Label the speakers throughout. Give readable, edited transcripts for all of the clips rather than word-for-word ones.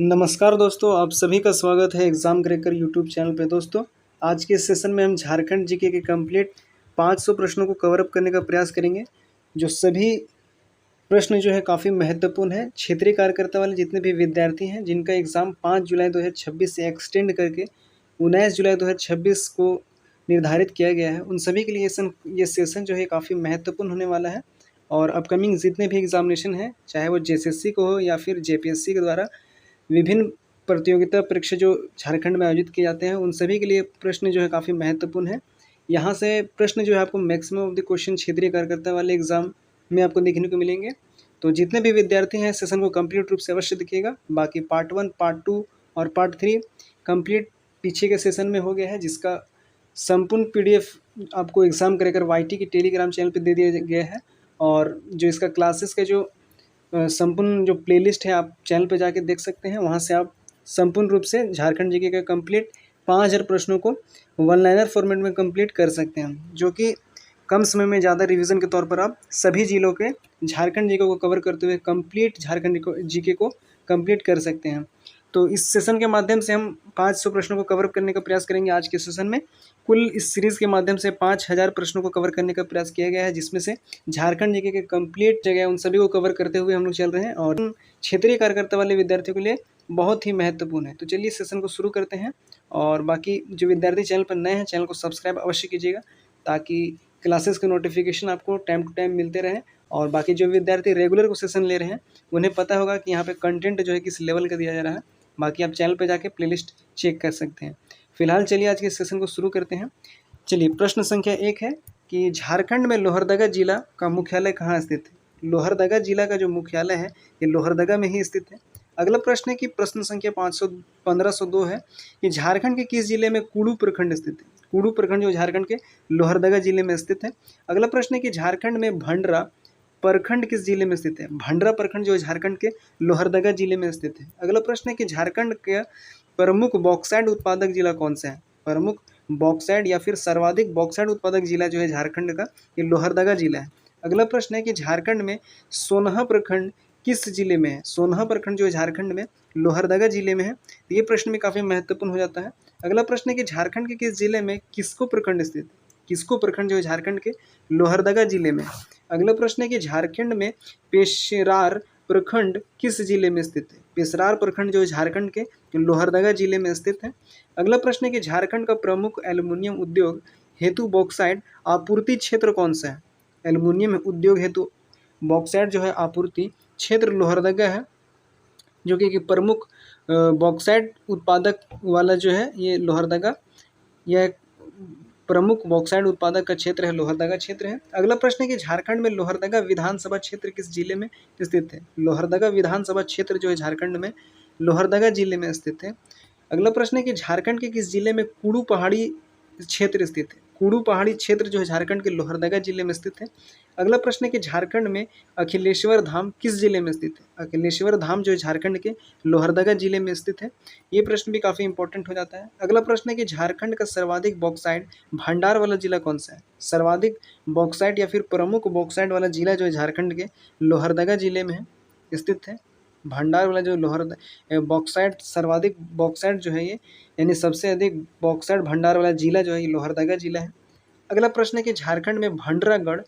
Speaker 1: नमस्कार दोस्तों, आप सभी का स्वागत है एग्ज़ाम क्रैकर यूट्यूब चैनल पे। दोस्तों, आज के सेशन में हम झारखंड जीके के कंप्लीट 500 प्रश्नों को कवर अप करने का प्रयास करेंगे। जो सभी प्रश्न जो है काफ़ी महत्वपूर्ण है। क्षेत्रीय कार्यकर्ता वाले जितने भी विद्यार्थी हैं जिनका एग्ज़ाम 5 जुलाई 2026 से एक्सटेंड करके 19 जुलाई 2026 को निर्धारित किया गया है, उन सभी के लिए ये सेशन जो है काफ़ी महत्वपूर्ण होने वाला है। और अपकमिंग जितने भी एग्ज़ामिनेशन हैं, चाहे वो जेएसएससी को हो या फिर जेपीएससी के द्वारा विभिन्न प्रतियोगिता परीक्षा जो झारखंड में आयोजित किए जाते हैं, उन सभी के लिए प्रश्न जो है काफ़ी महत्वपूर्ण है। यहाँ से प्रश्न जो है आपको मैक्सिमम ऑफ द क्वेश्चन क्षेत्रीय कार्यकर्ता वाले एग्ज़ाम में आपको देखने को मिलेंगे। तो जितने भी विद्यार्थी हैं सेशन को कंप्लीट रूप से अवश्य देखिएगा। बाकी पार्ट 1, पार्ट 2 और पार्ट 3 कंप्लीट पीछे के सेशन में हो गया है, जिसका संपूर्ण पीडीएफ आपको एग्ज़ाम क्रैकर वाईटी के टेलीग्राम चैनल पे दे दिया गया है। और जो इसका क्लासेस का जो संपूर्ण जो प्लेलिस्ट है आप चैनल पे जाके देख सकते हैं। वहाँ से आप संपूर्ण रूप से झारखंड जीके का कंप्लीट 5000 प्रश्नों को वन लाइनर फॉर्मेट में कंप्लीट कर सकते हैं, जो कि कम समय में ज़्यादा रिवीजन के तौर पर आप सभी जिलों के झारखंड जीके को कवर करते हुए कंप्लीट झारखंड जीके को कंप्लीट कर सकते हैं। तो इस सेशन के माध्यम से हम 500 प्रश्नों को कवर करने का प्रयास करेंगे। आज के सेशन में कुल इस सीरीज़ के माध्यम से 5000 प्रश्नों को कवर करने का प्रयास किया गया है, जिसमें से झारखंड जीके के कंप्लीट जगह उन सभी को कवर करते हुए हम लोग चल रहे हैं और क्षेत्रीय कार्यकर्ता वाले विद्यार्थियों के लिए बहुत ही महत्वपूर्ण है। तो चलिए सेशन को शुरू करते हैं। और बाकी जो विद्यार्थी चैनल पर नए हैं, चैनल को सब्सक्राइब अवश्य कीजिएगा, ताकि क्लासेस के नोटिफिकेशन आपको टाइम टू टाइम मिलते रहें। और बाकी जो विद्यार्थी रेगुलर को सेशन ले रहे हैं, उन्हें पता होगा कि यहाँ पे कंटेंट जो है किस लेवल का दिया जा रहा है। बाकी आप चैनल पे जाके प्लेलिस्ट चेक कर सकते हैं। फिलहाल चलिए आज के सेशन को शुरू करते हैं। चलिए, प्रश्न संख्या 1 है कि झारखंड में लोहरदगा जिला का मुख्यालय कहाँ स्थित है। लोहरदगा जिला का जो मुख्यालय है ये लोहरदगा में ही स्थित है। अगला प्रश्न है कि प्रश्न संख्या 1502 है कि झारखंड के किस जिले में कुडू प्रखंड स्थित है। कुडू प्रखंड जो झारखंड के लोहरदगा जिले में स्थित है। अगला प्रश्न है कि झारखंड में भंडरा प्रखंड किस जिले में स्थित है। भंडरा प्रखंड जो झारखंड के लोहरदगा जिले में स्थित है। अगला प्रश्न है कि झारखंड का प्रमुख बॉक्साइट उत्पादक जिला कौन सा है। प्रमुख बॉक्साइट या फिर सर्वाधिक बॉक्साइट उत्पादक जिला जो है झारखंड का, ये लोहरदगा जिला है। अगला प्रश्न है कि झारखंड में सोनहा प्रखंड किस जिले में है। सोनहा प्रखंड जो है झारखंड में लोहरदगा जिले में है। तो ये प्रश्न भी काफ़ी महत्वपूर्ण हो जाता है। अगला प्रश्न है कि झारखंड के किस जिले में किसको प्रखंड स्थित है। किसको प्रखंड जो है झारखंड के लोहरदगा जिले में। अगला प्रश्न है कि झारखंड में पेशरार प्रखंड किस जिले में स्थित है। पेशरार प्रखंड जो है झारखंड के लोहरदगा जिले में स्थित है। अगला प्रश्न है कि झारखंड का प्रमुख एल्युमिनियम उद्योग हेतु बॉक्साइट आपूर्ति क्षेत्र कौन सा है। एल्युमिनियम उद्योग हेतु बॉक्साइट जो है आपूर्ति क्षेत्र लोहरदगा है, जो कि प्रमुख बॉक्साइट उत्पादक वाला जो है ये लोहरदगा, यह प्रमुख बॉक्साइट उत्पादक का क्षेत्र है, लोहरदगा क्षेत्र है। अगला प्रश्न है कि झारखंड में लोहरदगा विधानसभा क्षेत्र किस जिले में स्थित है। लोहरदगा विधानसभा क्षेत्र जो है झारखंड में लोहरदगा जिले में स्थित है। अगला प्रश्न है कि झारखंड के किस जिले में कुडू पहाड़ी क्षेत्र स्थित है। कुडू पहाड़ी क्षेत्र जो है झारखंड के लोहरदगा जिले में स्थित है। अगला प्रश्न है कि झारखंड में अखिलेश्वर धाम किस जिले में स्थित है। अखिलेश्वर धाम जो है झारखंड के लोहरदगा जिले में स्थित है। ये प्रश्न भी काफ़ी इंपॉर्टेंट हो जाता है। अगला प्रश्न है कि झारखंड का सर्वाधिक बॉक्साइट भंडार वाला जिला कौन सा है। सर्वाधिक बॉक्साइट या फिर प्रमुख बॉक्साइट वाला जिला जो है झारखंड के लोहरदगा जिले में है, स्थित है। भंडार वाला जो बॉक्साइट, सर्वाधिक बॉक्साइट जो है ये, यानी सबसे अधिक बॉक्साइट भंडार वाला जिला जो है ये लोहरदगा जिला है। अगला प्रश्न है कि झारखंड में भंडरागढ़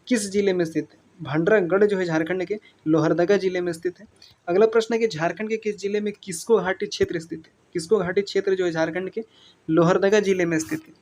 Speaker 1: किस जिले में स्थित है। भंडरागढ़ जो है झारखंड के लोहरदगा जिले में स्थित है। अगला प्रश्न है कि झारखंड के किस जिले में किस्को घाटी क्षेत्र स्थित है। किस्को घाटी क्षेत्र जो है झारखंड के लोहरदगा जिले में स्थित है।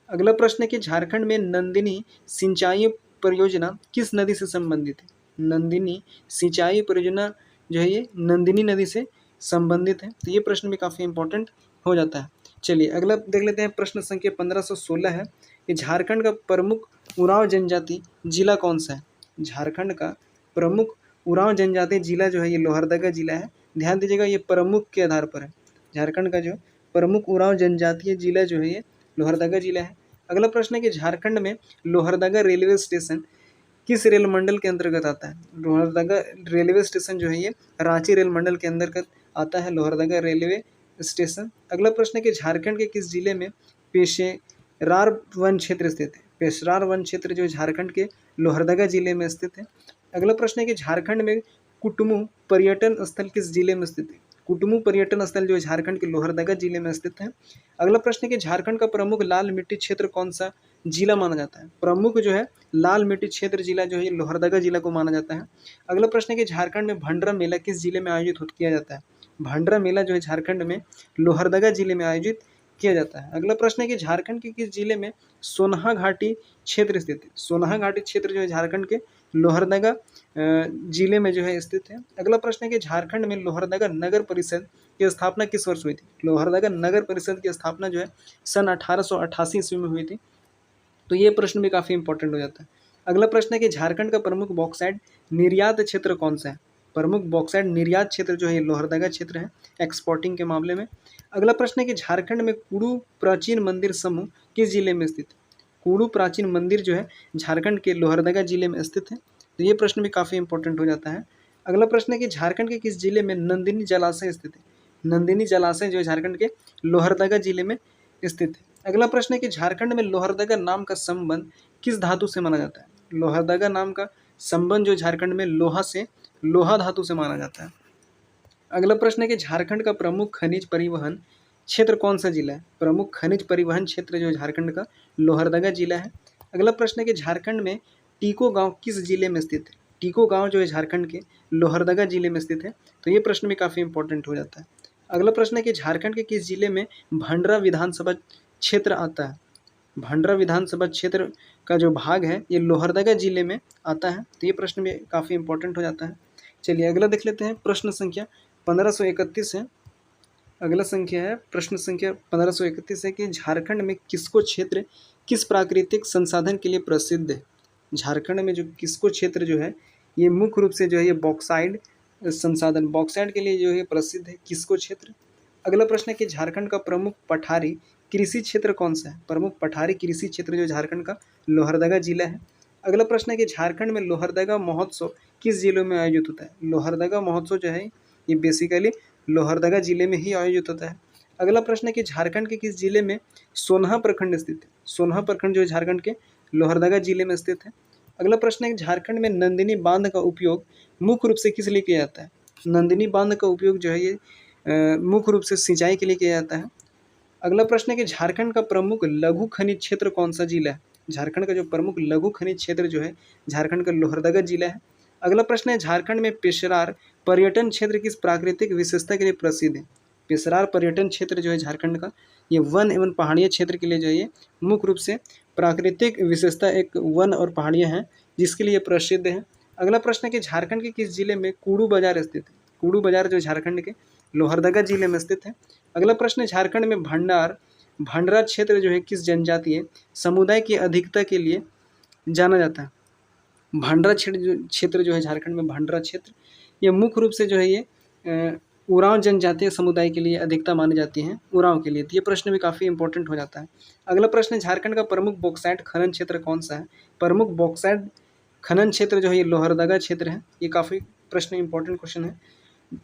Speaker 1: अगला प्रश्न है कि झारखंड में नंदिनी सिंचाई परियोजना किस नदी से संबंधित है। नंदिनी सिंचाई परियोजना जो है ये नंदिनी नदी से संबंधित है। तो ये प्रश्न भी काफ़ी इंपॉर्टेंट हो जाता है। चलिए अगला देख लेते हैं। प्रश्न संख्या 1516 है कि झारखंड का प्रमुख उरांव जनजाति जिला कौन सा है। झारखंड का प्रमुख उरांव जनजाति जिला जो है ये लोहरदगा जिला है। ध्यान दीजिएगा, ये प्रमुख के आधार पर है। झारखंड का जो प्रमुख उरांव जनजातीय जिला जो है ये लोहरदगा जिला है। अगला प्रश्न है कि झारखंड में लोहरदगा रेलवे स्टेशन किस रेल मंडल के अंतर्गत आता है। लोहरदगा रेलवे स्टेशन जो है ये रांची रेल मंडल के अंतर्गत आता है, लोहरदगा रेलवे स्टेशन। अगला प्रश्न है कि झारखंड के किस जिले में पेशरार वन क्षेत्र स्थित है। पेशरार वन क्षेत्र जो झारखंड के लोहरदगा जिले में स्थित है। अगला प्रश्न है कि झारखंड में कुटुमू पर्यटन स्थल किस जिले में स्थित है। कुटुमू पर्यटन स्थल जो है झारखंड के लोहरदगा जिले में स्थित है। अगला प्रश्न है कि झारखंड का प्रमुख लाल मिट्टी क्षेत्र कौन सा जिला माना जाता है। प्रमुख जो है लाल मिट्टी क्षेत्र जिला जो है ये लोहरदगा जिला को माना जाता है। अगला प्रश्न है कि झारखंड में भंडरा मेला किस जिले में आयोजित किया जाता है। भंडरा मेला जो है झारखंड में लोहरदगा जिले में आयोजित किया जाता है। अगला प्रश्न है कि झारखंड के किस जिले में सोनहा घाटी क्षेत्र स्थित है। सोनहा घाटी क्षेत्र जो है झारखंड के लोहरदगा जिले में जो है स्थित है। अगला प्रश्न है कि झारखंड में लोहरदगा नगर परिषद की स्थापना किस वर्ष हुई थी। लोहरदगा नगर परिषद की स्थापना जो है सन 1888 ईस्वी में हुई थी। तो ये प्रश्न भी काफ़ी इंपॉर्टेंट हो जाता है। अगला प्रश्न है कि झारखंड का प्रमुख बॉक्साइट निर्यात क्षेत्र कौन सा है। प्रमुख बॉक्साइट निर्यात क्षेत्र जो है लोहरदगा क्षेत्र है एक्सपोर्टिंग के मामले में। अगला प्रश्न है कि झारखंड में कुडू प्राचीन मंदिर समूह किस जिले में स्थित है। कुडू प्राचीन मंदिर जो है झारखंड के लोहरदगा जिले में स्थित है। तो ये प्रश्न भी काफ़ी इंपॉर्टेंट हो जाता है। अगला प्रश्न है कि झारखंड के किस जिले में नंदिनी जलाशय स्थित है। नंदिनी जलाशय जो है झारखंड के लोहरदगा जिले में स्थित है। अगला प्रश्न है कि झारखंड में लोहरदगा नाम का संबंध किस धातु से माना जाता है। लोहरदगा नाम का संबंध जो झारखंड में लोहा से लोहा धातु से माना जाता है। अगला प्रश्न है कि झारखंड का प्रमुख खनिज परिवहन क्षेत्र कौन सा जिला है। प्रमुख खनिज परिवहन क्षेत्र जो झारखंड का लोहरदगा जिला है। अगला प्रश्न है कि झारखंड में टीको गांव किस जिले में स्थित है। टीको गांव जो है झारखंड के लोहरदगा जिले में स्थित है। तो ये प्रश्न भी काफ़ी इंपॉर्टेंट हो जाता है। अगला प्रश्न है कि झारखंड के किस जिले में भंडरा विधानसभा क्षेत्र आता है। भंडरा विधानसभा क्षेत्र का जो भाग है ये लोहरदगा जिले में आता है। तो ये प्रश्न भी काफ़ी इंपॉर्टेंट हो जाता है। चलिए अगला देख लेते हैं। प्रश्न संख्या 1531 है। अगला संख्या है प्रश्न संख्या 1531 है कि झारखंड में किसको क्षेत्र किस प्राकृतिक संसाधन के लिए प्रसिद्ध है। झारखंड में जो किसको क्षेत्र जो है ये मुख्य रूप से जो है ये बॉक्साइड संसाधन बॉक्साइड के लिए जो है प्रसिद्ध है किसको क्षेत्र। अगला प्रश्न है कि झारखंड का प्रमुख पठारी कृषि क्षेत्र कौन सा है। प्रमुख पठारी कृषि क्षेत्र जो झारखंड का लोहरदगा जिला है। अगला प्रश्न है कि झारखंड में लोहरदगा महोत्सव किस जिले में आयोजित होता है। लोहरदगा महोत्सव जो है ये बेसिकली लोहरदगा जिले में ही आयोजित होता है। अगला प्रश्न है कि झारखंड के किस जिले में सोनहा प्रखंड स्थित है। सोनहा प्रखंड जो है झारखंड के लोहरदगा जिले में स्थित है। अगला प्रश्न है कि झारखंड में नंदिनी बांध का उपयोग मुख्य रूप से किस लिए किया जाता है। नंदिनी बांध का उपयोग जो है ये मुख्य रूप से सिंचाई के लिए किया जाता है। अगला प्रश्न है कि झारखंड का प्रमुख लघु खनिज क्षेत्र कौन सा जिला है। झारखंड का जो प्रमुख लघु खनिज क्षेत्र जो है झारखंड का लोहरदगा जिला है। अगला प्रश्न है झारखंड में पेशरार पर्यटन क्षेत्र किस प्राकृतिक विशेषता के लिए प्रसिद्ध है। पेशरार पर्यटन क्षेत्र जो है झारखंड का ये वन एवं पहाड़िया क्षेत्र के लिए जो है मुख्य रूप से प्राकृतिक विशेषता एक वन और पहाड़ियाँ हैं जिसके लिए प्रसिद्ध है। अगला प्रश्न है कि झारखंड के किस जिले में कूड़ू बाजार स्थित है। कूड़ू बाजार जो झारखंड के लोहरदगा जिले में स्थित है। अगला प्रश्न है झारखंड में भंडारा क्षेत्र जो है किस जनजातीय समुदाय की अधिकता के लिए जाना जाता है। भंडारा क्षेत्र जो है झारखंड में भंडारा क्षेत्र ये मुख्य रूप से जो है ये उरांव जनजातीय समुदाय के लिए अधिकता मानी जाती है उरांव के लिए। तो ये प्रश्न भी काफ़ी इंपॉर्टेंट हो जाता है। अगला प्रश्न है झारखंड का प्रमुख बॉक्साइट खनन क्षेत्र कौन सा है। प्रमुख बॉक्साइट खनन क्षेत्र जो है ये लोहरदगा क्षेत्र है। ये काफ़ी प्रश्न इंपॉर्टेंट क्वेश्चन है।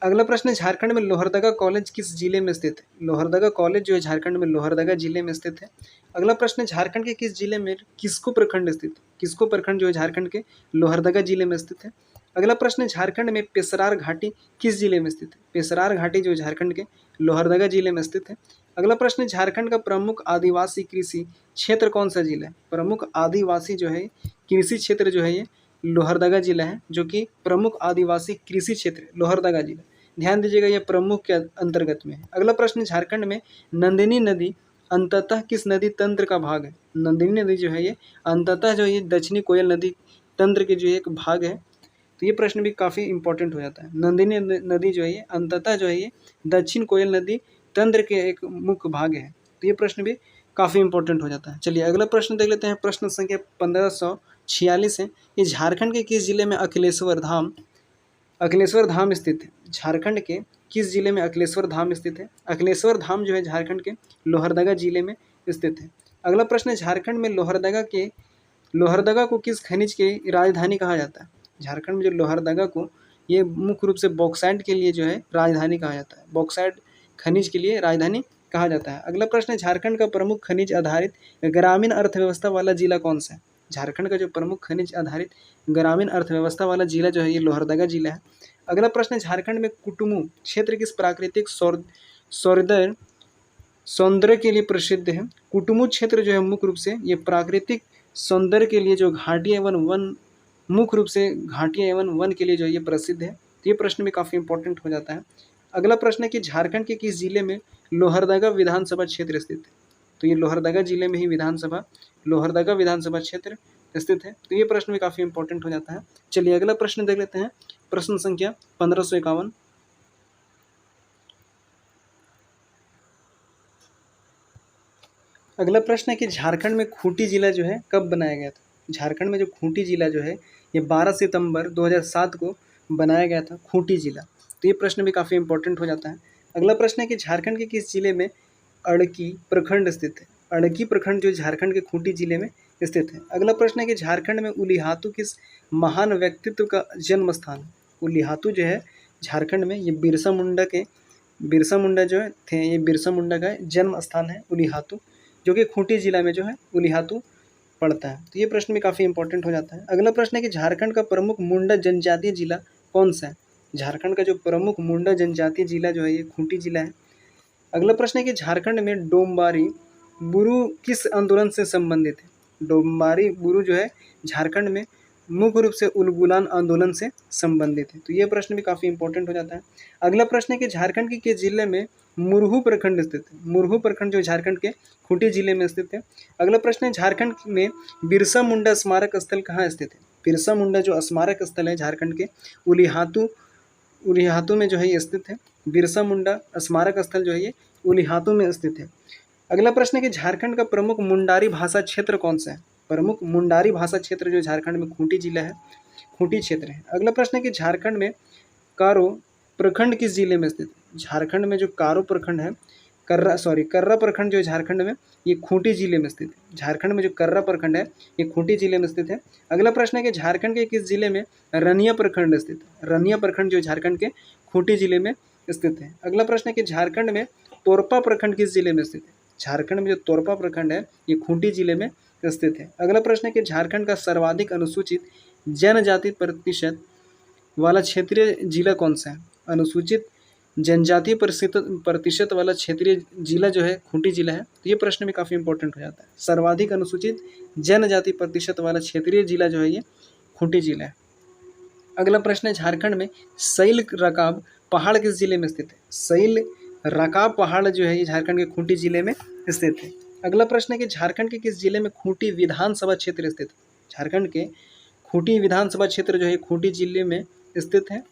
Speaker 1: अगला प्रश्न है झारखंड में लोहरदगा कॉलेज किस जिले में स्थित है। लोहरदगा कॉलेज जो है झारखंड में लोहरदगा जिले में स्थित है। अगला प्रश्न है झारखंड के किस जिले में किसको प्रखंड स्थित है। किसको प्रखंड जो है झारखंड के लोहरदगा जिले में स्थित है। अगला प्रश्न है झारखंड में पेशरार घाटी किस जिले में स्थित है। पेशरार घाटी जो झारखंड के लोहरदगा जिले में स्थित है। अगला प्रश्न है झारखंड का प्रमुख आदिवासी कृषि क्षेत्र कौन सा जिला है। प्रमुख आदिवासी जो है कृषि क्षेत्र जो है ये लोहरदगा जिला है जो कि प्रमुख आदिवासी कृषि क्षेत्र लोहरदगा जिला। ध्यान दीजिएगा ये प्रमुख के अंतर्गत में है। अगला प्रश्न झारखंड में नंदिनी नदी अंततः किस नदी तंत्र का भाग है। नंदिनी नदी जो है ये अंततः जो ये दक्षिणी कोयल नदी तंत्र के जो एक भाग है। तो ये प्रश्न भी काफ़ी इंपॉर्टेंट हो जाता है। नंदिनी नदी जो है ये अंततः जो है ये दक्षिण कोयल नदी तंत्र के एक मुख्य भाग है। तो ये प्रश्न भी काफ़ी इंपॉर्टेंट हो जाता है। चलिए अगला प्रश्न देख लेते हैं। प्रश्न संख्या 1546 है। ये झारखंड के किस जिले में अखिलेश्वर धाम स्थित है। झारखंड के किस जिले में अखिलेश्वर धाम स्थित है। अखिलेश्वर धाम जो है झारखंड के लोहरदगा जिले में स्थित है। अगला प्रश्न है झारखंड में लोहरदगा को किस खनिज की राजधानी कहा जाता है। झारखंड में जो लोहरदगा को ये मुख्य रूप से बॉक्साइट के लिए जो है राजधानी कहा जाता है। बॉक्साइट खनिज के लिए राजधानी कहा जाता है। अगला प्रश्न है झारखंड का प्रमुख खनिज आधारित ग्रामीण अर्थव्यवस्था वाला जिला कौन सा है। झारखंड का जो प्रमुख खनिज आधारित ग्रामीण अर्थव्यवस्था वाला जिला जो है ये लोहरदगा जिला है। अगला प्रश्न है, झारखंड में कुटुमू क्षेत्र किस प्राकृतिक सौंदर्य सौंदर्य के लिए प्रसिद्ध है? कुटुमू क्षेत्र जो है मुख्य रूप से ये प्राकृतिक सौंदर्य के लिए जो घाटियां एवं वन मुख्य रूप से घाटियां एवं वन के लिए जो ये प्रसिद्ध है। तो ये प्रश्न भी काफ़ी इंपॉर्टेंट हो जाता है। अगला प्रश्न है कि झारखंड के किस जिले में लोहरदगा विधानसभा क्षेत्र स्थित है? तो ये लोहरदगा जिले में ही लोहरदगा विधानसभा क्षेत्र स्थित है। तो ये प्रश्न भी काफ़ी इंपॉर्टेंट हो जाता है। चलिए अगला प्रश्न देख लेते हैं। प्रश्न संख्या 1551। अगला प्रश्न है कि झारखंड में खूंटी जिला जो है कब बनाया गया था? झारखंड में जो खूंटी जिला जो है ये 12 सितंबर 2007 को बनाया गया था, खूंटी जिला। तो ये प्रश्न भी काफ़ी इंपॉर्टेंट हो जाता है। अगला प्रश्न है कि झारखंड के किस जिले में अड़की प्रखंड स्थित है? अड़की प्रखंड जो झारखंड के खूंटी जिले में स्थित है। अगला प्रश्न है कि झारखंड में उलिहातू किस महान व्यक्तित्व का जन्म स्थान है? उलिहातू जो है झारखंड में ये बिरसा मुंडा जो है थे, ये बिरसा मुंडा का जन्म स्थान है उलिहातू, जो कि खूंटी जिला में जो है उलिहातू पड़ता है। तो ये प्रश्न भी काफ़ी इंपॉर्टेंट हो जाता है। अगला प्रश्न है कि झारखंड का प्रमुख मुंडा जनजातीय जिला कौन सा है? झारखंड का जो प्रमुख मुंडा जनजातीय जिला जो है ये खूंटी जिला है। अगला प्रश्न है कि झारखंड में डोम्बारी बुरु किस आंदोलन से संबंधित है? डोम्बारी बुरु जो है झारखंड में मुख्य रूप से उलगुलान आंदोलन से संबंधित है। तो ये प्रश्न भी काफ़ी इंपॉर्टेंट हो जाता है। अगला प्रश्न है कि झारखंड के किस जिले में मुरहू प्रखंड स्थित है? मुरहू प्रखंड जो झारखंड के खूंटी जिले में स्थित है। अगला प्रश्न है, झारखंड में बिरसा मुंडा स्मारक स्थल कहाँ स्थित है? बिरसा मुंडा जो स्मारक स्थल है झारखंड के उलिहातू में जो है ये स्थित है। बिरसा मुंडा स्मारक स्थल जो है ये उलिहातू में स्थित है। अगला प्रश्न है कि झारखंड का प्रमुख मुंडारी भाषा क्षेत्र कौन सा है? प्रमुख मुंडारी भाषा क्षेत्र जो झारखंड में खूंटी जिला है, खूंटी क्षेत्र है। अगला प्रश्न है कि झारखंड में कारो प्रखंड किस जिले में स्थित है? झारखंड में जो कारो प्रखंड है, कर्रा प्रखंड जो है झारखंड में ये खूंटी जिले में स्थित है। झारखंड में जो कर्रा प्रखंड है ये खूंटी जिले में स्थित है। अगला प्रश्न है कि झारखंड के किस जिले में रनिया प्रखंड स्थित है? रनिया प्रखंड जो झारखंड के खूंटी जिले में स्थित है। अगला प्रश्न है कि झारखंड में तोरपा प्रखंड किस जिले में स्थित है? झारखंड में जो तोरपा प्रखंड है ये खूंटी जिले में स्थित है। अगला प्रश्न है कि झारखंड का सर्वाधिक अनुसूचित जनजाति प्रतिशत वाला क्षेत्रीय जिला कौन सा है? अनुसूचित जनजातीय प्रतिशत वाला क्षेत्रीय जिला जो है खूंटी जिला है। तो ये प्रश्न भी काफ़ी इंपॉर्टेंट हो जाता है। सर्वाधिक अनुसूचित जनजाति प्रतिशत वाला क्षेत्रीय जिला जो है ये खूंटी जिला है। अगला प्रश्न है, झारखंड में सैल रकाब पहाड़ किस जिले में स्थित है? सैल रकाब पहाड़ जो है ये झारखंड के खूंटी जिले में स्थित है। अगला प्रश्न है कि झारखंड के किस जिले में खूंटी विधानसभा क्षेत्र स्थित है? झारखंड के खूंटी विधानसभा क्षेत्र जो है खूंटी जिले में स्थित है।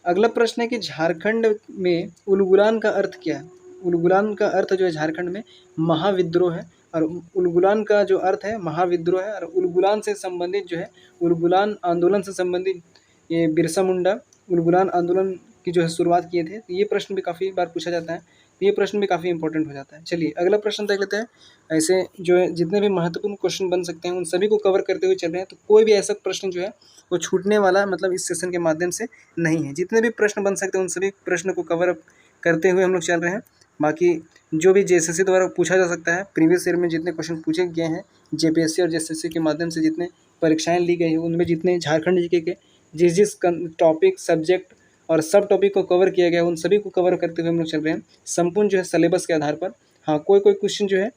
Speaker 1: अगला प्रश्न है कि झारखंड में उलगुलान का अर्थ क्या है? उलगुलान का अर्थ जो है झारखंड में महाविद्रोह है, और उलगुलान का जो अर्थ है महाविद्रोह है, और उलगुलान से संबंधित जो है उलगुलान आंदोलन से संबंधित ये बिरसा मुंडा उलगुलान आंदोलन की जो है शुरुआत किए थे। तो ये प्रश्न भी काफ़ी बार पूछा जाता है। तो ये प्रश्न भी काफ़ी इंपॉर्टेंट हो जाता है। चलिए अगला प्रश्न देख लेते हैं। ऐसे जो है जितने भी महत्वपूर्ण क्वेश्चन बन सकते हैं उन सभी को कवर करते हुए चल रहे हैं, तो कोई भी ऐसा प्रश्न जो है वो छूटने वाला मतलब इस सेशन के माध्यम से नहीं है। जितने भी प्रश्न बन सकते हैं उन सभी प्रश्न को कवर अप करते हुए हम लोग चल रहे हैं। बाकी जो भी जेएसएससी द्वारा पूछा जा सकता है, प्रीवियस ईयर में जितने क्वेश्चन पूछे गए हैं जेपीएससी और जेएसएससी के माध्यम से जितने परीक्षाएं ली गई हैं उनमें जितने झारखंड जीके के जिस टॉपिक सब्जेक्ट और सब टॉपिक को कवर किया गया उन सभी को कवर करते हुए हम लोग चल रहे हैं संपूर्ण जो है सिलेबस के आधार पर। हाँ, कोई क्वेश्चन जो है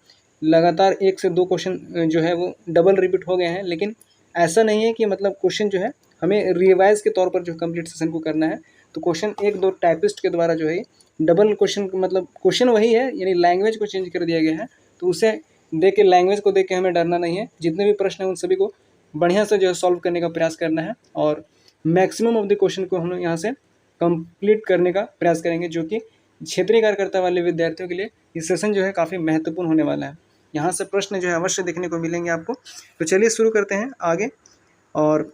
Speaker 1: लगातार 1 से 2 क्वेश्चन जो है वो डबल रिपीट हो गए हैं, लेकिन ऐसा नहीं है कि मतलब क्वेश्चन जो है हमें रिवाइज के तौर पर जो कंप्लीट सेशन को करना है। तो क्वेश्चन 1-2 टाइपिस्ट के द्वारा जो है डबल क्वेश्चन मतलब क्वेश्चन वही है, यानी लैंग्वेज को चेंज कर दिया गया है। तो उसे देख के लैंग्वेज को देख के हमें डरना नहीं है। जितने भी प्रश्न हैं उन सभी को बढ़िया से जो है सॉल्व करने का प्रयास करना है, और मैक्सिमम ऑफ द क्वेश्चन को हम लोग यहाँ से कंप्लीट करने का प्रयास करेंगे, जो कि क्षेत्रीय कार्यकर्ता वाले विद्यार्थियों के लिए ये सेशन जो है काफ़ी महत्वपूर्ण होने वाला है। यहाँ से प्रश्न जो है अवश्य देखने को मिलेंगे आपको। तो चलिए शुरू करते हैं आगे, और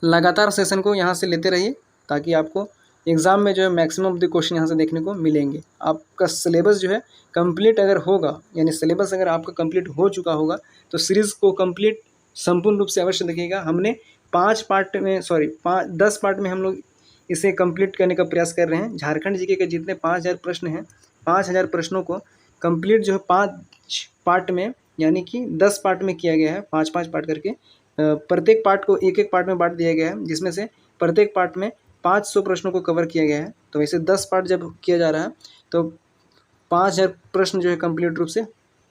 Speaker 1: लगातार सेशन को यहाँ से लेते रहिए ताकि आपको एग्ज़ाम में जो है मैक्सिमम ऑफ द क्वेश्चन यहाँ से देखने को मिलेंगे। आपका सिलेबस जो है कंप्लीट अगर होगा, यानी सिलेबस अगर आपका कंप्लीट हो चुका होगा तो सीरीज़ को कंप्लीट संपूर्ण रूप से अवश्य देखिएगा। हमने 10 पार्ट में हम लोग इसे कंप्लीट करने का प्रयास कर रहे हैं। झारखंड जीके के जितने 5000 प्रश्न हैं, 5000 प्रश्नों को कंप्लीट जो है 5 पार्ट में यानी कि 10 पार्ट में किया गया है, 5-5 पार्ट करके। प्रत्येक पार्ट को एक-एक पार्ट में बांट दिया गया है, जिसमें से प्रत्येक पार्ट में 500 प्रश्नों को कवर किया गया है। तो वैसे 10 पार्ट जब किया जा रहा है तो 5000 प्रश्न जो है कंप्लीट रूप से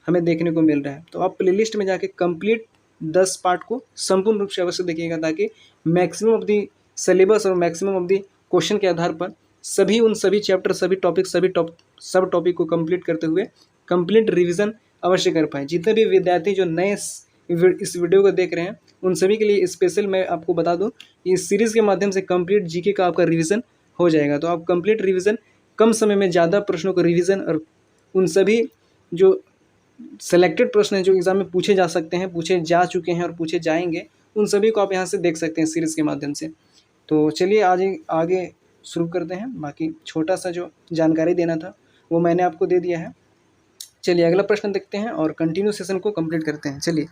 Speaker 1: हमें देखने को मिल रहा है। तो आप प्लेलिस्ट में जाके कंप्लीट 10 पार्ट को संपूर्ण रूप से अवश्य देखिएगा, ताकि मैक्सिमम ऑफ दी सिलेबस और मैक्सिमम ऑफ दी क्वेश्चन के आधार पर उन सभी चैप्टर, सभी टॉपिक, सब टॉपिक को कंप्लीट करते हुए कंप्लीट रिवीजन अवश्य कर पाए। जितने भी विद्यार्थी जो नए इस वीडियो को देख रहे हैं उन सभी के लिए स्पेशल मैं आपको बता दूं, इस सीरीज़ के माध्यम से कंप्लीट जीके का आपका रिवीजन हो जाएगा। तो आप कंप्लीट रिवीजन, कम समय में ज़्यादा प्रश्नों का रिवीजन, और उन सभी जो सेलेक्टेड प्रश्न हैं जो एग्जाम में पूछे जा सकते हैं, पूछे जा चुके हैं और पूछे जाएंगे, उन सभी को आप यहाँ से देख सकते हैं सीरीज़ के माध्यम से। तो चलिए आज आगे शुरू करते हैं। बाकी छोटा सा जो जानकारी देना था वो मैंने आपको दे दिया है। चलिए अगला प्रश्न देखते हैं और कंटिन्यू सेशन को कंप्लीट करते हैं। चलिए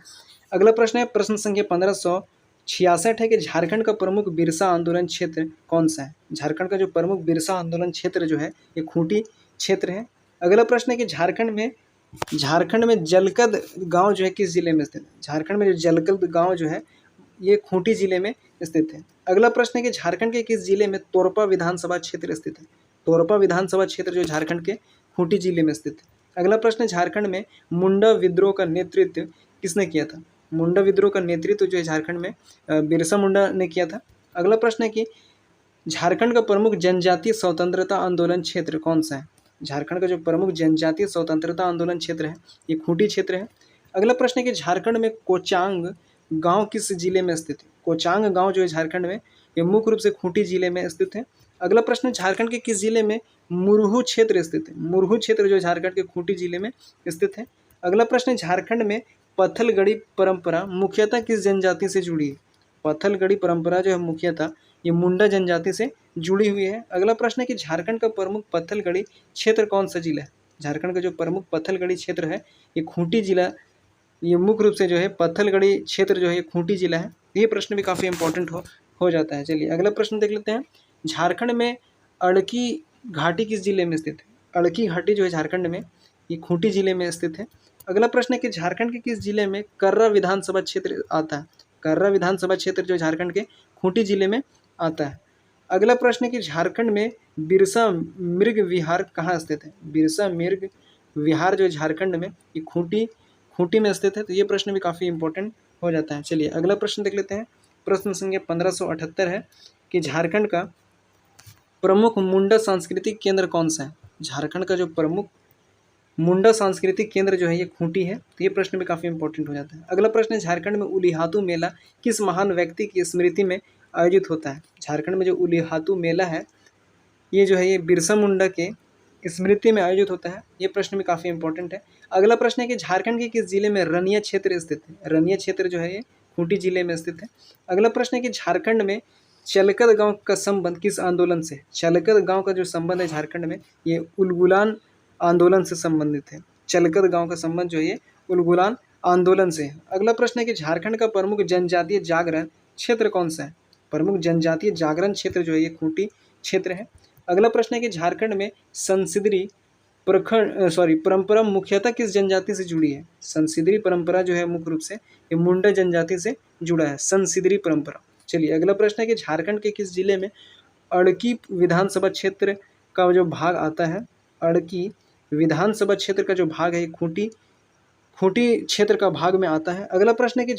Speaker 1: अगला प्रश्न है, प्रश्न संख्या 1566 है कि झारखंड का प्रमुख बिरसा आंदोलन क्षेत्र कौन सा है। झारखंड का जो प्रमुख बिरसा आंदोलन क्षेत्र जो है ये खूंटी क्षेत्र है। अगला प्रश्न है कि झारखंड में जलकद गांव जो है किस जिले में स्थित है। झारखंड में जो जलकद गांव जो है ये खूंटी जिले में स्थित है। अगला प्रश्न है कि झारखंड के किस जिले में तोरपा विधानसभा क्षेत्र स्थित है। तोरपा विधानसभा क्षेत्र जो झारखंड के खूंटी जिले में स्थित है। अगला प्रश्न है, झारखंड में मुंडा विद्रोह का नेतृत्व किसने किया था। मुंडा विद्रोह का नेतृत्व जो है झारखंड में बिरसा मुंडा ने किया था। अगला प्रश्न है कि झारखंड का प्रमुख जनजातीय स्वतंत्रता आंदोलन क्षेत्र कौन सा है। झारखंड का जो प्रमुख जनजातीय स्वतंत्रता आंदोलन क्षेत्र है ये खूंटी क्षेत्र है। अगला प्रश्न है कि झारखंड में कोचांग गांव किस जिले में स्थित है। कोचांग गांव जो है झारखंड में ये मुख्य रूप से खूंटी जिले में स्थित है। अगला प्रश्न है, झारखंड के किस जिले में मुरहू क्षेत्र स्थित है। मुरहू क्षेत्र जो झारखंड के खूंटी जिले में स्थित है। अगला प्रश्न है, झारखंड में पत्थलगड़ी परंपरा मुख्यतः किस जनजाति से जुड़ी है। पत्थलगड़ी परंपरा जो है मुख्यतः ये मुंडा जनजाति से जुड़ी हुई है। अगला प्रश्न है कि झारखंड का प्रमुख पत्थलगड़ी क्षेत्र कौन सा जिला है। झारखंड का जो प्रमुख पत्थलगड़ी क्षेत्र है ये खूंटी जिला, ये मुख्य रूप से जो है पत्थलगड़ी क्षेत्र जो है खूंटी जिला है। ये प्रश्न भी काफ़ी इंपॉर्टेंट हो जाता है। चलिए अगला प्रश्न देख लेते हैं, झारखंड में अड़की घाटी किस जिले में स्थित है। अड़की घाटी जो है झारखंड में ये खूंटी जिले में स्थित है। अगला प्रश्न है कि झारखंड के किस जिले में कर्रा विधानसभा क्षेत्र आता है। कर्रा विधानसभा क्षेत्र जो झारखंड के खूंटी जिले में आता है। अगला प्रश्न है कि झारखंड में बिरसा मृग विहार कहाँ स्थित है। बिरसा मृग विहार जो है झारखंड में ये खूंटी में स्थित है। तो ये प्रश्न भी काफ़ी इंपॉर्टेंट हो जाता है। चलिए अगला प्रश्न देख लेते हैं, प्रश्न संख्या 1578 है कि झारखंड का प्रमुख मुंडा सांस्कृतिक केंद्र कौन सा है। झारखंड का जो प्रमुख मुंडा सांस्कृतिक केंद्र जो है ये खूंटी है। तो ये प्रश्न भी काफ़ी इंपॉर्टेंट हो जाता है। अगला प्रश्न है, झारखंड में उलिहातू मेला किस महान व्यक्ति की स्मृति में आयोजित होता है। झारखंड में जो उलिहातू मेला है ये जो है ये बिरसा मुंडा के स्मृति में आयोजित होता है। ये प्रश्न भी काफ़ी इंपॉर्टेंट है। अगला प्रश्न है कि झारखंड के किस जिले में रनिया क्षेत्र स्थित है। रनिया क्षेत्र जो है ये खूंटी जिले में स्थित है। अगला प्रश्न है कि झारखंड में चलकद गांव का संबंध किस आंदोलन से। चलकद गांव का जो संबंध है झारखंड में ये उलगुलान आंदोलन से संबंधित है। चलकद गांव का संबंध जो है ये उलगुलान आंदोलन से है। अगला प्रश्न है कि झारखंड का प्रमुख जनजातीय जागरण क्षेत्र कौन सा है। प्रमुख जनजातीय जागरण क्षेत्र जो है ये खूंटी क्षेत्र है। अगला प्रश्न है कि झारखंड में संसिदरी परंपरा मुख्यतः किस जनजाति से जुड़ी है। संसिदरी परंपरा जो है मुख्य रूप से ये मुंडा जनजाति से जुड़ा है, संसिदरी परंपरा। चलिए अगला प्रश्न है कि झारखंड के किस जिले में अड़की विधानसभा क्षेत्र का जो भाग आता है। अड़की विधानसभा क्षेत्र का जो भाग है खूंटी क्षेत्र का भाग में आता है। अगला प्रश्न है कि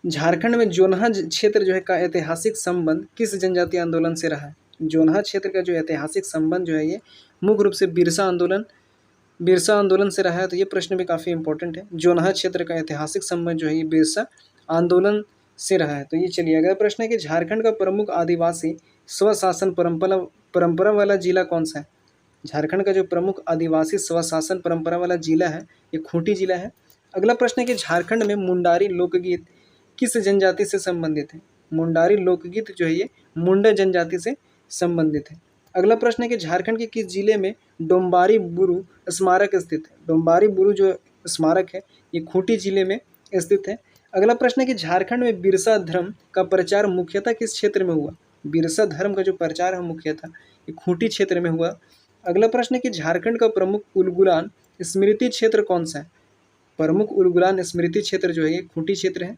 Speaker 1: झारखंड में जोनहा क्षेत्र जो है का ऐतिहासिक संबंध किस जनजातीय आंदोलन से रहा है। जोनहा क्षेत्र का जो ऐतिहासिक संबंध जो है ये मुख्य रूप से बिरसा आंदोलन से रहा है। तो ये प्रश्न भी काफ़ी इंपॉर्टेंट है। जोनहा क्षेत्र का ऐतिहासिक संबंध जो है ये बिरसा आंदोलन से रहा है। तो ये चलिए अगला प्रश्न है कि झारखंड का प्रमुख आदिवासी स्वशासन परंपरा वाला जिला कौन सा है। झारखंड का जो प्रमुख आदिवासी स्वशासन परंपरा वाला जिला है ये खूंटी जिला है। अगला प्रश्न है कि झारखंड में मुंडारी लोकगीत किस जनजाति से संबंधित है। मुंडारी लोकगीत जो है ये मुंडा जनजाति से संबंधित है। अगला प्रश्न है कि झारखंड के किस जिले में डोम्बारी बुरु स्मारक स्थित है। डोम्बारी बुरु जो स्मारक है ये खूंटी जिले में स्थित है। अगला प्रश्न है कि झारखंड में बिरसा धर्म का प्रचार मुख्यतः किस क्षेत्र में हुआ। बिरसा धर्म का जो प्रचार है मुख्यतः ये खूंटी क्षेत्र में हुआ। अगला प्रश्न है कि झारखंड का प्रमुख उलगुलान स्मृति क्षेत्र कौन सा है। प्रमुख उलगुलान स्मृति क्षेत्र जो है ये खूंटी क्षेत्र है।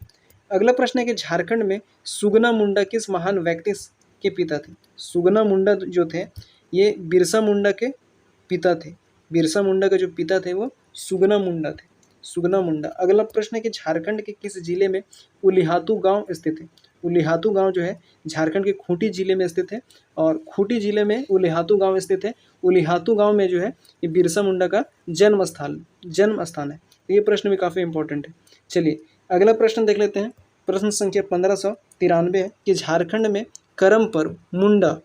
Speaker 1: अगला प्रश्न है कि झारखंड में सुगना मुंडा किस महान व्यक्ति के पिता थे। सुगना मुंडा जो थे ये बिरसा मुंडा के पिता थे। बिरसा मुंडा के जो पिता थे वो सुगना मुंडा थे। सुगना मुंडा। अगला प्रश्न है कि झारखंड के किस जिले में उलिहातू गांव स्थित है। उलिहातू गांव जो है झारखंड के खूंटी जिले में स्थित है और खूंटी जिले में उलिहातू गांव स्थित है। उलिहातू गांव में जो है ये बिरसा मुंडा का जन्म स्थान है। तो ये प्रश्न भी काफ़ी इंपॉर्टेंट है। चलिए अगला प्रश्न देख लेते हैं। प्रश्न संख्या 1593 है कि झारखंड में करम पर्व मुंडा,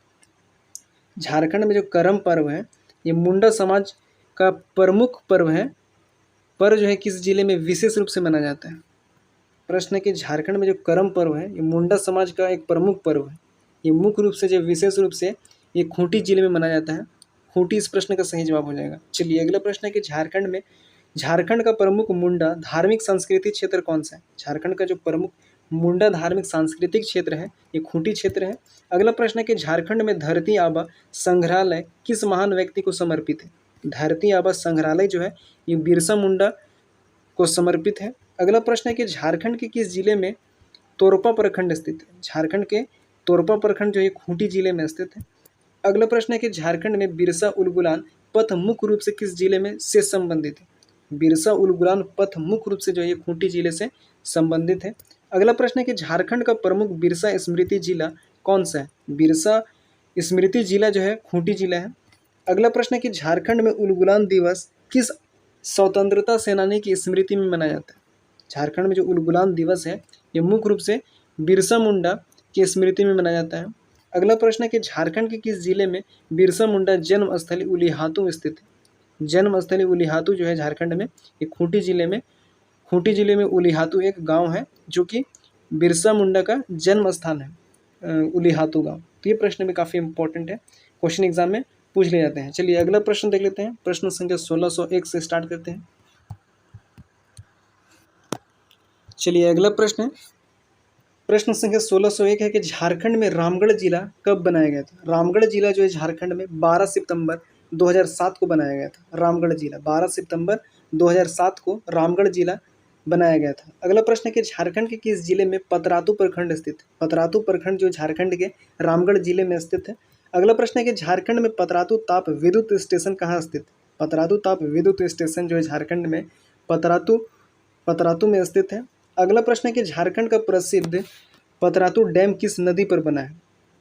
Speaker 1: झारखंड में जो करम पर्व है ये मुंडा समाज का प्रमुख पर्व है, पर जो है किस जिले में विशेष रूप से मनाया जाता है। प्रश्न है कि झारखंड में जो करम पर्व है ये मुंडा समाज का एक प्रमुख पर्व है। ये मुख्य रूप से जो विशेष रूप से ये खूंटी जिले में मनाया जाता है। खूंटी इस प्रश्न का सही जवाब हो जाएगा। चलिए अगला प्रश्न है कि झारखंड का प्रमुख मुंडा धार्मिक सांस्कृतिक क्षेत्र कौन सा है। झारखंड का जो प्रमुख मुंडा धार्मिक सांस्कृतिक क्षेत्र है ये खूंटी क्षेत्र है। अगला प्रश्न है कि झारखंड में धरती आबा संग्रहालय किस महान व्यक्ति को समर्पित है। धरती आबा संग्रहालय जो है ये बिरसा मुंडा को समर्पित है। अगला प्रश्न है कि झारखंड के किस जिले में तोरपा प्रखंड स्थित है। झारखंड के तोरपा प्रखंड जो है खूंटी जिले में स्थित है। अगला प्रश्न है कि झारखंड में बिरसा उलगुलान पथ मुख्य रूप से किस जिले में से संबंधित है। बिरसा उलगुलान पथ मुख्य रूप से जो है खूंटी जिले से संबंधित है। अगला प्रश्न है कि झारखंड का प्रमुख बिरसा स्मृति जिला कौन सा है। बिरसा स्मृति जिला जो है खूंटी जिला है। अगला प्रश्न है कि झारखंड में उलगुलान दिवस किस स्वतंत्रता सेनानी की स्मृति में मनाया जाता है। झारखंड में जो उलगुलान दिवस है ये मुख्य रूप से बिरसा मुंडा की स्मृति में मनाया जाता है। अगला प्रश्न है कि झारखंड के किस जिले में बिरसा मुंडा जन्म स्थली उलिहातू स्थित है। जन्म स्थली उलिहातू जो है झारखंड में ये खूंटी जिले में उलिहातू एक गांव है जो कि बिरसा मुंडा का जन्म स्थान है, उलिहातू गांव। तो ये प्रश्न भी काफ़ी इंपॉर्टेंट है, क्वेश्चन एग्जाम में पूछ ले जाते हैं। चलिए अगला प्रश्न देख लेते हैं। प्रश्न संख्या 1601 से स्टार्ट करते हैं। चलिए अगला प्रश्न है। प्रश्न संख्या 1601 है कि झारखंड में रामगढ़ जिला कब बनाया गया था। रामगढ़ जिला जो है झारखंड में 12 सितंबर 2007 को बनाया गया था। रामगढ़ जिला 12 सितंबर 2007 को रामगढ़ जिला बनाया गया था। अगला प्रश्न है कि झारखंड के किस जिले में पतरातू प्रखंड स्थित है। पतरातू प्रखंड जो झारखंड के रामगढ़ जिले में स्थित है। अगला प्रश्न है कि झारखंड में पतरातू ताप विद्युत स्टेशन कहाँ स्थित है। पतरातू ताप विद्युत स्टेशन जो है झारखंड में पतरातू में स्थित है। अगला प्रश्न है कि झारखंड का प्रसिद्ध पतरातू डैम किस नदी पर बना है।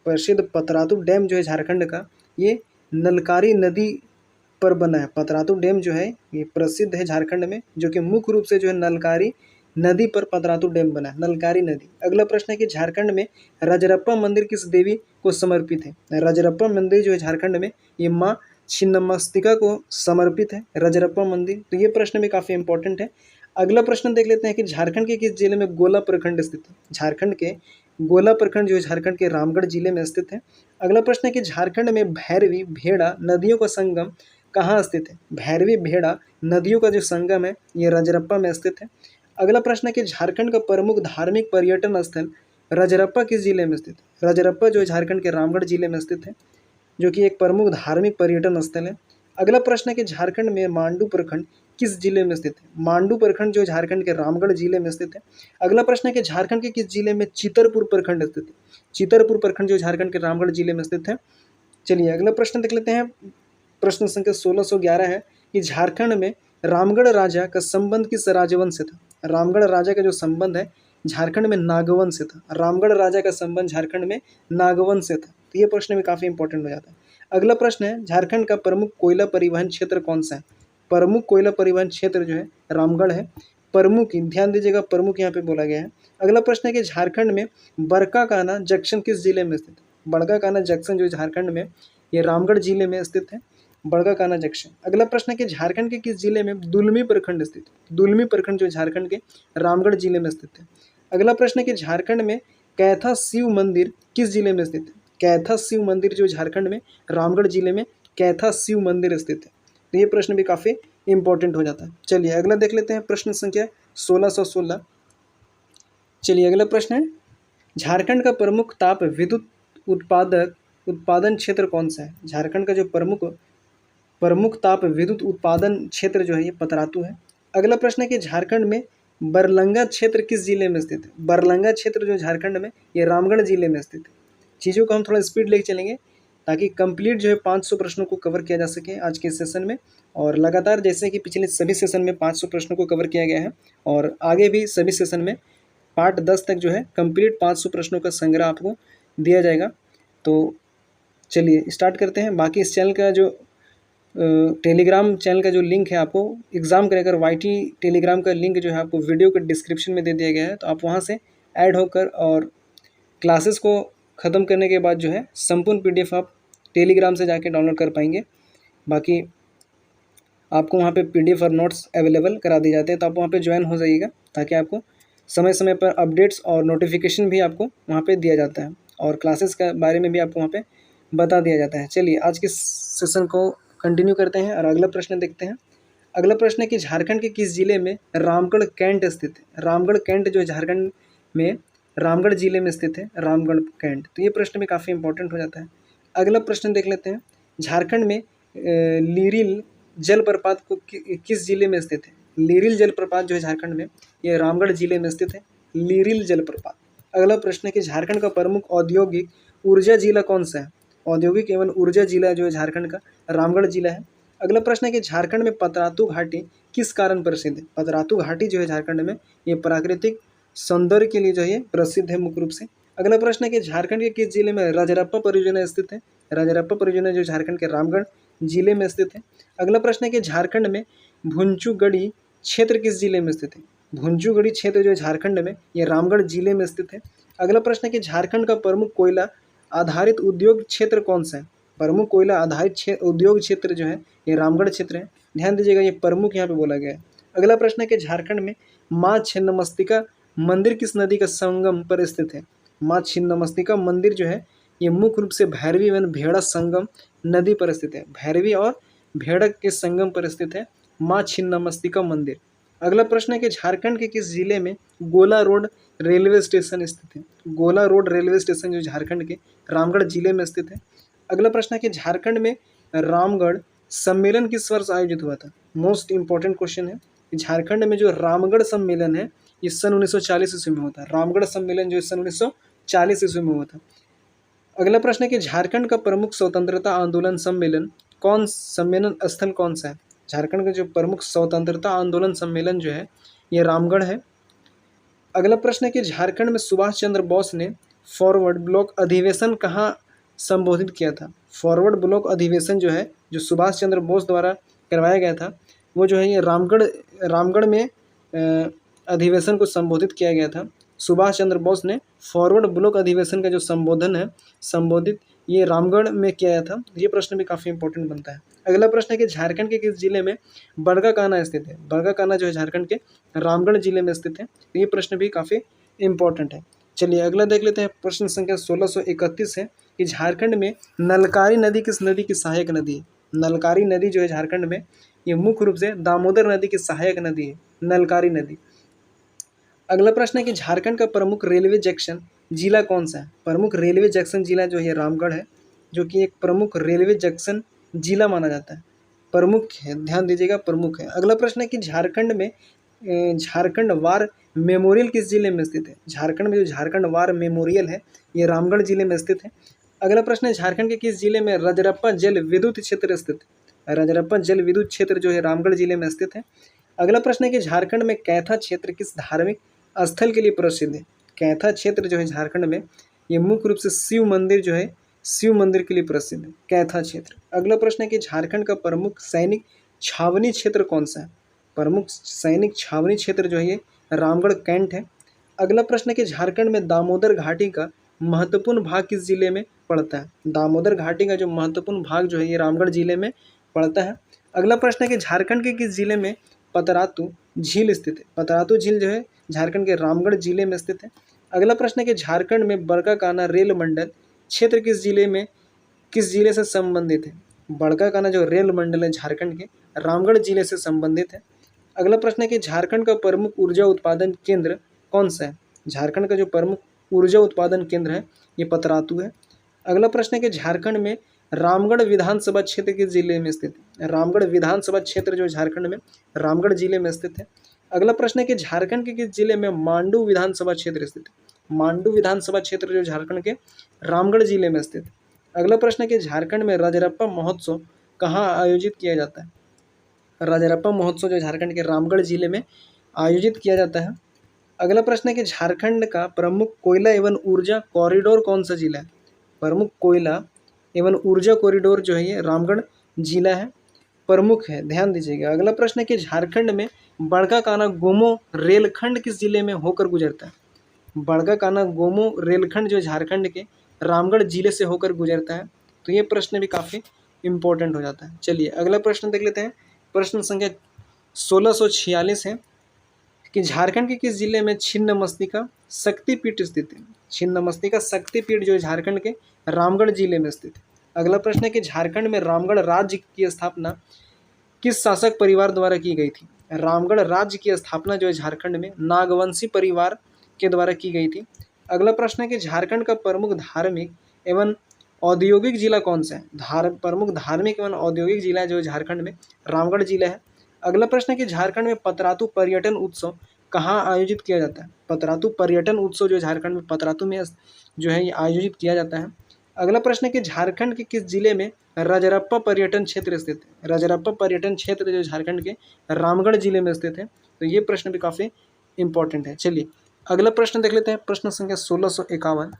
Speaker 1: प्रसिद्ध पतरातू डैम जो है झारखंड का ये नलकारी नदी पर बना है। पतरातू डैम जो है ये प्रसिद्ध है झारखंड में, जो कि मुख्य रूप से जो है नलकारी नदी पर पतरातू डैम बना है, नलकारी नदी। अगला प्रश्न है कि झारखंड में रजरप्पा मंदिर किस देवी को समर्पित है। रजरप्पा मंदिर जो है झारखंड में ये माँ छिन्नमस्तिका को समर्पित है, रजरप्पा मंदिर। तो ये प्रश्न भी काफ़ी इंपॉर्टेंट है। अगला प्रश्न देख लेते हैं कि झारखंड के किस जिले में गोला प्रखंड स्थित है। झारखंड के गोला प्रखंड जो है झारखंड के रामगढ़ जिले में स्थित है। अगला प्रश्न है कि झारखंड में भैरवी भेड़ा नदियों का संगम कहाँ स्थित है। भैरवी भेड़ा नदियों का जो संगम है ये रजरप्पा में स्थित है। अगला प्रश्न है कि झारखंड का प्रमुख धार्मिक पर्यटन स्थल रजरप्पा किस जिले में स्थित है। रजरप्पा जो है झारखंड के रामगढ़ जिले में स्थित है, जो कि एक प्रमुख धार्मिक पर्यटन स्थल है। अगला प्रश्न है कि झारखंड में मांडू प्रखंड किस जिले में स्थित है। मांडू प्रखंड जो झारखंड के रामगढ़ जिले में स्थित है। अगला प्रश्न है कि झारखंड के किस जिले में चितरपुर प्रखंड स्थित है। चितरपुर प्रखंड जो झारखंड के रामगढ़ जिले में स्थित है। चलिए अगला प्रश्न देख लेते हैं। प्रश्न संख्या 1611 है कि झारखंड में रामगढ़ राजा का संबंध किस राजवंश से था। रामगढ़ राजा का जो संबंध है झारखंड में नागवंश से था। रामगढ़ राजा का संबंध झारखंड में नागवंश से था। तो ये प्रश्न भी काफ़ी इंपॉर्टेंट हो जाता है। अगला प्रश्न है झारखंड का प्रमुख कोयला परिवहन क्षेत्र कौन सा है। प्रमुख कोयला परिवहन क्षेत्र जो है रामगढ़ है। प्रमुख, ध्यान दीजिएगा, प्रमुख यहाँ पे बोला गया है। अगला प्रश्न है कि झारखंड में बड़काकाना जंक्शन किस जिले में स्थित है। बड़काकाना जंक्शन जो झारखंड में ये रामगढ़ जिले में स्थित है, बड़काकाना जंक्शन। अगला प्रश्न है कि झारखंड के किस जिले में दुलमी प्रखंड स्थित है। दुलमी प्रखंड जो झारखंड के रामगढ़ जिले में स्थित है। अगला प्रश्न है कि झारखंड में कैथा शिव मंदिर किस जिले में स्थित है। कैथा शिव मंदिर जो झारखंड में रामगढ़ जिले में कैथा शिव मंदिर स्थित है। तो ये प्रश्न भी काफ़ी इंपॉर्टेंट हो जाता है। चलिए अगला देख लेते हैं। प्रश्न संख्या 1616। चलिए अगला प्रश्न है झारखंड का प्रमुख ताप विद्युत उत्पादन क्षेत्र कौन सा है। झारखंड का जो प्रमुख ताप विद्युत उत्पादन क्षेत्र जो है ये पतरातू है। अगला प्रश्न है कि झारखंड में बरलंगा क्षेत्र किस जिले में स्थित है? बरलंगा क्षेत्र जो झारखंड में, ये रामगढ़ जिले में स्थित है। चीज़ों को हम थोड़ा स्पीड लेके चलेंगे ताकि कंप्लीट जो है 500 प्रश्नों को कवर किया जा सके आज के सेशन में। और लगातार जैसे कि पिछले सभी सेशन में 500 प्रश्नों को कवर किया गया है और आगे भी सभी सेशन में पार्ट 10 तक जो है कंप्लीट 500 प्रश्नों का संग्रह आपको दिया जाएगा। तो चलिए स्टार्ट करते हैं। बाकी इस चैनल का जो टेलीग्राम चैनल का जो लिंक है, आपको एग्जाम क्रैकर वाईटी टेलीग्राम का लिंक जो है आपको वीडियो के डिस्क्रिप्शन में दे दिया गया है। तो आप वहां से ऐड होकर और क्लासेस को ख़त्म करने के बाद जो है संपूर्ण PDF आप टेलीग्राम से जाके डाउनलोड कर पाएंगे। बाकी आपको वहाँ पे PDF और नोट्स अवेलेबल करा दिए जाते हैं, तो आप वहाँ पे ज्वाइन हो जाइएगा ताकि आपको समय समय पर अपडेट्स और नोटिफिकेशन भी आपको वहाँ पे दिया जाता है और क्लासेस के बारे में भी आपको वहाँ पे बता दिया जाता है। चलिए आज के सेशन को कंटिन्यू करते हैं और अगला प्रश्न देखते हैं। अगला प्रश्न है कि झारखंड के किस जिले में रामगढ़ कैंट स्थित है? रामगढ़ कैंट जो है झारखंड में रामगढ़ जिले में स्थित है, रामगढ़ कैंट। तो ये प्रश्न भी काफ़ी इंपॉर्टेंट हो जाता है। अगला प्रश्न देख लेते हैं। झारखंड में लीरिल जलप्रपात को किस जिले में स्थित है? लीरिल जलप्रपात जो है झारखंड में, ये रामगढ़ जिले में स्थित है, लीरिल जलप्रपात। अगला प्रश्न है कि झारखंड का प्रमुख औद्योगिक ऊर्जा जिला कौन सा है? औद्योगिक एवं ऊर्जा जिला जो है झारखंड का रामगढ़ जिला है। अगला प्रश्न है कि झारखंड में पतरातू घाटी किस कारण प्रसिद्ध है? पतरातू घाटी जो है झारखंड में, ये प्राकृतिक सौंदर्य के लिए जो है प्रसिद्ध है मुख्य रूप से। अगला प्रश्न है कि झारखंड के किस जिले में राजरप्पा परियोजना स्थित है? राजरप्पा परियोजना जो झारखंड के रामगढ़ जिले में स्थित है। अगला प्रश्न है कि झारखंड में भुंचुगड़ी क्षेत्र किस जिले में स्थित है? भुंचुगड़ी क्षेत्र जो है झारखंड में, ये रामगढ़ जिले में स्थित है। अगला प्रश्न है कि झारखंड का प्रमुख कोयला आधारित उद्योग क्षेत्र कौन सा है? प्रमुख कोयला आधारित उद्योग क्षेत्र जो है ये रामगढ़ क्षेत्र है। ध्यान दीजिएगा, ये प्रमुख यहाँ पे बोला गया है। अगला प्रश्न है कि झारखंड में माँ छिन्नमस्तिका मंदिर किस नदी का संगम पर स्थित है? माँ छिन्नमस्तिका मंदिर जो है ये मुख्य रूप से भैरवी एवं भेड़ा संगम नदी पर स्थित है। भैरवी और भेड़क के संगम पर स्थित है माँ छिन्नमस्तिका मंदिर। अगला प्रश्न है कि झारखंड के किस जिले में गोला रोड रेलवे स्टेशन स्थित है? गोला रोड रेलवे स्टेशन जो झारखंड के रामगढ़ जिले में स्थित है। अगला प्रश्न है कि झारखंड में रामगढ़ सम्मेलन किस वर्ष आयोजित हुआ था? मोस्ट इंपॉर्टेंट क्वेश्चन है। झारखंड में जो रामगढ़ सम्मेलन है ये सन 1940 ईस्वी में हुआ था। रामगढ़ सम्मेलन जो सन 1940 ईस्वी में हुआ था। अगला प्रश्न है कि झारखंड का प्रमुख स्वतंत्रता आंदोलन सम्मेलन सम्मेलन स्थल कौन सा है? झारखंड का जो प्रमुख स्वतंत्रता आंदोलन सम्मेलन जो है ये रामगढ़ है। अगला प्रश्न है कि झारखंड में सुभाष चंद्र बोस ने फॉरवर्ड ब्लॉक अधिवेशन कहाँ संबोधित किया था? फॉरवर्ड ब्लॉक अधिवेशन जो है, जो सुभाष चंद्र बोस द्वारा करवाया गया था, वो जो है ये रामगढ़ में अधिवेशन को संबोधित किया गया था। सुभाष चंद्र बोस ने फॉरवर्ड ब्लॉक अधिवेशन का जो संबोधित ये रामगढ़ में किया था। ये प्रश्न भी काफ़ी इंपॉर्टेंट बनता है। अगला प्रश्न है कि झारखंड के किस जिले में बड़काकाना स्थित है? बड़काकाना जो है झारखंड के रामगढ़ जिले में स्थित है। ये प्रश्न भी काफ़ी इंपॉर्टेंट है। चलिए अगला देख लेते हैं। प्रश्न संख्या 1631 है कि झारखंड में नलकारी नदी किस नदी की सहायक नदी है? नलकारी नदी जो है झारखंड में ये मुख्य रूप से दामोदर नदी की सहायक नदी है, नलकारी नदी। अगला प्रश्न है कि झारखंड का प्रमुख रेलवे जंक्शन जिला कौन सा है? प्रमुख रेलवे जंक्शन जिला जो है रामगढ़ है, जो कि एक प्रमुख रेलवे जंक्शन जिला माना जाता है। प्रमुख है, ध्यान दीजिएगा, प्रमुख है। अगला प्रश्न है कि झारखंड में झारखंड वार मेमोरियल किस जिले में स्थित है? झारखंड में जो झारखंड वार मेमोरियल है ये रामगढ़ जिले में स्थित है। अगला प्रश्न है झारखंड के किस जिले में रजरप्पा जल विद्युत क्षेत्र स्थित है? रजरप्पा जल विद्युत क्षेत्र जो है रामगढ़ जिले में स्थित है। अगला प्रश्न है कि झारखंड में कैथा क्षेत्र किस धार्मिक स्थल के लिए प्रसिद्ध है? कैथा क्षेत्र जो है झारखंड में ये मुख्य रूप से शिव मंदिर जो है, शिव मंदिर के लिए प्रसिद्ध है कैथा क्षेत्र। अगला प्रश्न है कि झारखंड का प्रमुख सैनिक छावनी क्षेत्र कौन सा है? प्रमुख सैनिक छावनी क्षेत्र जो है ये रामगढ़ कैंट है। अगला प्रश्न है कि झारखंड में दामोदर घाटी का महत्वपूर्ण भाग किस जिले में पड़ता है? दामोदर घाटी का जो महत्वपूर्ण भाग जो है ये रामगढ़ जिले में पड़ता है। अगला प्रश्न है कि झारखंड के किस जिले में पतरातू झील स्थित है? पतरातू झील जो है झारखंड के रामगढ़ जिले में स्थित है। अगला प्रश्न है कि झारखंड में बड़काकाना रेल मंडल क्षेत्र किस जिले से संबंधित है? बड़काकाना जो रेल मंडल है झारखंड के रामगढ़ जिले से संबंधित है। अगला प्रश्न है कि झारखंड का प्रमुख ऊर्जा उत्पादन केंद्र कौन सा है? झारखंड का जो प्रमुख ऊर्जा उत्पादन केंद्र है ये पतरातू है। अगला प्रश्न है कि झारखंड में रामगढ़ विधानसभा क्षेत्र किस जिले में स्थित है? रामगढ़ विधानसभा क्षेत्र जो झारखंड में रामगढ़ जिले में स्थित है। अगला प्रश्न है कि झारखंड के किस जिले में मांडू विधानसभा क्षेत्र स्थित है। मांडू विधानसभा क्षेत्र जो झारखंड के रामगढ़ जिले में स्थित है। अगला प्रश्न है कि झारखंड में राजरप्पा महोत्सव कहाँ आयोजित किया जाता है। राजरप्पा महोत्सव जो झारखंड के रामगढ़ जिले में आयोजित किया जाता है। अगला प्रश्न है कि झारखंड का प्रमुख कोयला एवं ऊर्जा कॉरिडोर कौन सा जिला है। प्रमुख कोयला एवं ऊर्जा कॉरिडोर जो है ये रामगढ़ जिला है, प्रमुख है, ध्यान दीजिएगा। अगला प्रश्न है कि झारखंड में बड़का काना गोमो रेलखंड किस जिले में होकर गुजरता है। बड़का काना गोमो रेलखंड जो झारखंड के रामगढ़ जिले से होकर गुजरता है। तो ये प्रश्न भी काफ़ी इंपॉर्टेंट हो जाता है। चलिए अगला प्रश्न देख लेते हैं। प्रश्न संख्या 1646 है कि झारखंड के किस जिले में छिन्नमस्तिका शक्तिपीठ स्थित है। छिन्नमस्तिका शक्तिपीठ जो झारखंड के रामगढ़ जिले में स्थित है। अगला प्रश्न है कि झारखंड में रामगढ़ राज्य की स्थापना किस शासक परिवार द्वारा की गई थी। रामगढ़ राज्य की स्थापना जो है झारखंड में नागवंशी परिवार के द्वारा की गई थी। अगला प्रश्न है कि झारखंड का प्रमुख धार्मिक एवं औद्योगिक जिला कौन सा है। प्रमुख धार्मिक एवं औद्योगिक जिला जो झारखंड में रामगढ़ जिला है। अगला प्रश्न है कि झारखंड में पतरातू पर्यटन उत्सव कहाँ आयोजित किया जाता है। पतरातू पर्यटन उत्सव जो झारखंड में पतरातू में जो है ये आयोजित किया जाता है। अगला प्रश्न है कि झारखंड के किस जिले में रजरप्पा पर्यटन क्षेत्र स्थित है। रजरप्पा पर्यटन क्षेत्र जो झारखंड के रामगढ़ जिले में स्थित है। तो ये प्रश्न भी काफ़ी इंपॉर्टेंट है। चलिए अगला प्रश्न देख लेते हैं। प्रश्न संख्या 1651।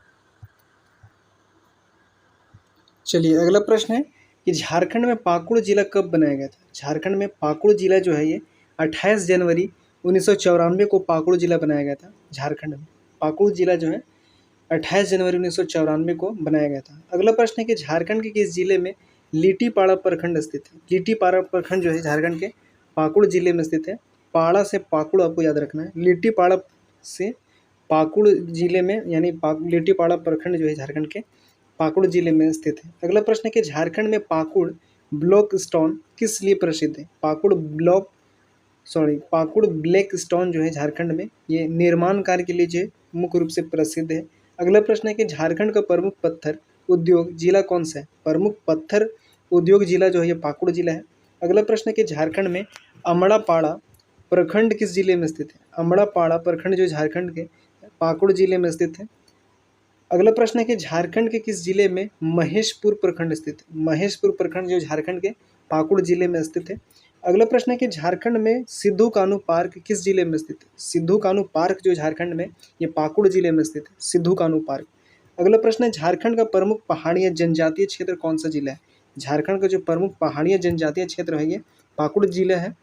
Speaker 1: चलिए अगला प्रश्न है कि झारखंड में पाकुड़ जिला कब बनाया गया था। झारखंड में पाकुड़ जिला जो है ये 28 जनवरी 1994 को पाकुड़ जिला बनाया गया था। झारखंड में पाकुड़ जिला जो है 28 जनवरी 1994 को बनाया गया था। अगला प्रश्न है कि झारखंड के किस जिले में लिट्टीपाड़ा प्रखंड स्थित है। लिट्टीपाड़ा प्रखंड जो है झारखंड के पाकुड़ जिले में स्थित है। पाड़ा से पाकुड़ आपको याद रखना है। लिट्टीपाड़ा से पाकुड़ जिले में यानी लिट्टीपाड़ा प्रखंड जो है झारखंड के पाकुड़ जिले में स्थित है। अगला प्रश्न है कि झारखंड में पाकुड़ ब्लॉक स्टोन किस लिए प्रसिद्ध है। पाकुड़ ब्लैक स्टोन जो है झारखंड में ये निर्माण कार्य के लिए जो मुख्य रूप से प्रसिद्ध है। अगला प्रश्न है कि झारखंड का प्रमुख पत्थर उद्योग जिला कौन सा है। प्रमुख पत्थर उद्योग जिला जो है ये पाकुड़ जिला है। अगला प्रश्न है कि झारखंड में अमड़ापाड़ा प्रखंड किस जिले में स्थित है। अमड़ापाड़ा प्रखंड जो झारखंड के पाकुड़ जिले में स्थित है। अगला प्रश्न है कि झारखंड के किस जिले में महेशपुर प्रखंड स्थित है। महेशपुर प्रखंड जो झारखंड के पाकुड़ जिले में स्थित है। अगला प्रश्न है कि झारखंड में सिद्धू कान्हू पार्क किस जिले में स्थित है। सिद्धू कान्हू पार्क जो झारखंड में ये पाकुड़ जिले में स्थित है, सिद्धू कान्हू पार्क। अगला प्रश्न है झारखंड का प्रमुख पहाड़िया जनजातीय क्षेत्र कौन सा जिला है। झारखंड का जो प्रमुख पहाड़िया जनजातीय क्षेत्र है ये पाकुड़ जिला है।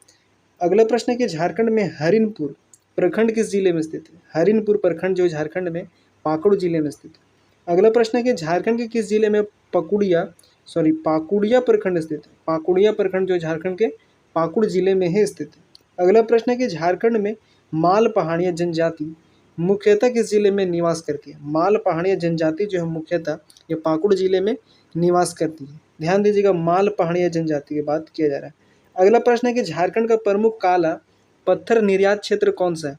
Speaker 1: अगला प्रश्न है कि झारखंड में हरिनपुर प्रखंड किस जिले में स्थित है। हरिनपुर प्रखंड जो झारखंड में पाकुड़ जिले में स्थित है। अगला प्रश्न है कि झारखंड के किस जिले में पाकुड़िया प्रखंड स्थित है। पाकुड़िया प्रखंड जो झारखंड के पाकुड़ जिले में ही स्थित है। अगला प्रश्न है कि झारखंड में माल पहाड़िया जनजाति मुख्यतः किस जिले में निवास करती है। माल पहाड़िया जनजाति जो है मुख्यतः ये पाकुड़ जिले में निवास करती है। ध्यान दीजिएगा, माल पहाड़िया जनजाति की बात किया जा रहा है। अगला प्रश्न है कि झारखंड का प्रमुख काला पत्थर निर्यात क्षेत्र कौन सा है।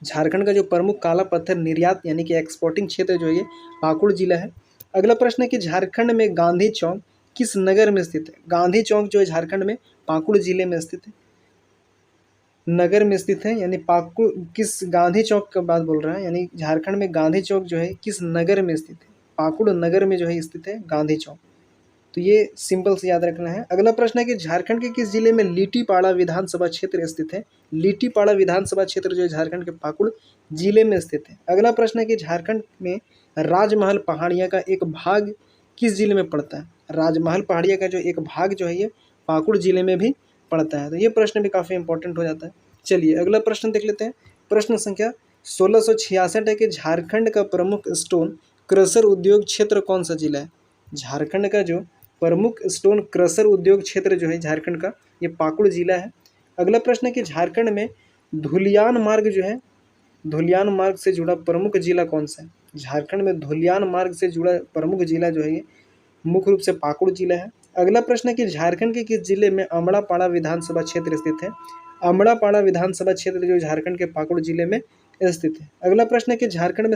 Speaker 1: झारखंड का जो प्रमुख काला पत्थर निर्यात यानी कि एक्सपोर्टिंग क्षेत्र जो है ये पाकुड़ जिला है। अगला प्रश्न है कि झारखंड में गांधी चौक किस नगर में स्थित है। गांधी चौक जो है झारखंड में पाकुड़ जिले में स्थित है, नगर में स्थित है, यानी पाकुड़ किस गांधी चौक का बात बोल रहा है, यानी झारखंड में गांधी चौक जो है किस नगर में स्थित है। पाकुड़ नगर में जो है स्थित है गांधी चौक। तो ये सिंपल से याद रखना है। अगला प्रश्न है कि झारखंड के किस जिले में लिट्टीपाड़ा विधानसभा क्षेत्र स्थित है। लिट्टीपाड़ा विधानसभा क्षेत्र जो है झारखंड के पाकुड़ जिले में स्थित है। अगला प्रश्न है कि झारखंड में राजमहल पहाड़िया का एक भाग किस जिले में पड़ता है। राजमहल पहाड़िया का जो एक भाग जो है ये पाकुड़ जिले में भी पड़ता है। तो ये प्रश्न भी काफ़ी इंपॉर्टेंट हो जाता है। चलिए अगला प्रश्न देख लेते हैं। प्रश्न संख्या 1666 है कि झारखंड का प्रमुख स्टोन क्रशर उद्योग क्षेत्र कौन सा जिला है। झारखंड का जो प्रमुख स्टोन क्रशर उद्योग क्षेत्र जो है झारखंड का ये पाकुड़ जिला है। अगला प्रश्न है कि झारखंड में धुलियान मार्ग जो है, धुलियान मार्ग से जुड़ा प्रमुख जिला कौन सा है। झारखंड में धुलियान मार्ग से जुड़ा प्रमुख जिला जो है ये मुख्य रूप से पाकुड़ जिला है। अगला प्रश्न है कि झारखंड के किस जिले में अमड़ापाड़ा विधानसभा क्षेत्र स्थित है। अमड़ापाड़ा विधानसभा क्षेत्र जो झारखंड के पाकुड़ जिले में स्थित है। अगला प्रश्न है कि झारखंड में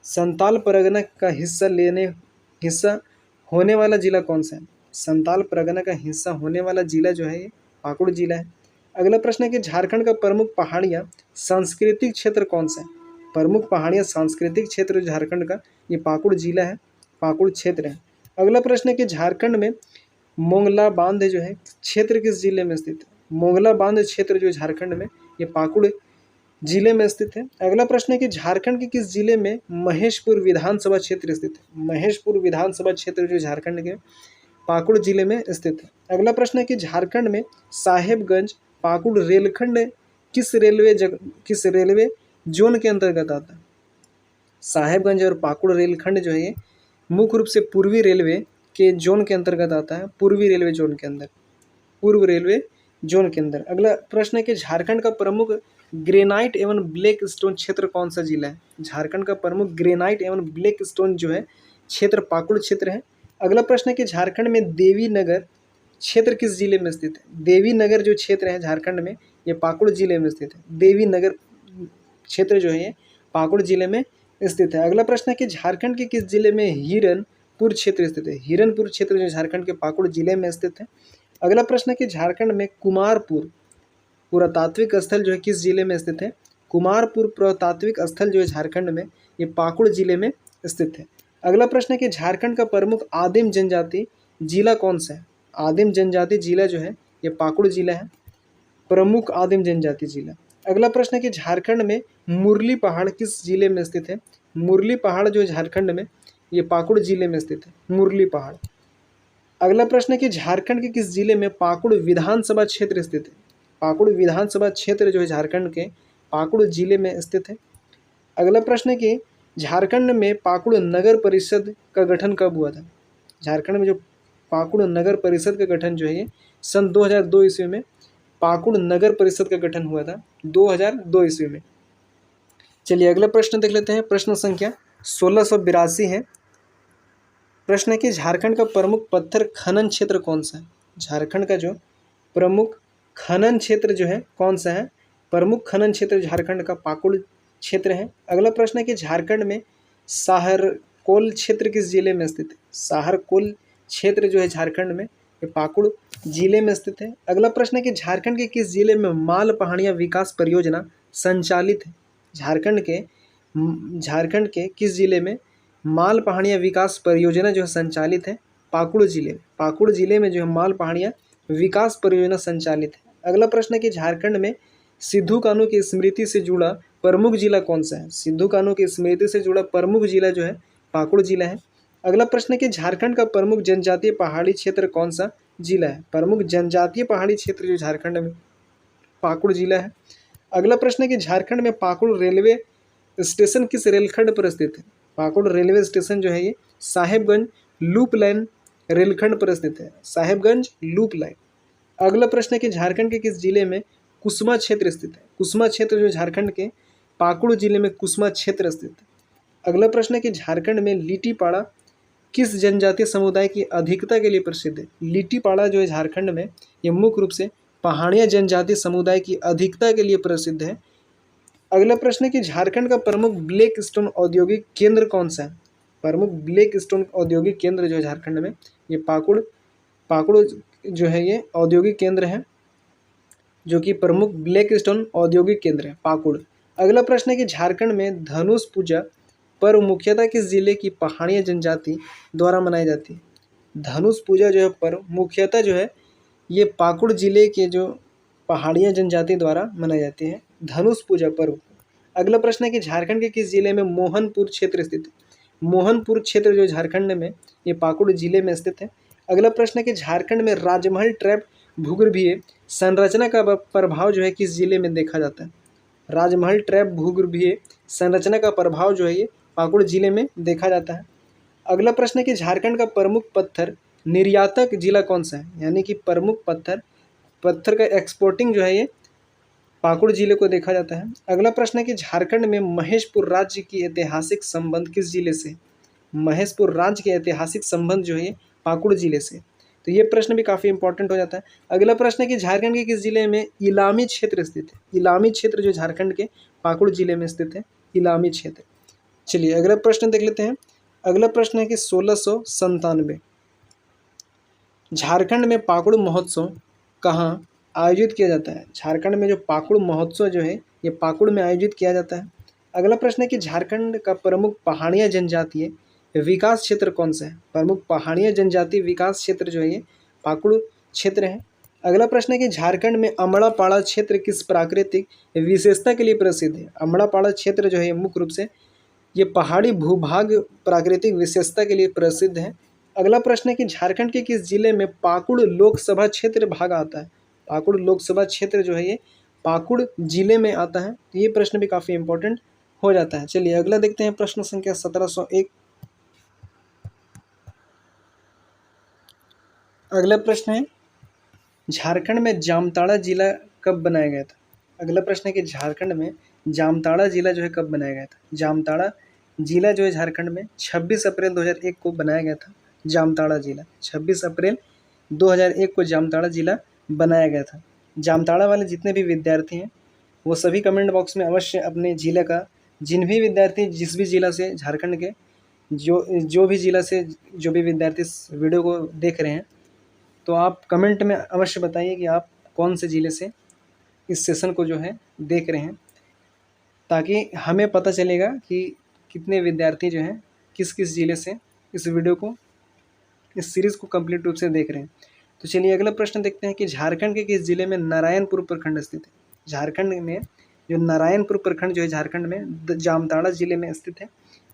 Speaker 1: संताल परगना का हिस्सा होने वाला जिला कौन सा है। संताल परगना का हिस्सा होने वाला जिला जो है ये पाकुड़ जिला है। अगला प्रश्न है कि झारखंड का प्रमुख पहाड़ियाँ सांस्कृतिक क्षेत्र कौन सा है? प्रमुख पहाड़ियाँ सांस्कृतिक क्षेत्र झारखंड का ये पाकुड़ जिला है, पाकुड़ क्षेत्र है। अगला प्रश्न है कि झारखंड में मोंगला बांध जो है क्षेत्र किस जिले में स्थित है? मोंगला बांध क्षेत्र जो झारखंड में ये पाकुड़ जिले में स्थित है। अगला प्रश्न है कि झारखंड के किस जिले में महेशपुर विधानसभा क्षेत्र स्थित है? महेशपुर विधानसभा क्षेत्र जो झारखंड के पाकुड़ जिले में स्थित है। अगला प्रश्न है कि झारखंड में साहेबगंज पाकुड़ रेलखंड किस रेलवे जोन के अंतर्गत आता है? साहेबगंज और पाकुड़ रेलखंड जो है ये मुख्य रूप से पूर्वी रेलवे के जोन के अंतर्गत आता है, पूर्वी रेलवे जोन के अंदर, पूर्व रेलवे जोन के अंदर। अगला प्रश्न है कि झारखंड का प्रमुख ग्रेनाइट एवं ब्लैक स्टोन क्षेत्र कौन सा जिला है? झारखंड का प्रमुख ग्रेनाइट एवं ब्लैक स्टोन जो है क्षेत्र पाकुड़ क्षेत्र है। अगला प्रश्न है कि झारखंड में देवी नगर क्षेत्र किस जिले में स्थित है? देवी नगर जो क्षेत्र है झारखंड में ये पाकुड़ जिले में स्थित है। देवी नगर क्षेत्र जो है ये पाकुड़ जिले में स्थित है। अगला प्रश्न है कि झारखंड के किस जिले में हिरनपुर क्षेत्र स्थित है? हिरनपुर क्षेत्र जो झारखंड के पाकुड़ जिले में स्थित है। अगला प्रश्न है कि झारखंड में कुमारपुर पुरातात्विक स्थल जो है किस जिले में स्थित है? कुमारपुर पुरातात्विक स्थल जो है झारखंड में ये पाकुड़ जिले में स्थित है। अगला प्रश्न है कि झारखंड का प्रमुख आदिम जनजाति जिला कौन सा है? आदिम जनजाति जिला जो है ये पाकुड़ जिला है, प्रमुख आदिम जनजाति जिला। अगला प्रश्न है कि झारखंड में मुरली पहाड़ किस जिले में स्थित है? मुरली पहाड़ जो है झारखंड में ये पाकुड़ जिले में स्थित है, मुरली पहाड़। अगला प्रश्न है कि झारखंड के किस जिले में पाकुड़ विधानसभा क्षेत्र स्थित है? पाकुड़ विधानसभा क्षेत्र जो है झारखंड के पाकुड़ जिले में स्थित है। अगला प्रश्न है कि झारखंड में पाकुड़ नगर परिषद का गठन कब हुआ था? झारखंड में जो पाकुड़ नगर परिषद का गठन जो है ये सन 2002 ईस्वी में पाकुड़ नगर परिषद का गठन हुआ था 2002 ईस्वी में। चलिए अगला प्रश्न देख लेते हैं। प्रश्न संख्या 1682 है। प्रश्न है कि झारखंड का प्रमुख पत्थर खनन क्षेत्र कौन सा है? झारखंड का जो प्रमुख खनन क्षेत्र जो है कौन सा है? प्रमुख खनन क्षेत्र झारखंड का पाकुड़ क्षेत्र है। अगला प्रश्न है कि झारखंड में साहरकोल क्षेत्र किस जिले में स्थित है? साहरकोल क्षेत्र जो है झारखंड में ये पाकुड़ जिले में स्थित है। अगला प्रश्न है कि झारखंड के किस जिले में माल पहाड़ियाँ विकास परियोजना संचालित है? झारखंड के किस जिले में माल पहाड़ियाँ विकास परियोजना जो है संचालित है? पाकुड़ जिले में। पाकुड़ जिले में जो है माल पहाड़ियाँ विकास परियोजना संचालित है। अगला प्रश्न है कि झारखंड में सिद्धू कान्हू की स्मृति से जुड़ा प्रमुख जिला कौन सा है? सिद्धू कान्हू की स्मृति से जुड़ा प्रमुख जिला जो है पाकुड़ जिला है। अगला प्रश्न है कि झारखंड का प्रमुख जनजातीय पहाड़ी क्षेत्र कौन सा जिला है? प्रमुख जनजातीय पहाड़ी क्षेत्र जो झारखंड में पाकुड़ जिला है। अगला प्रश्न है कि झारखंड में पाकुड़ रेलवे स्टेशन किस रेलखंड पर स्थित है? पाकुड़ रेलवे स्टेशन जो है ये साहेबगंज लूप लाइन रेलखंड पर स्थित है, साहेबगंज लूप लाइन। अगला प्रश्न है कि झारखंड के किस जिले में कुसमा क्षेत्र स्थित है? कुसमा क्षेत्र जो झारखंड के पाकुड़ जिले में कुसमा क्षेत्र स्थित है। अगला प्रश्न है कि झारखंड में लिट्टीपाड़ा किस जनजातीय समुदाय की अधिकता के लिए प्रसिद्ध है? लिट्टीपाड़ा जो है झारखंड में ये मुख्य रूप से पहाड़िया जनजातीय समुदाय की अधिकता के लिए प्रसिद्ध है। अगला प्रश्न है कि झारखंड का प्रमुख ब्लैक स्टोन औद्योगिक केंद्र कौन सा है? प्रमुख ब्लैक स्टोन औद्योगिक केंद्र जो है झारखंड में ये पाकुड़ जो है ये औद्योगिक केंद्र है, जो कि प्रमुख ब्लैक स्टोन औद्योगिक केंद्र है पाकुड़। अगला प्रश्न है कि झारखंड में धनुष पूजा पर्व मुख्यतः किस जिले की पहाड़िया जनजाति द्वारा मनाई जाती है? धनुष पूजा जो है पर्व मुख्यतः जो है ये पाकुड़ जिले के जो पहाड़िया जनजाति द्वारा मनाई जाती है धनुष पूजा पर्व। अगला प्रश्न है कि झारखंड के किस जिले में मोहनपुर क्षेत्र स्थित है? मोहनपुर क्षेत्र जो झारखंड में ये पाकुड़ जिले में स्थित है। अगला प्रश्न है कि झारखंड में राजमहल ट्रैप भूगर्भीय संरचना का प्रभाव जो है किस जिले में देखा जाता है? राजमहल ट्रैप भूगर्भीय संरचना का प्रभाव जो है ये पाकुड़ जिले में देखा जाता है। अगला प्रश्न है कि झारखंड का प्रमुख पत्थर निर्यातक जिला कौन सा है? यानी कि प्रमुख पत्थर का एक्सपोर्टिंग जो है ये पाकुड़ जिले को देखा जाता है। अगला प्रश्न है कि झारखंड में महेशपुर राज्य की ऐतिहासिक संबंध किस जिले से? महेशपुर राज्य के ऐतिहासिक संबंध जो है पाकुड़ जिले से। तो ये प्रश्न भी काफ़ी इंपॉर्टेंट हो जाता है। अगला प्रश्न है कि झारखंड के किस जिले में इलामी क्षेत्र स्थित है? इलामी क्षेत्र जो झारखंड के पाकुड़ जिले में स्थित है, इलामी क्षेत्र। चलिए अगला प्रश्न देख लेते हैं। अगला प्रश्न है कि 1697 झारखंड में पाकुड़ महोत्सव कहाँ आयोजित किया जाता है? झारखंड में जो पाकुड़ महोत्सव जो है ये पाकुड़ में आयोजित किया जाता है। अगला प्रश्न है कि झारखंड का प्रमुख पहाड़िया जनजातीय विकास क्षेत्र कौन सा है? प्रमुख पहाड़िया जनजातीय विकास क्षेत्र जो है ये पाकुड़ क्षेत्र है। अगला प्रश्न है कि झारखंड में अमड़ापाड़ा क्षेत्र किस प्राकृतिक विशेषता के लिए प्रसिद्ध है? अमड़ापाड़ा क्षेत्र जो है मुख्य रूप से ये पहाड़ी भूभाग प्राकृतिक विशेषता के लिए प्रसिद्ध है। अगला प्रश्न है कि झारखंड के किस जिले में पाकुड़ लोकसभा क्षेत्र भाग आता है? पाकुड़ लोकसभा क्षेत्र जो है ये पाकुड़ जिले में आता है। तो ये प्रश्न भी काफ़ी इंपॉर्टेंट हो जाता है। चलिए अगला देखते हैं प्रश्न संख्या 1701। अगला प्रश्न है झारखंड में जामताड़ा जिला कब बनाया गया था? अगला प्रश्न है कि झारखंड में जामताड़ा जिला जो है कब बनाया गया था? जामताड़ा जिला जो है झारखंड में 26 अप्रैल 2001 को बनाया गया था। जामताड़ा जिला 26 अप्रैल 2001 को जामताड़ा जिला बनाया गया था। जामताड़ा वाले जितने भी विद्यार्थी हैं वो सभी कमेंट बॉक्स में अवश्य अपने जिले का, जिन भी विद्यार्थी जिस भी जिला से झारखंड के जो भी जिला से जो भी विद्यार्थी इस वीडियो को देख रहे हैं तो आप कमेंट में अवश्य बताइए कि आप कौन से ज़िले से इस सेशन को जो है देख रहे हैं, ताकि हमें पता चलेगा कि कितने विद्यार्थी जो हैं किस किस ज़िले से इस वीडियो को, इस सीरीज़ को कंप्लीट रूप से देख रहे हैं। तो चलिए अगला प्रश्न देखते हैं कि झारखंड के किस जिले में नारायणपुर प्रखंड स्थित है? झारखंड में जो नारायणपुर प्रखंड जो है झारखंड में जामताड़ा जिले में स्थित है।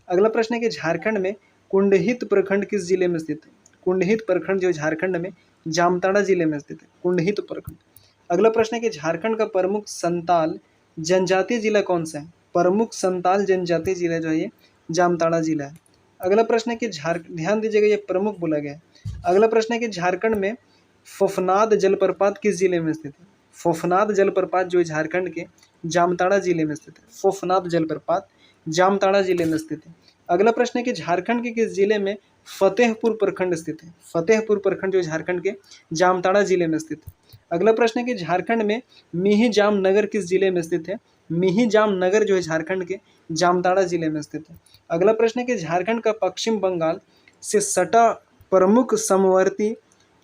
Speaker 1: अगला प्रश्न है कि झारखंड में कुंडहित प्रखंड किस जिले में स्थित है? कुंडहित प्रखंड जो झारखंड में जामताड़ा जिले में स्थित है, कुंडहित प्रखंड। अगला प्रश्न है कि झारखंड का प्रमुख संताल जनजातीय जिला कौन सा है? प्रमुख संताल जनजातीय जिला जो है ये जामताड़ा जिला है। अगला प्रश्न है कि ध्यान दीजिएगा ये प्रमुख बोला गया है। अगला प्रश्न है कि झारखंड में फोफनाद जलप्रपात किस जिले में स्थित है? फोफनाद जलप्रपात जो झारखंड के जामताड़ा जिले में स्थित है। फोफनाद जलप्रपात जामताड़ा जिले में स्थित है। अगला प्रश्न है कि झारखंड के किस जिले में फतेहपुर प्रखंड स्थित है? फतेहपुर प्रखंड जो झारखंड के जामताड़ा जिले में स्थित है। अगला प्रश्न है कि झारखंड में मिहिजाम नगर किस जिले में स्थित है? मिहिजाम नगर जो है झारखंड के जामताड़ा जिले में स्थित है। अगला प्रश्न है कि झारखंड का पश्चिम बंगाल से सटा प्रमुख समवर्ती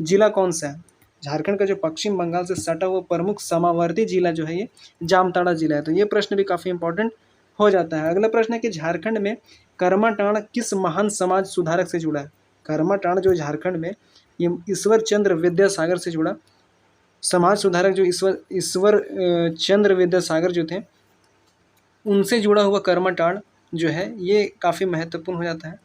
Speaker 1: जिला कौन सा है? झारखंड का जो पश्चिम बंगाल से सटा हुआ प्रमुख समावर्ती जिला जो है ये जामताड़ा जिला है। तो ये प्रश्न भी काफ़ी इंपॉर्टेंट हो जाता है। अगला प्रश्न है कि झारखंड में कर्माटाण किस महान समाज सुधारक से जुड़ा है? कर्माटाण जो झारखंड में ये ईश्वर चंद्र विद्यासागर से जुड़ा समाज सुधारक जो ईश्वर चंद्र विद्यासागर जो थे उनसे जुड़ा हुआ कर्माटाण जो है ये काफ़ी महत्वपूर्ण हो जाता है।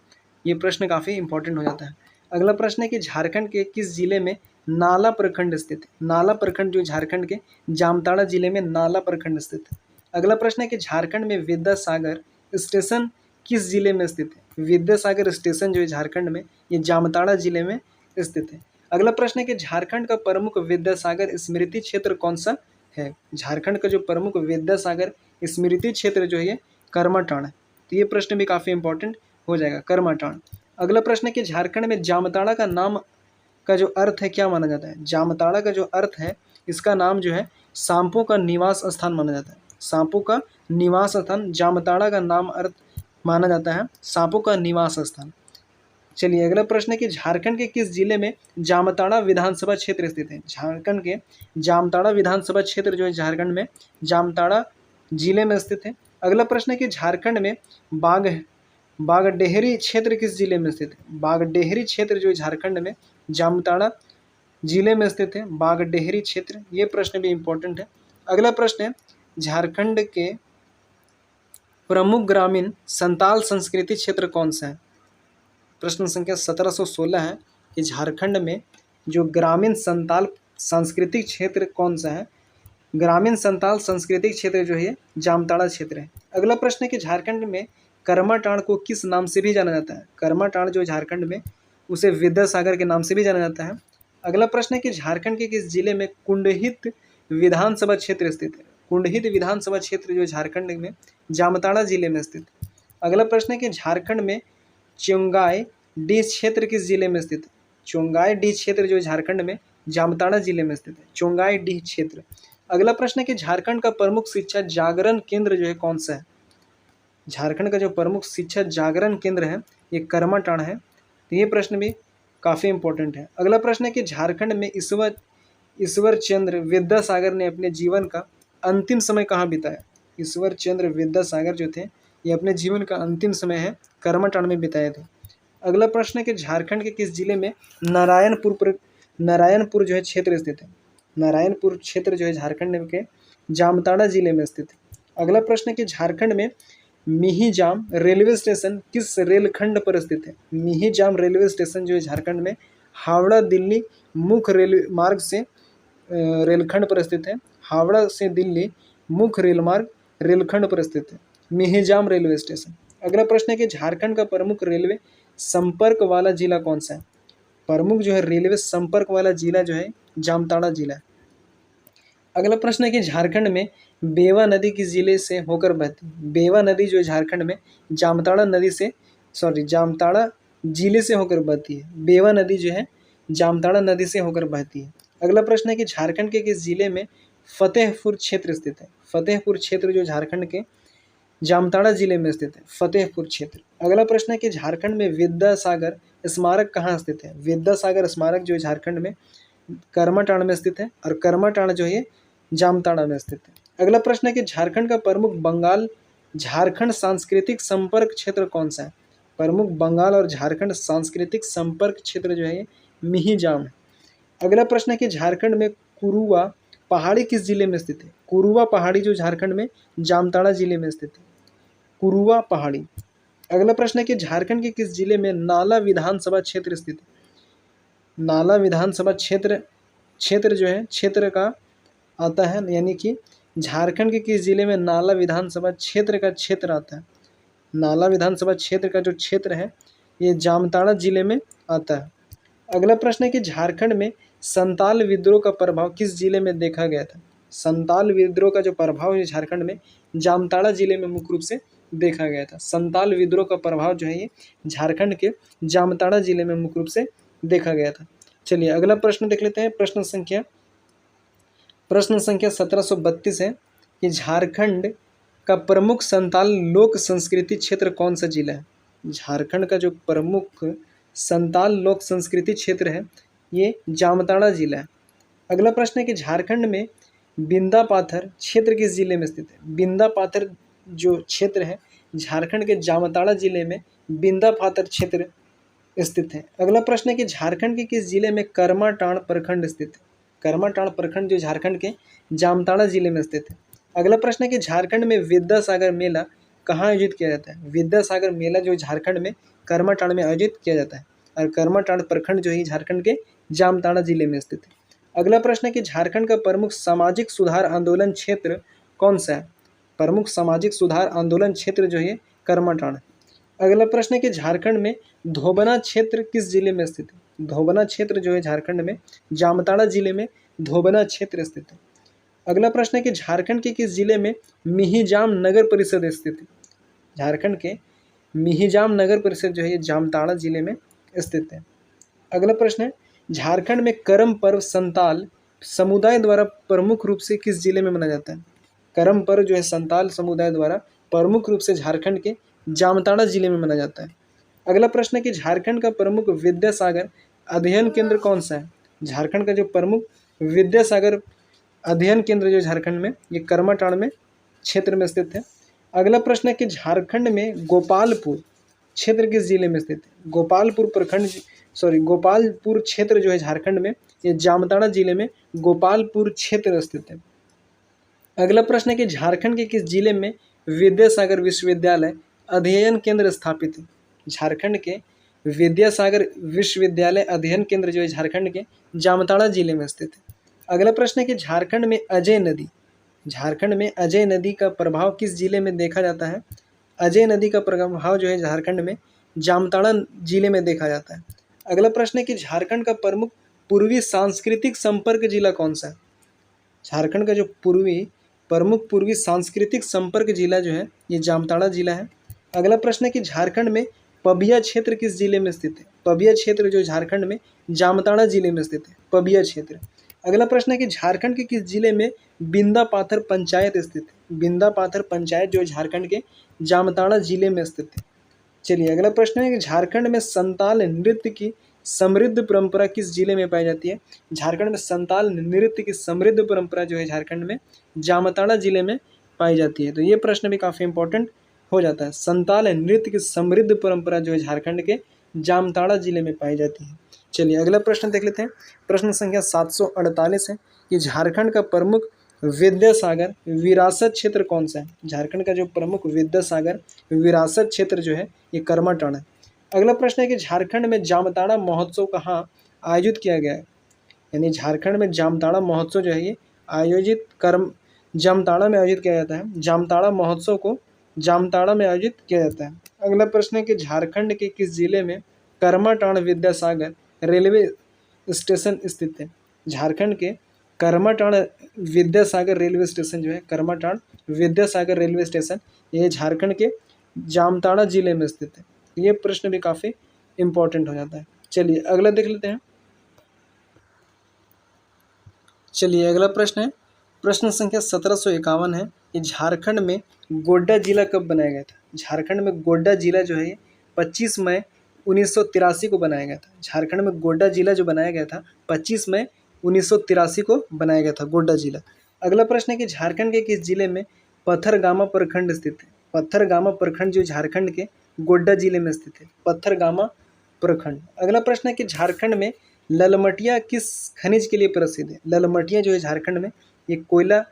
Speaker 1: ये प्रश्न काफ़ी इंपॉर्टेंट हो जाता है। अगला प्रश्न है कि झारखंड के किस जिले में नाला प्रखंड स्थित है? नाला प्रखंड जो झारखंड के जामताड़ा जिले में नाला प्रखंड स्थित है। अगला प्रश्न है कि झारखंड में विद्यासागर स्टेशन किस जिले में स्थित है? विद्यासागर स्टेशन जो है झारखंड में ये जामताड़ा जिले में स्थित है। अगला प्रश्न है कि झारखंड का प्रमुख विद्यासागर स्मृति क्षेत्र कौन सा है? झारखंड का जो प्रमुख विद्यासागर स्मृति क्षेत्र जो है ये कर्माटाण है। तो ये प्रश्न भी काफ़ी इंपॉर्टेंट हो जाएगा, कर्माटाण। अगला प्रश्न है कि झारखंड में जामताड़ा का नाम का जो अर्थ है क्या माना जाता है? जामताड़ा का जो अर्थ है इसका नाम जो है सांपों का निवास स्थान माना जाता है। सांपों का निवास स्थान जामताड़ा का नाम अर्थ माना जाता है सांपों का निवास स्थान। चलिए अगला प्रश्न है कि झारखंड के किस जिले में जामताड़ा विधानसभा क्षेत्र स्थित है? झारखंड के जामताड़ा विधानसभा क्षेत्र जो है झारखंड में जामताड़ा जिले में स्थित है। अगला प्रश्न है कि झारखंड में बागडेहरी क्षेत्र किस जिले में स्थित है? बागडेहरी क्षेत्र जो झारखंड में जामताड़ा जिले में स्थित है, बागडेहरी क्षेत्र। ये प्रश्न भी इंपॉर्टेंट है। अगला प्रश्न है झारखंड के प्रमुख ग्रामीण संताल संस्कृति क्षेत्र कौन सा है? प्रश्न संख्या 1716 है कि झारखंड में जो ग्रामीण संताल सांस्कृतिक क्षेत्र कौन सा है? ग्रामीण संताल सांस्कृतिक क्षेत्र जो है जामताड़ा क्षेत्र है। अगला प्रश्न है कि झारखंड में कर्माटाण को किस नाम से भी जाना जाता है? कर्माटाण जो झारखंड में उसे विद्यासागर के नाम से भी जाना जाता है। अगला प्रश्न है कि झारखंड के किस जिले में कुंडहित विधानसभा क्षेत्र स्थित है? कुंडहित विधानसभा क्षेत्र जो झारखंड में जामताड़ा जिले में स्थित है। अगला प्रश्न है कि झारखंड में चोंगाई डी क्षेत्र किस जिले में स्थित है? चोंगाई डी क्षेत्र जो झारखंड में जामताड़ा जिले में स्थित है, चोंगाई डी क्षेत्र। अगला प्रश्न है कि झारखंड का प्रमुख शिक्षा जागरण केंद्र जो है कौन सा है? झारखंड का जो प्रमुख शिक्षा जागरण केंद्र है ये कर्माटाण है। तो ये प्रश्न भी काफ़ी इंपॉर्टेंट है। अगला प्रश्न है कि झारखंड में ईश्वर चंद्र विद्यासागर ने अपने जीवन का अंतिम समय कहाँ बिताया? ईश्वर चंद्र विद्यासागर जो थे ये अपने जीवन का अंतिम समय है कर्मठाड़ में बिताए थे। अगला प्रश्न है कि झारखंड के किस जिले में नारायणपुर जो है क्षेत्र स्थित है? नारायणपुर क्षेत्र जो है झारखंड के जामताड़ा जिले में स्थित है। अगला प्रश्न है कि झारखंड में मिहिजाम रेलवे स्टेशन किस रेलखंड पर स्थित है? मिहिजाम रेलवे स्टेशन जो है झारखंड में हावड़ा दिल्ली मुख्य रेल मार्ग से रेलखंड पर स्थित है। हावड़ा से दिल्ली मुख्य रेल मार्ग रेलखंड पर स्थित है मिहिजाम रेलवे स्टेशन। अगला प्रश्न है कि झारखंड का प्रमुख रेलवे संपर्क वाला जिला कौन सा है? प्रमुख जो है रेलवे संपर्क वाला जिला जो है जामताड़ा जिला है। अगला प्रश्न है कि झारखंड में बेवा नदी किस जिले से होकर बहती है? बेवा नदी जो है झारखंड में जामताड़ा जिले से होकर बहती है। बेवा नदी जो है जामताड़ा नदी से होकर बहती है। अगला प्रश्न है कि झारखंड के किस जिले में फतेहपुर क्षेत्र स्थित है? फतेहपुर क्षेत्र जो झारखंड के जामताड़ा जिले में स्थित है फतेहपुर क्षेत्र। अगला प्रश्न है कि झारखंड में विद्यासागर स्मारक कहाँ स्थित है? विद्यासागर स्मारक जो झारखंड में कर्मठाड़ में स्थित है और कर्मठाड़ जो है जामताड़ा में स्थित है। अगला प्रश्न है कि झारखंड का प्रमुख बंगाल झारखंड सांस्कृतिक संपर्क क्षेत्र कौन सा है? प्रमुख बंगाल और झारखंड सांस्कृतिक संपर्क क्षेत्र जो है मिहिजाम है। अगला प्रश्न है कि झारखंड में कुरुवा पहाड़ी किस जिले में स्थित है? कुरुवा पहाड़ी जो झारखंड में जामताड़ा जिले में स्थित है कुरुवा पहाड़ी। अगला प्रश्न है कि झारखंड के किस जिले में नाला विधानसभा क्षेत्र स्थित है? नाला विधानसभा क्षेत्र जो है क्षेत्र का आता है, यानी कि झारखंड के किस जिले में नाला विधानसभा क्षेत्र का क्षेत्र आता है? नाला विधानसभा क्षेत्र का जो क्षेत्र है ये जामताड़ा जिले में आता है। अगला प्रश्न है कि झारखंड में संताल विद्रोह का प्रभाव किस जिले में देखा गया था? संताल विद्रोह का जो प्रभाव है झारखंड में जामताड़ा जिले में मुख्य रूप से देखा गया था। संताल विद्रोह का प्रभाव जो है ये झारखंड के जामताड़ा जिले में मुख्य रूप से देखा गया था। चलिए अगला प्रश्न देख लेते हैं। प्रश्न संख्या 1732 है कि झारखंड का प्रमुख संताल लोक संस्कृति क्षेत्र कौन सा जिला है? झारखंड का जो प्रमुख संताल लोक संस्कृति क्षेत्र है ये जामताड़ा जिला है। अगला प्रश्न है कि झारखंड में बिंदा पाथर क्षेत्र किस जिले में स्थित है? बिंदा पाथर जो क्षेत्र है झारखंड के जामताड़ा जिले में बिंदा पाथर क्षेत्र स्थित है। अगला प्रश्न है कि झारखंड के किस जिले में कर्माटांड़ प्रखंड स्थित है? कर्माटांड़ प्रखंड जो झारखंड के जामताड़ा जिले में स्थित है। अगला प्रश्न है कि झारखंड में विद्यासागर मेला कहाँ आयोजित किया जाता है? विद्यासागर मेला जो झारखंड में कर्माटांड़ में आयोजित किया जाता है और कर्माटांड़ प्रखंड जो है झारखंड के जामताड़ा जिले में स्थित है। अगला प्रश्न है कि झारखंड का प्रमुख सामाजिक सुधार आंदोलन क्षेत्र कौन सा है? प्रमुख सामाजिक सुधार आंदोलन क्षेत्र जो है कर्माटांड़। अगला प्रश्न है कि झारखंड में धोबना क्षेत्र किस जिले में स्थित है? धोबना क्षेत्र जो है झारखंड में जामताड़ा जिले में धोबना क्षेत्र स्थित है। अगला प्रश्न है कि झारखंड के किस जिले में मिहिजाम नगर परिषद स्थित है? झारखंड के मिहिजाम नगर परिषद जो है जामताड़ा जिले में स्थित है। अगला प्रश्न है झारखंड में करम पर्व संताल समुदाय द्वारा प्रमुख रूप से किस जिले में मनाया जाता है? करम पर्व जो है संताल समुदाय द्वारा प्रमुख रूप से झारखंड के जामताड़ा जिले में मनाया जाता है। अगला प्रश्न है कि झारखंड का प्रमुख विद्यासागर अध्ययन केंद्र कौन सा है? झारखंड का जो प्रमुख विद्यासागर अध्ययन केंद्र जो झारखंड में ये कर्माटांड़ में क्षेत्र में स्थित है। अगला प्रश्न है कि झारखंड में गोपालपुर क्षेत्र किस जिले में स्थित है? गोपालपुर क्षेत्र जो है झारखंड में ये जामताड़ा जिले में गोपालपुर क्षेत्र स्थित है। अगला प्रश्न है कि झारखंड के किस जिले में विद्यासागर विश्वविद्यालय अध्ययन केंद्र स्थापित है? झारखंड के विद्यासागर विश्वविद्यालय अध्ययन केंद्र जो है झारखंड के जामताड़ा जिले में स्थित है। अगला प्रश्न है कि झारखंड में अजय नदी का प्रभाव किस जिले में देखा जाता है? अजय नदी का प्रभाव जो है झारखंड में जामताड़ा जिले में देखा जाता है। अगला प्रश्न है कि झारखंड का प्रमुख पूर्वी सांस्कृतिक संपर्क जिला कौन सा है? झारखंड का जो प्रमुख पूर्वी सांस्कृतिक संपर्क जिला जो है ये जामताड़ा जिला है। अगला प्रश्न है कि झारखंड में पबिया क्षेत्र किस जिले में स्थित है? पबिया क्षेत्र जो झारखंड में जामताड़ा जिले में स्थित है पबिया क्षेत्र। अगला प्रश्न है कि झारखंड के किस जिले में बिंदा पाथर पंचायत स्थित है? बिंदा पाथर पंचायत जो झारखंड के जामताड़ा जिले में स्थित है। चलिए अगला प्रश्न है कि झारखंड में संताल नृत्य की समृद्ध परंपरा किस जिले में पाई जाती है? झारखंड में संताल नृत्य की समृद्ध परंपरा जो है झारखंड में जामताड़ा जिले में पाई जाती है। तो ये प्रश्न भी काफ़ी इंपॉर्टेंट हो जाता है। संताल नृत्य की समृद्ध परंपरा जो है झारखंड के जामताड़ा जिले में पाई जाती है। चलिए अगला प्रश्न देख लेते हैं। प्रश्न संख्या 748 है कि झारखंड का प्रमुख विद्यासागर विरासत क्षेत्र कौन सा है? झारखंड का जो प्रमुख विद्यासागर विरासत क्षेत्र जो है ये करमाटांड़ है। अगला प्रश्न है कि झारखंड में जामताड़ा महोत्सव कहाँ आयोजित किया गया है? यानी झारखंड में जामताड़ा महोत्सव जो है ये जामताड़ा में आयोजित किया जाता है। जामताड़ा महोत्सव को जामताड़ा में आयोजित किया जाता है। अगला प्रश्न है कि झारखंड के किस जिले में करमाटांड़ विद्यासागर रेलवे स्टेशन स्थित है? झारखंड के करमाटांड़ विद्यासागर रेलवे स्टेशन जो है, करमाटांड़ विद्यासागर रेलवे स्टेशन, ये झारखंड के जामताड़ा जिले में स्थित है। ये प्रश्न भी काफ़ी इम्पोर्टेंट हो जाता है। चलिए अगला देख लेते हैं। चलिए अगला प्रश्न है, प्रश्न संख्या 1751 है कि झारखंड में गोड्डा जिला कब बनाया गया था? झारखंड में गोड्डा जिला जो है ये 25 मई 1983 को बनाया गया था। झारखंड में गोड्डा जिला जो बनाया गया था 25 मई 1983 को बनाया गया था गोड्डा जिला। अगला प्रश्न है कि झारखंड के किस जिले में पत्थरगामा प्रखंड स्थित है? पत्थरगामा प्रखंड जो झारखंड के गोड्डा जिले में स्थित है, पत्थरगामा प्रखंड। अगला प्रश्न है कि झारखंड में ललमटिया किस खनिज के लिए प्रसिद्ध है? ललमटिया जो है झारखंड में ये कोयला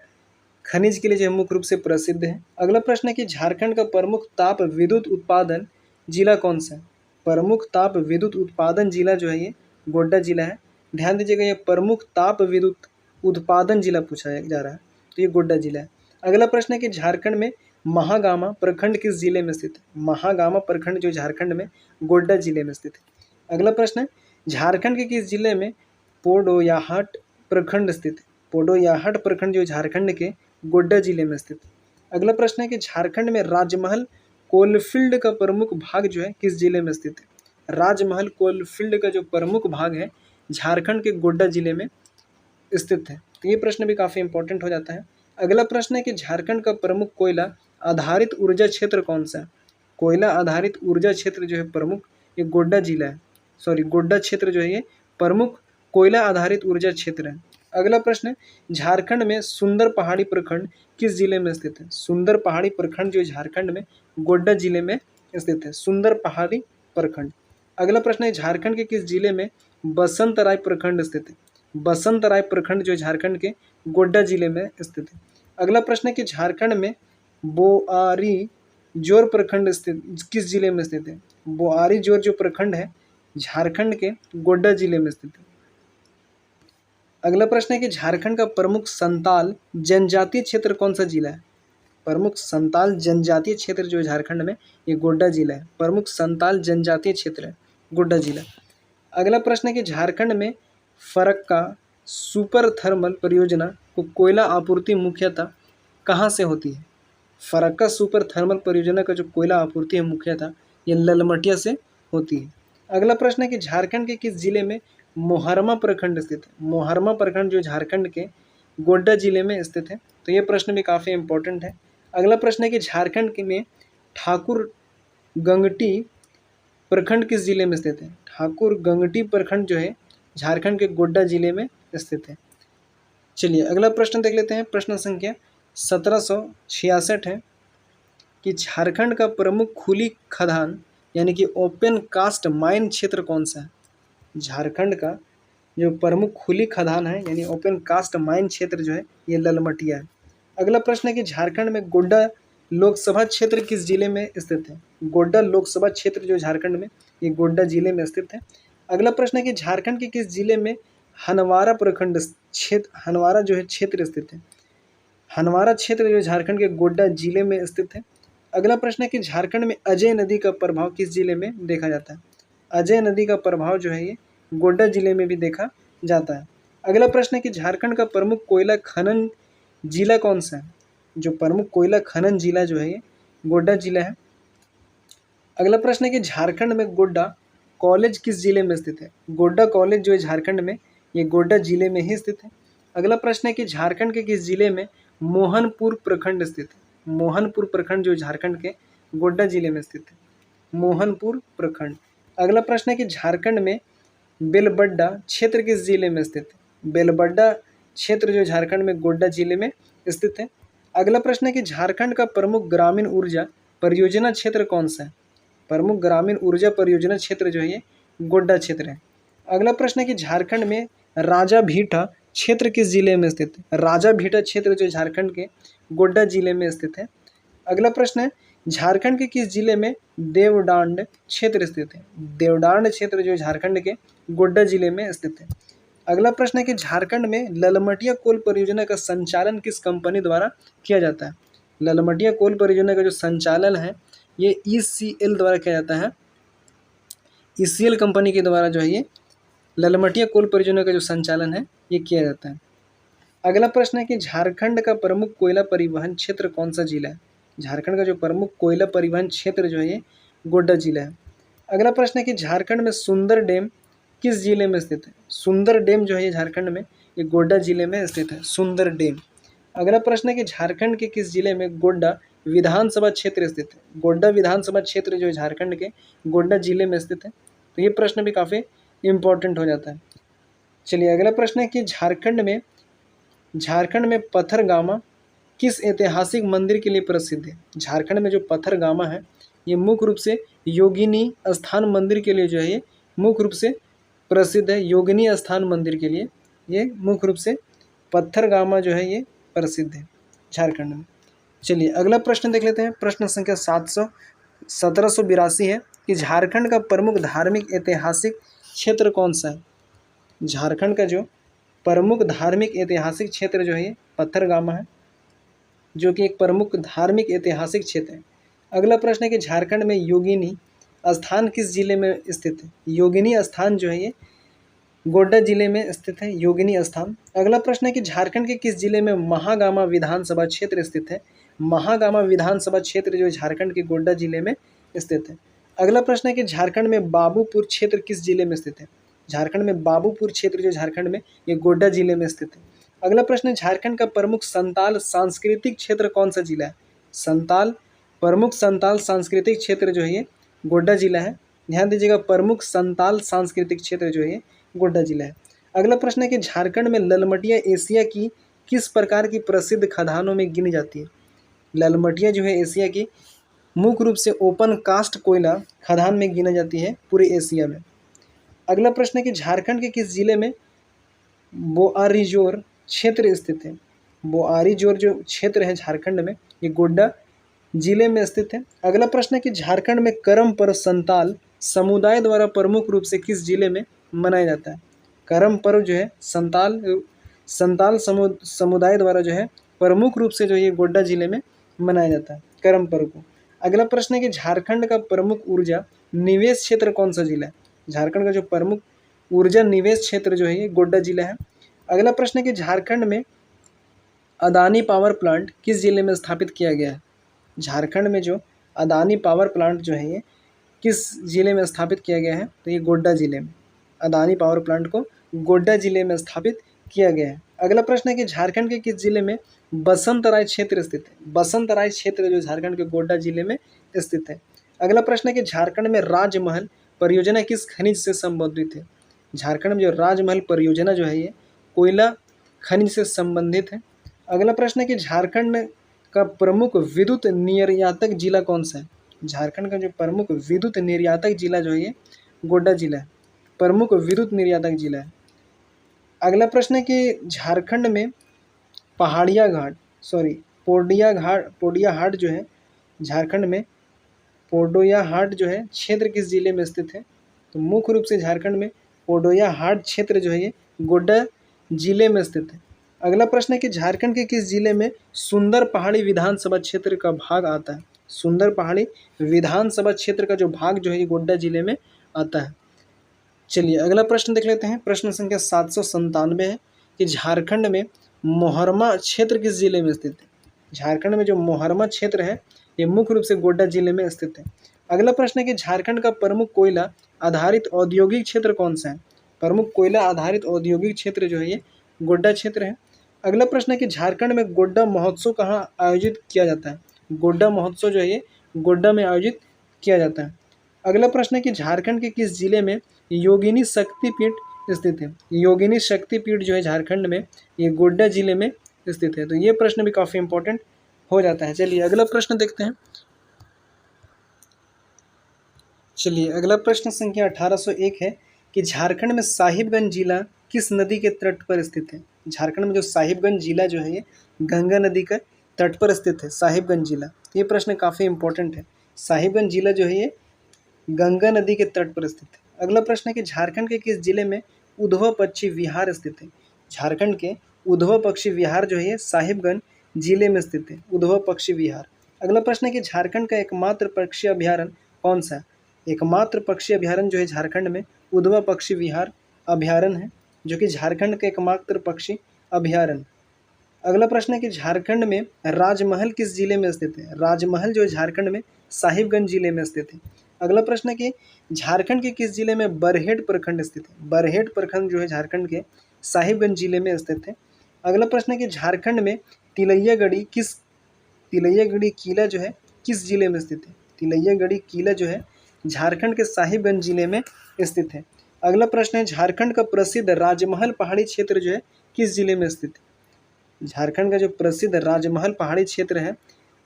Speaker 1: खनिज के लिए जो है मुख्य रूप से प्रसिद्ध है। अगला प्रश्न है कि झारखंड का प्रमुख ताप विद्युत उत्पादन जिला कौन सा है? प्रमुख ताप विद्युत उत्पादन जिला जो है ये गोड्डा जिला है। ध्यान दीजिएगा, ये प्रमुख ताप विद्युत उत्पादन जिला पूछा जा रहा है, तो ये गोड्डा जिला है। अगला प्रश्न है कि झारखंड में महागामा प्रखंड किस जिले में स्थित है? महागामा प्रखंड जो झारखंड में गोड्डा जिले में स्थित है। अगला प्रश्न है झारखंड के किस जिले में पोडोयाहाट प्रखंड स्थित है? पोडोयाहाट प्रखंड जो झारखंड के गोड्डा जिले में स्थित है। अगला प्रश्न है कि झारखंड में राजमहल कोलफील्ड का प्रमुख भाग जो है किस जिले में स्थित है? राजमहल कोलफील्ड का जो प्रमुख भाग है झारखंड के गोड्डा जिले में स्थित है। तो ये प्रश्न भी काफ़ी इंपॉर्टेंट हो जाता है। अगला प्रश्न है कि झारखंड का प्रमुख कोयला आधारित ऊर्जा क्षेत्र कौन सा है? कोयला आधारित ऊर्जा क्षेत्र जो है प्रमुख ये गोड्डा जिला है, गोड्डा क्षेत्र जो है ये प्रमुख कोयला आधारित ऊर्जा क्षेत्र है। अगला प्रश्न है झारखंड में सुंदर पहाड़ी प्रखंड किस जिले में स्थित है? सुंदर पहाड़ी प्रखंड जो झारखंड में गोड्डा जिले में स्थित है, सुंदर पहाड़ी प्रखंड। अगला प्रश्न है झारखंड के किस जिले में बसंतराय प्रखंड स्थित है? बसंतराय प्रखंड जो झारखंड के गोड्डा जिले में स्थित है। अगला प्रश्न है कि झारखंड में बोआरी जोर प्रखंड स्थित किस जिले में स्थित है? बोआरी जोर जो प्रखंड है झारखंड के गोड्डा जिले में स्थित है। अगला प्रश्न है कि झारखंड का प्रमुख संताल जनजातीय क्षेत्र कौन सा जिला है? प्रमुख संताल जनजातीय क्षेत्र जो झारखंड में ये गोड्डा जिला है, प्रमुख संताल जनजातीय क्षेत्र है गोड्डा जिला। अगला प्रश्न है कि झारखंड में फरक्का सुपर थर्मल परियोजना को कोयला आपूर्ति मुख्यतः कहाँ से होती है? फरक्का सुपर थर्मल परियोजना का जो कोयला आपूर्ति है मुख्यतः ये ललमटिया से होती है। अगला प्रश्न है कि झारखंड के किस जिले में मोहरमा प्रखंड स्थित है? मोहरमा प्रखंड जो झारखंड के गोड्डा जिले में स्थित है। तो ये प्रश्न भी काफ़ी इंपॉर्टेंट है। अगला प्रश्न है कि झारखंड में ठाकुर गंगटी प्रखंड किस जिले में स्थित है? ठाकुर गंगटी प्रखंड जो है झारखंड के गोड्डा जिले में स्थित है। चलिए अगला प्रश्न देख लेते हैं। प्रश्न संख्या 1766 है कि झारखंड का प्रमुख खुली खदान यानी कि ओपन कास्ट माइन क्षेत्र कौन सा है? झारखंड का जो प्रमुख खुली खदान है यानी ओपन कास्ट माइन क्षेत्र जो है ये ललमटिया है। अगला प्रश्न है कि झारखंड में गोड्डा लोकसभा क्षेत्र किस जिले में स्थित है? गोड्डा लोकसभा क्षेत्र जो झारखंड में ये गोड्डा जिले में स्थित है। अगला प्रश्न है कि झारखंड के किस जिले में हनवारा प्रखंड क्षेत्र हनवारा जो है क्षेत्र स्थित है? हनवारा क्षेत्र जो झारखंड के गोड्डा जिले में स्थित है। अगला प्रश्न है कि झारखंड में अजय नदी का प्रभाव किस जिले में देखा जाता है? अजय नदी का प्रभाव जो है ये गोड्डा जिले में भी देखा जाता है। अगला प्रश्न है कि झारखंड का प्रमुख कोयला खनन जिला कौन सा है? जो प्रमुख कोयला खनन जिला जो है ये गोड्डा जिला है। अगला प्रश्न है कि झारखंड में गोड्डा कॉलेज किस जिले में स्थित है? गोड्डा कॉलेज जो है झारखंड में ये गोड्डा जिले में ही स्थित है। अगला प्रश्न है कि झारखंड के किस जिले में मोहनपुर प्रखंड स्थित है? मोहनपुर प्रखंड जो झारखंड के गोड्डा जिले में स्थित है, मोहनपुर प्रखंड। अगला प्रश्न है कि झारखंड में बेलबड्डा क्षेत्र किस जिले में स्थित है? बेलबड्डा क्षेत्र जो झारखंड में गोड्डा जिले में स्थित है। अगला प्रश्न है कि झारखंड का प्रमुख ग्रामीण ऊर्जा परियोजना क्षेत्र कौन सा है? प्रमुख ग्रामीण ऊर्जा परियोजना क्षेत्र जो है ये गोड्डा क्षेत्र है। अगला प्रश्न है कि झारखंड में राजा भीटा क्षेत्र किस जिले में स्थित है? राजा भीटा क्षेत्र जो झारखंड के गोड्डा जिले में स्थित है। अगला प्रश्न है झारखंड के किस जिले में देवडांड क्षेत्र स्थित है? देवडांड क्षेत्र जो झारखंड के गोड्डा जिले में स्थित है। अगला प्रश्न है कि झारखंड में ललमटिया कोल परियोजना का संचालन किस कंपनी द्वारा किया जाता है? ललमटिया कोल परियोजना का जो संचालन है ये ECL द्वारा किया जाता है। ECL कंपनी के द्वारा जो है ये ललमटिया कोल परियोजना का जो संचालन है ये किया जाता है। अगला प्रश्न है कि झारखंड का प्रमुख कोयला परिवहन क्षेत्र कौन सा जिला है? झारखंड का जो प्रमुख कोयला परिवहन क्षेत्र जो है ये गोड्डा जिला है। अगला प्रश्न है कि झारखंड में सुंदर डैम किस जिले में स्थित है? सुंदर डैम जो है ये झारखंड में ये गोड्डा जिले में स्थित है, सुंदर डैम। अगला प्रश्न है कि झारखंड के किस जिले में गोड्डा विधानसभा क्षेत्र स्थित है? गोड्डा विधानसभा क्षेत्र जो है झारखंड के गोड्डा जिले में स्थित है। तो ये प्रश्न भी काफ़ी इम्पोर्टेंट हो जाता है। चलिए अगला प्रश्न है कि झारखंड में पथरगामा किस ऐतिहासिक मंदिर के लिए प्रसिद्ध है? झारखंड में जो पथरगामा है ये मुख्य रूप से योगिनी स्थान मंदिर के लिए जो है ये मुख्य रूप से प्रसिद्ध है। योगिनी स्थान मंदिर के लिए ये मुख्य रूप से पथरगामा जो है ये प्रसिद्ध है झारखंड में। चलिए अगला प्रश्न देख लेते हैं। प्रश्न संख्या 1782 है कि झारखंड का प्रमुख धार्मिक ऐतिहासिक क्षेत्र कौन सा है? झारखंड का जो प्रमुख धार्मिक ऐतिहासिक क्षेत्र जो है ये पथरगामा है, जो कि एक प्रमुख धार्मिक ऐतिहासिक क्षेत्र है। अगला प्रश्न है कि झारखंड में योगिनी स्थान किस जिले में स्थित है? योगिनी स्थान जो है ये गोड्डा जिले में स्थित है, योगिनी स्थान। अगला प्रश्न है कि झारखंड के किस जिले में महागामा विधानसभा क्षेत्र स्थित है? महागामा विधानसभा क्षेत्र जो झारखंड के गोड्डा जिले में स्थित है। अगला प्रश्न है कि झारखंड में बाबूपुर क्षेत्र किस जिले में स्थित है? झारखंड में बाबूपुर क्षेत्र जो झारखंड में ये गोड्डा जिले में स्थित है। अगला प्रश्न है झारखंड का प्रमुख संताल सांस्कृतिक क्षेत्र कौन सा जिला है? प्रमुख संताल सांस्कृतिक क्षेत्र जो है ये गोड्डा जिला है। ध्यान दीजिएगा, प्रमुख संताल सांस्कृतिक क्षेत्र जो है गोड्डा जिला है। अगला प्रश्न है कि झारखंड में ललमटिया एशिया की किस प्रकार की प्रसिद्ध खदानों में गिनी जाती है? ललमटिया जो है एशिया की मुख्य रूप से ओपन कास्ट कोयला खदान में गिनी जाती है पूरे एशिया में। अगला प्रश्न है कि झारखंड के किस जिले में बोआरीजोर क्षेत्र स्थित है? बोआरीजोर जो क्षेत्र है झारखंड में ये गोड्डा जिले में स्थित है। अगला प्रश्न है कि झारखंड में करम पर्व संताल समुदाय द्वारा प्रमुख रूप से किस जिले में मनाया जाता है? करम पर्व जो है संताल समुदाय द्वारा जो है प्रमुख रूप से जो ये गोड्डा जिले में मनाया जाता है करम पर्व को। अगला प्रश्न है कि झारखंड का प्रमुख ऊर्जा निवेश क्षेत्र कौन सा जिला है? झारखंड का जो प्रमुख ऊर्जा निवेश क्षेत्र जो है ये गोड्डा जिला है। अगला प्रश्न है कि झारखंड में अदानी पावर प्लांट किस जिले में स्थापित किया गया है? झारखंड में जो अदानी पावर प्लांट जो है ये किस जिले में स्थापित किया गया है? तो ये गोड्डा जिले में अदानी पावर प्लांट को गोड्डा जिले में स्थापित किया गया है। अगला प्रश्न है कि झारखंड के किस जिले में बसंतराय क्षेत्र स्थित है? बसंतराय क्षेत्र जो झारखंड के गोड्डा जिले में स्थित है। अगला प्रश्न है कि झारखंड में राजमहल परियोजना किस खनिज से संबंधित है? झारखंड में जो राजमहल परियोजना जो है ये कोयला खनिज से संबंधित है। अगला प्रश्न है कि झारखंड का प्रमुख विद्युत निर्यातक जिला कौन सा है? झारखंड का जो प्रमुख विद्युत निर्यातक जिला जो है ये गोड्डा जिला है, प्रमुख विद्युत निर्यातक जिला है। अगला प्रश्न है कि झारखंड में पोडियाहाट जो है झारखंड में पोडोयाहाट जो है क्षेत्र किस जिले में स्थित है? तो मुख्य रूप से झारखंड में पोडोयाहाट क्षेत्र जो है ये गोड्डा जिले में स्थित है। अगला प्रश्न है कि झारखंड के किस जिले में सुंदर पहाड़ी विधानसभा क्षेत्र का भाग आता है? सुंदर पहाड़ी विधानसभा क्षेत्र का जो भाग जो है ये गोड्डा जिले में आता है। चलिए अगला प्रश्न देख लेते हैं। प्रश्न संख्या 797 है कि झारखंड में मोहरमा क्षेत्र किस जिले में स्थित है? झारखंड में जो मोहरमा क्षेत्र है ये मुख्य रूप से गोड्डा जिले में स्थित है। अगला प्रश्न है कि झारखंड का प्रमुख कोयला आधारित औद्योगिक क्षेत्र कौन सा है? प्रमुख कोयला आधारित औद्योगिक क्षेत्र जो है ये गोड्डा क्षेत्र है। अगला प्रश्न है कि झारखंड में गोड्डा महोत्सव कहाँ आयोजित किया जाता है? गोड्डा महोत्सव जो है ये गोड्डा में आयोजित किया जाता है। अगला प्रश्न है कि झारखंड के किस जिले में योगिनी शक्तिपीठ स्थित है? योगिनी शक्तिपीठ जो है झारखंड में, ये गोड्डा जिले में स्थित है। तो ये प्रश्न भी काफ़ी इंपॉर्टेंट हो जाता है। चलिए अगला प्रश्न देखते हैं। चलिए अगला प्रश्न संख्या 1801 है कि झारखंड में साहिबगंज जिला किस नदी के तट पर स्थित है? झारखंड में जो साहिबगंज जिला जो है ये गंगा नदी का तट पर स्थित है, साहिबगंज जिला। ये प्रश्न काफ़ी इंपॉर्टेंट है। साहिबगंज जिला जो है ये गंगा नदी के तट पर स्थित है। अगला प्रश्न है कि झारखंड के किस जिले में उधवा पक्षी विहार स्थित है? झारखंड के उधवा पक्षी विहार जो है ये साहिबगंज जिले में स्थित है, उधवा पक्षी विहार। अगला प्रश्न है कि झारखंड का एकमात्र पक्षी अभ्यारण्य कौन सा है? एकमात्र पक्षी अभ्यारण्य जो है झारखंड में उधवा पक्षी विहार अभ्यारण्य है, जो कि झारखंड का एकमात्र पक्षी अभ्यारण्य। अगला प्रश्न है कि झारखंड में राजमहल किस जिले में स्थित है? राजमहल जो है झारखंड में साहिबगंज जिले में स्थित है। अगला प्रश्न है कि झारखंड के किस जिले में बरहेट प्रखंड स्थित है? बरहेट प्रखंड जो है झारखंड के साहिबगंज जिले में स्थित है। अगला प्रश्न है कि झारखंड में तिलैयागढ़ी किला जो है किस जिले में स्थित है? तिलैयागढ़ी किला जो है झारखंड के साहिबगंज जिले में स्थित है। अगला प्रश्न है झारखंड का प्रसिद्ध राजमहल पहाड़ी क्षेत्र जो है किस जिले में स्थित है? झारखंड का जो प्रसिद्ध राजमहल पहाड़ी क्षेत्र है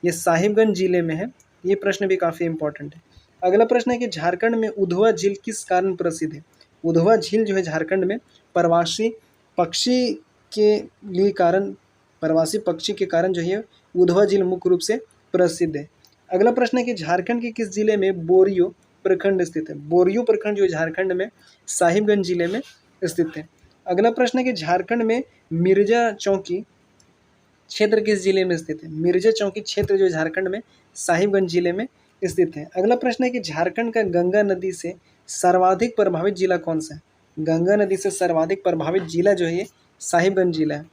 Speaker 1: ये साहिबगंज जिले में है। ये प्रश्न भी काफ़ी इंपॉर्टेंट है। अगला प्रश्न है कि झारखंड में उधवा झील किस कारण प्रसिद्ध है? उधवा झील जो है झारखंड में प्रवासी पक्षी के कारण जो है उधवा झील मुख्य रूप से प्रसिद्ध है। अगला प्रश्न है कि झारखंड के किस जिले में बोरियो प्रखंड स्थित है? बोरियो प्रखंड जो है झारखंड में साहिबगंज जिले में स्थित है। अगला प्रश्न है कि झारखंड में मिर्जा चौकी क्षेत्र किस जिले में स्थित है? मिर्जा चौकी क्षेत्र जो झारखंड में साहिबगंज जिले में स्थित है। अगला प्रश्न है कि झारखंड का गंगा नदी से सर्वाधिक प्रभावित जिला कौन सा है? गंगा नदी से सर्वाधिक प्रभावित जिला जो है ये साहिबगंज जिला है।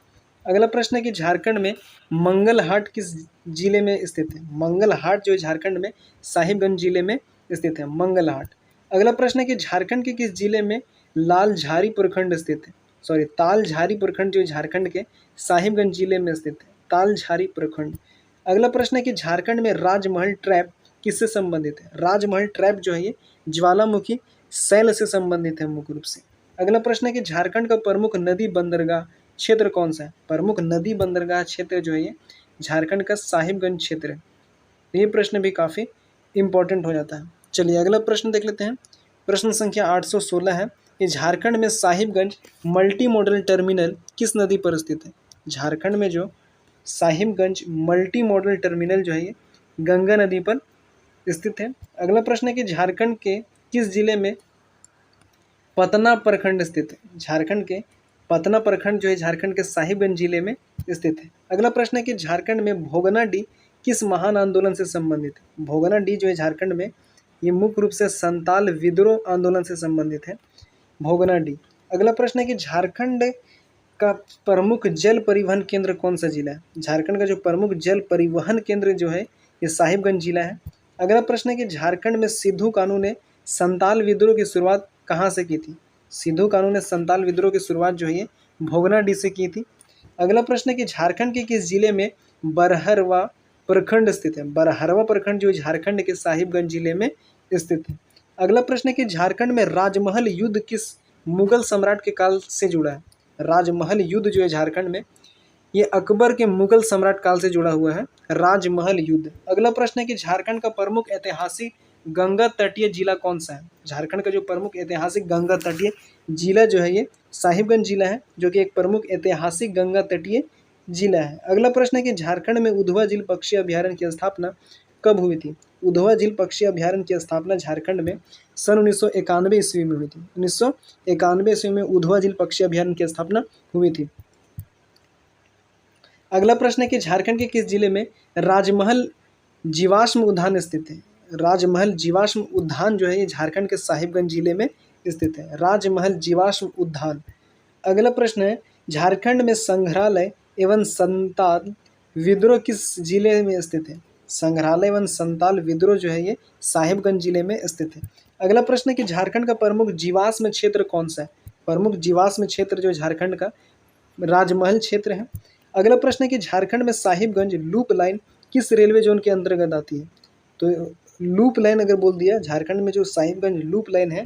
Speaker 1: अगला प्रश्न है कि झारखंड में मंगलहाट किस जिले में स्थित है? मंगलहाट जो है झारखंड में साहिबगंज जिले में स्थित है, मंगलहाट। अगला प्रश्न है कि झारखंड के किस जिले में लालझारी प्रखंड स्थित है? तालझारी प्रखंड जो झारखंड के साहिबगंज जिले में स्थित है, तालझारी प्रखंड। अगला प्रश्न है कि झारखंड में राजमहल ट्रैप किससे संबंधित है? राजमहल ट्रैप जो है ये ज्वालामुखी शैल से संबंधित है मुख्य रूप से। अगला प्रश्न है कि झारखंड का प्रमुख नदी बंदरगाह क्षेत्र कौन सा है? प्रमुख नदी बंदरगाह क्षेत्र जो है ये झारखंड का साहिबगंज क्षेत्र है। ये प्रश्न भी काफ़ी इंपॉर्टेंट हो जाता है। चलिए अगला प्रश्न देख लेते हैं। प्रश्न संख्या 816 है कि झारखंड में साहिबगंज मल्टी मॉडल टर्मिनल किस नदी पर स्थित है? झारखंड में जो साहिबगंज मल्टी मॉडल टर्मिनल जो है ये गंगा नदी पर स्थित है। अगला प्रश्न है कि झारखंड के किस जिले में पतना प्रखंड स्थित है? झारखंड के पतना प्रखंड जो है झारखंड के साहिबगंज जिले में स्थित है। अगला प्रश्न है कि झारखंड में भोगनाडीह किस महान आंदोलन से संबंधित है? भोगनाडीह जो है झारखंड में ये मुख्य रूप से संताल विद्रोह आंदोलन से संबंधित है, भोगनाडीह। अगला प्रश्न है कि झारखंड का प्रमुख जल परिवहन केंद्र कौन सा जिला है? झारखंड का जो प्रमुख जल परिवहन केंद्र जो है ये साहिबगंज जिला है। अगला प्रश्न है कि झारखंड में सिद्धू कानू ने संताल विद्रोह की शुरुआत कहाँ से की थी? सिद्धू कानू ने संताल विद्रोह की शुरुआत जो है ये भोगनाडीह से की थी। अगला प्रश्न है कि झारखंड के किस जिले में बरहरवा प्रखंड स्थित है? बरहरवा प्रखंड जो झारखंड के साहिबगंज जिले में स्थित है। अगला प्रश्न है कि झारखंड में राजमहल युद्ध किस मुगल सम्राट के काल से जुड़ा है? राजमहल युद्ध जो है झारखंड में ये अकबर के मुगल सम्राट काल से जुड़ा हुआ है, राजमहल युद्ध। अगला प्रश्न है कि झारखंड का प्रमुख ऐतिहासिक गंगा तटीय जिला कौन सा है? झारखंड का जो प्रमुख ऐतिहासिक गंगा तटीय जिला जो है ये साहिबगंज जिला है, जो कि एक प्रमुख ऐतिहासिक गंगा तटीय जिला है। अगला प्रश्न है कि झारखंड में उधवा झील पक्षी अभ्यारण्य की स्थापना कब हुई थी? उधवा झील पक्षी अभ्यारण्य की स्थापना झारखंड में सन 1991 ईस्वी में हुई थी। 1991 ईस्वी में उधवा झील पक्षी अभ्यारण्य की स्थापना हुई थी। अगला प्रश्न है कि झारखंड के किस जिले में राजमहल जीवाश्म उद्यान स्थित है? राजमहल जीवाश्म उद्यान जो है ये झारखंड के साहिबगंज जिले में स्थित है, राजमहल जीवाश्म उद्यान। अगला प्रश्न है झारखंड में संग्रहालय एवं संताल विद्रोह किस जिले में स्थित है? संग्रहालय एवं संताल विद्रोह जो है ये साहिबगंज जिले में स्थित है। अगला प्रश्न है कि झारखंड का प्रमुख जीवाश्म क्षेत्र कौन सा है? प्रमुख जीवाश्म क्षेत्र जो झारखंड का राजमहल क्षेत्र है। अगला प्रश्न है कि झारखंड में साहिबगंज लूप लाइन किस रेलवे जोन के अंतर्गत आती है? तो लूप लाइन अगर बोल दिया, झारखंड में जो साहिबगंज लूप लाइन है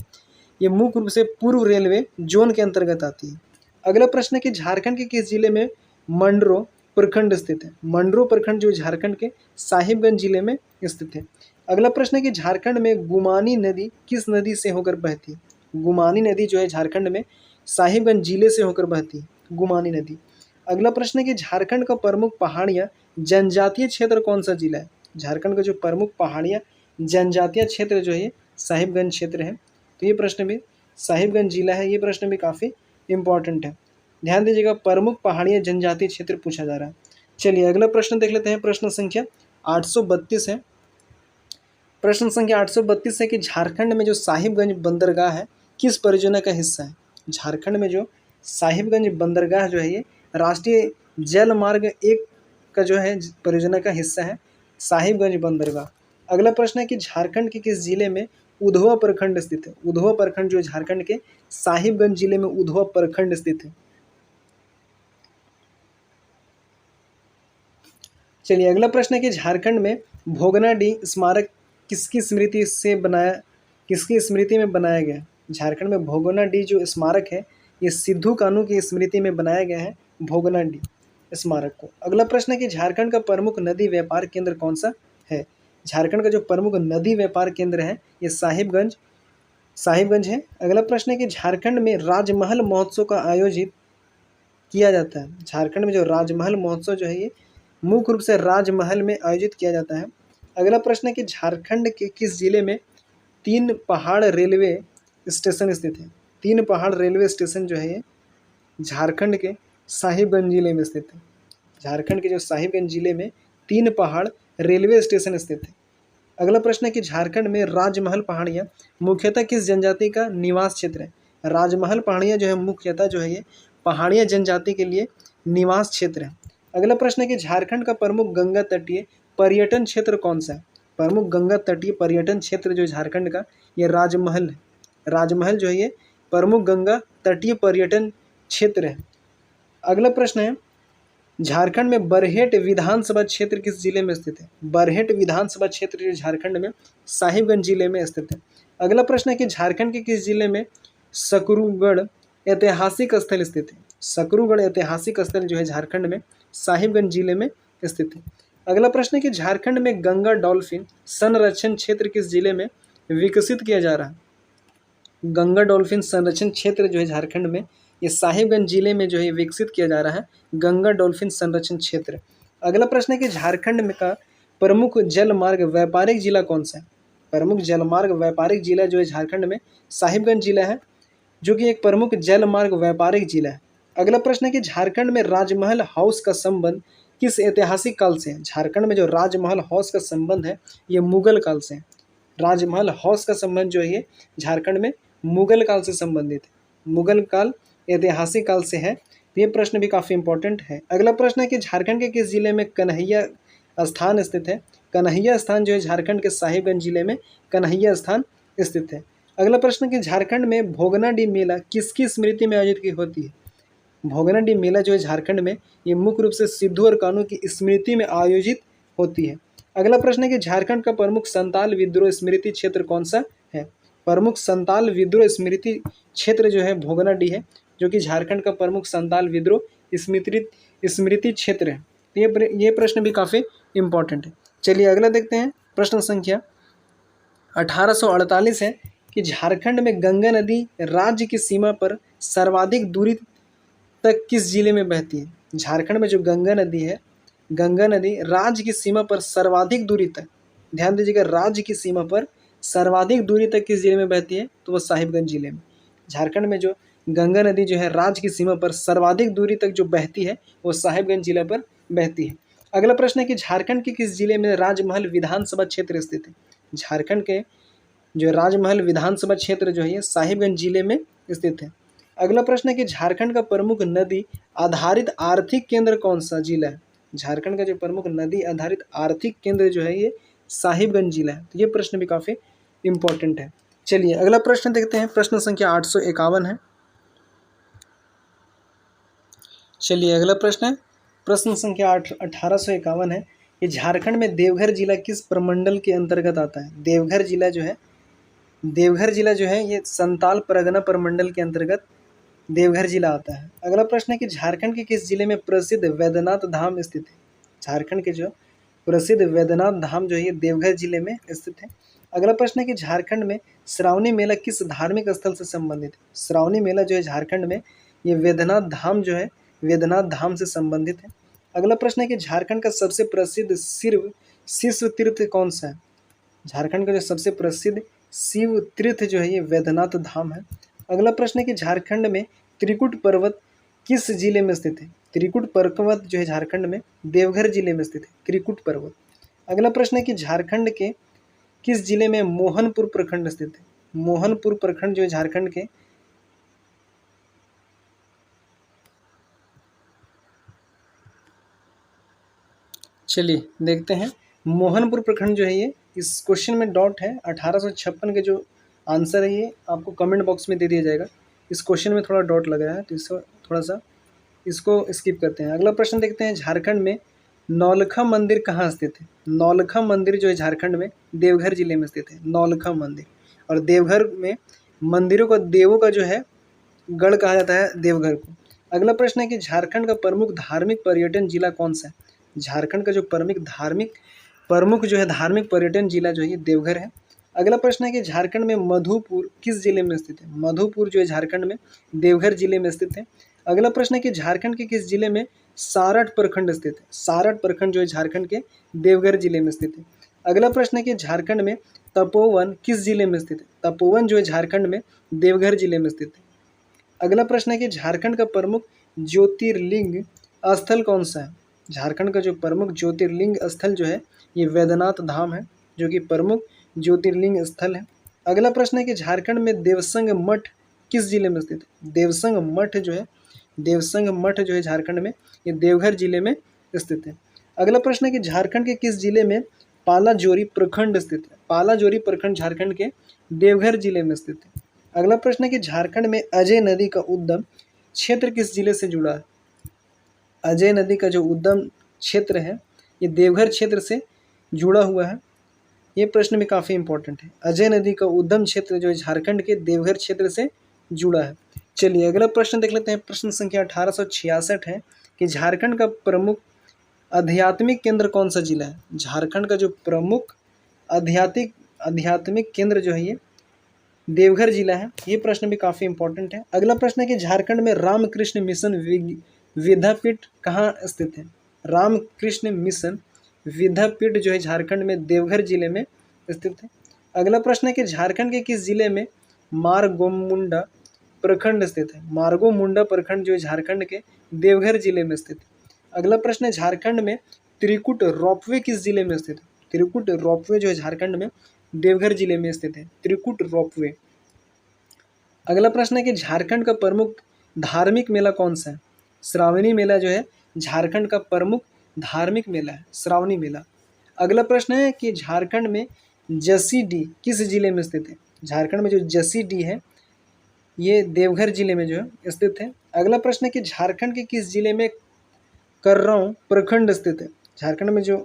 Speaker 1: ये मुख्य रूप से पूर्व रेलवे जोन के अंतर्गत आती है। अगला प्रश्न है कि झारखंड के किस जिले में मंडरो प्रखंड स्थित है? मंडरो प्रखंड जो झारखंड के साहिबगंज जिले में स्थित है। अगला प्रश्न है कि झारखंड में गुमानी नदी किस नदी से होकर बहती है? गुमानी नदी जो है झारखंड में साहिबगंज जिले से होकर बहती है, गुमानी नदी। अगला प्रश्न है कि झारखंड का प्रमुख पहाड़ियाँ जनजातीय क्षेत्र कौन सा जिला है? झारखंड का जो प्रमुख पहाड़ियाँ जनजातीय क्षेत्र जो है साहिबगंज क्षेत्र है। तो ये प्रश्न भी साहिबगंज जिला है, ये प्रश्न भी काफ़ी इंपॉर्टेंट है। ध्यान दीजिएगा, प्रमुख पहाड़ियाँ जनजातीय क्षेत्र पूछा जा रहा है। चलिए अगला प्रश्न देख लेते हैं। प्रश्न संख्या 832 है। प्रश्न संख्या 832 है कि झारखंड में जो साहिबगंज बंदरगाह है किस परियोजना का हिस्सा है? झारखंड में जो साहिबगंज बंदरगाह जो है ये राष्ट्रीय जल मार्ग 1 का जो है परियोजना का हिस्सा है, साहिबगंज बंदरगाह। अगला प्रश्न है कि झारखंड के किस जिले में उधवा प्रखंड स्थित है? उधवा प्रखंड जो झारखंड के साहिबगंज जिले में उधवा प्रखंड स्थित है। चलिए अगला प्रश्न है कि झारखंड में भोगनाडीह स्मारक किसकी स्मृति में बनाया गया है? झारखंड में भोगनाडीह जो स्मारक है ये सिद्धू कान्हू की स्मृति में बनाया गया है, भोगनाडीह स्मारक को। अगला प्रश्न है कि झारखंड का प्रमुख नदी व्यापार केंद्र कौन सा है? झारखंड का जो प्रमुख नदी व्यापार केंद्र है ये साहिबगंज है। अगला प्रश्न है कि झारखंड में राजमहल महोत्सव का आयोजित किया जाता है। झारखंड में जो राजमहल महोत्सव जो है ये मुख्य रूप से राजमहल में आयोजित किया जाता है। अगला प्रश्न है कि झारखंड के किस जिले में 3 पहाड़ रेलवे स्टेशन स्थित है? 3 पहाड़ रेलवे स्टेशन जो है ये झारखंड के साहिबगंज जिले में स्थित है। झारखंड के जो साहिबगंज जिले में 3 पहाड़ रेलवे स्टेशन स्थित है। अगला प्रश्न है कि झारखंड में राजमहल पहाड़ियाँ मुख्यतः किस जनजाति का निवास क्षेत्र है? राजमहल पहाड़ियाँ जो है मुख्यतः जो है ये पहाड़िया जनजाति के लिए निवास क्षेत्र है। अगला प्रश्न है कि झारखंड का प्रमुख गंगा तटीय पर्यटन क्षेत्र कौन सा है? प्रमुख गंगा तटीय पर्यटन क्षेत्र जो झारखंड का ये राजमहल है। राजमहल जो है ये प्रमुख गंगा तटीय पर्यटन क्षेत्र है। अगला प्रश्न है झारखंड में बरहेट विधानसभा क्षेत्र किस जिले में स्थित है? बरहेट विधानसभा क्षेत्र जो झारखंड में साहिबगंज जिले में स्थित है। अगला प्रश्न है कि झारखंड के किस जिले में सकरूगढ़ ऐतिहासिक स्थल स्थित है? सकरूगढ़ ऐतिहासिक स्थल जो है झारखंड में साहिबगंज जिले में स्थित है। अगला प्रश्न है कि झारखंड में गंगा डॉल्फिन संरक्षण क्षेत्र किस जिले में विकसित किया जा रहा है? गंगा डॉल्फिन संरक्षण क्षेत्र जो है झारखंड में ये साहिबगंज जिले में जो है विकसित किया जा रहा है, गंगा डॉल्फिन संरक्षण क्षेत्र। अगला प्रश्न है कि झारखंड में का प्रमुख जल मार्ग व्यापारिक जिला कौन सा है? प्रमुख जल मार्ग व्यापारिक जिला जो है झारखंड में साहिबगंज जिला है, जो कि एक प्रमुख जल मार्ग व्यापारिक जिला है। अगला प्रश्न है कि झारखंड में राजमहल हाउस का संबंध किस ऐतिहासिक काल से है? झारखंड में जो राजमहल हाउस का संबंध है ये मुगल काल से है। राजमहल हाउस का संबंध जो है ये झारखंड में मुगल काल से संबंधित है। मुगल काल ऐतिहासिक काल से है। ये प्रश्न भी काफ़ी इंपॉर्टेंट है। अगला प्रश्न है कि झारखंड के किस जिले में कन्हैया स्थान स्थित है? कन्हैया स्थान जो है झारखंड के साहिबगंज जिले में कन्हैया स्थान स्थित है। अगला प्रश्न है कि झारखंड में भोगनाडीह मेला किसकी स्मृति में आयोजित की होती है? भोगनाडीह मेला जो है झारखंड में ये मुख्य रूप से सिद्धू और कान्हू की स्मृति में आयोजित होती है। अगला प्रश्न है कि झारखंड का प्रमुख संताल विद्रोह स्मृति क्षेत्र कौन सा है? प्रमुख संताल विद्रोह स्मृति क्षेत्र जो है भोगनाडीह है, जो कि झारखंड का प्रमुख संताल विद्रोह स्मृति क्षेत्र है। ये प्रश्न भी काफ़ी इंपॉर्टेंट है। चलिए अगला देखते हैं। प्रश्न संख्या 1848 है कि झारखंड में गंगा नदी राज्य की सीमा पर सर्वाधिक दूरी तक किस जिले में बहती है? झारखंड में जो गंगा नदी है, गंगा नदी राज्य की सीमा पर सर्वाधिक दूरी तक, ध्यान दीजिएगा, राज्य की सीमा पर सर्वाधिक दूरी तक किस जिले में बहती है? तो वो साहिबगंज जिले में। झारखंड में जो गंगा नदी जो है राज्य की सीमा पर सर्वाधिक दूरी तक जो बहती है वो साहिबगंज जिले पर बहती है। अगला प्रश्न है कि झारखंड के किस जिले में राजमहल विधानसभा क्षेत्र स्थित है? झारखंड के जो राजमहल विधानसभा क्षेत्र जो है ये साहिबगंज जिले में स्थित है। अगला प्रश्न है कि झारखंड का प्रमुख नदी आधारित आर्थिक केंद्र कौन सा जिला है? झारखंड का जो प्रमुख नदी आधारित आर्थिक केंद्र जो है ये साहिबगंज जिला है। तो ये प्रश्न भी काफ़ी इंपॉर्टेंट है। चलिए अगला प्रश्न देखते हैं। प्रश्न संख्या 851 है। चलिए अगला प्रश्न है, प्रश्न संख्या 1851 है कि झारखंड में देवघर जिला किस प्रमंडल के अंतर्गत आता है? देवघर जिला जो है देवघर जिला जो है ये संताल परगना प्रमंडल के अंतर्गत देवघर जिला आता है। अगला प्रश्न है कि झारखंड के किस जिले में प्रसिद्ध वैद्यनाथ धाम स्थित है। झारखंड के जो प्रसिद्ध वैद्यनाथ धाम जो है ये देवघर जिले में स्थित है। अगला प्रश्न है कि झारखंड में श्रावणी मेला किस धार्मिक स्थल से संबंधित है। श्रावणी मेला जो है झारखंड में ये वैद्यनाथ धाम जो है वैद्यनाथ धाम से संबंधित है। अगला प्रश्न है कि झारखंड का सबसे प्रसिद्ध शिव तीर्थ कौन सा है। झारखंड का जो सबसे प्रसिद्ध शिव तीर्थ जो है ये वैद्यनाथ धाम है। अगला प्रश्न है कि झारखंड में त्रिकुट पर्वत किस जिले में स्थित है। त्रिकुट पर्वत जो है झारखंड में देवघर जिले में स्थित है, त्रिकुट पर्वत। अगला प्रश्न है कि झारखंड के किस जिले में मोहनपुर प्रखंड स्थित है। मोहनपुर प्रखंड जो है झारखंड के चलिए देखते हैं। मोहनपुर प्रखंड जो है ये इस क्वेश्चन में डॉट है। 1856 के जो आंसर है ये आपको कमेंट बॉक्स में दे दिया जाएगा। इस क्वेश्चन में थोड़ा डॉट लग रहा है तो इसको थोड़ा सा इसको स्किप करते हैं। अगला प्रश्न देखते हैं। झारखंड में नौलखा मंदिर कहाँ स्थित है। नौलखा मंदिर जो है झारखंड में देवघर जिले में स्थित है, नौलखा मंदिर। और देवघर में मंदिरों का देवों का जो है गढ़ कहा जाता है देवघर को। अगला प्रश्न है कि झारखंड का प्रमुख धार्मिक पर्यटन जिला कौन सा है। झारखंड का जो प्रमुख जो है धार्मिक पर्यटन जिला जो है ये देवघर है। अगला प्रश्न है कि झारखंड में मधुपुर किस जिले में स्थित है। मधुपुर जो है झारखंड में देवघर जिले में स्थित है। अगला प्रश्न है कि झारखंड के किस जिले में सारठ प्रखंड स्थित है। सारठ प्रखंड जो है झारखंड के देवघर जिले में स्थित है। अगला प्रश्न है कि झारखंड में तपोवन किस जिले में स्थित है। तपोवन जो है झारखंड में देवघर जिले में स्थित है। अगला प्रश्न है कि झारखंड का प्रमुख ज्योतिर्लिंग स्थल कौन सा है। झारखंड का जो प्रमुख ज्योतिर्लिंग स्थल जो है ये वैद्यनाथ धाम है, जो कि प्रमुख ज्योतिर्लिंग स्थल है। अगला प्रश्न है कि झारखंड में देवसंग मठ किस जिले में स्थित है। देवसंग मठ जो है झारखंड में ये देवघर जिले में स्थित है। अगला प्रश्न है कि झारखंड के किस जिले में पालाजोरी प्रखंड स्थित है। पालाजोरी प्रखंड झारखंड के देवघर जिले में स्थित है। अगला प्रश्न है कि झारखंड में अजय नदी का उद्गम क्षेत्र किस जिले से जुड़ा है। अजय नदी का जो उद्गम क्षेत्र है ये देवघर क्षेत्र से जुड़ा हुआ है। ये प्रश्न भी काफ़ी इंपॉर्टेंट है। अजय नदी का उद्गम क्षेत्र जो है झारखंड के देवघर क्षेत्र से जुड़ा है। चलिए अगला प्रश्न देख लेते हैं। प्रश्न संख्या 1866 है कि झारखंड का प्रमुख आध्यात्मिक केंद्र कौन सा जिला है। झारखंड का जो प्रमुख आध्यात्मिक केंद्र जो है ये देवघर जिला है। ये प्रश्न भी काफ़ी इंपॉर्टेंट है। अगला प्रश्न है कि झारखंड में रामकृष्ण मिशन विद्यापीठ कहाँ स्थित है। रामकृष्ण मिशन विद्यापीठ जो है झारखंड में देवघर जिले में स्थित है। अगला प्रश्न है कि झारखंड के किस जिले में मारगोमुंडा प्रखंड स्थित है। मारगोमुंडा प्रखंड जो है झारखंड के देवघर जिले में स्थित है। अगला प्रश्न है झारखंड में त्रिकुट रोपवे किस जिले में स्थित है। त्रिकुट रोपवे जो है झारखंड में देवघर जिले में स्थित है, त्रिकुट रोपवे। अगला प्रश्न है कि झारखंड का प्रमुख धार्मिक मेला कौन सा है। श्रावणी मेला जो है झारखंड का प्रमुख धार्मिक मेला है, श्रावणी मेला। अगला प्रश्न है कि झारखंड में जसीडीह किस जिले में स्थित है। झारखंड में जो जसीडीह है ये देवघर जिले में जो है स्थित है। अगला प्रश्न है कि झारखंड के किस जिले में कर्रौं प्रखंड स्थित है। झारखंड में जो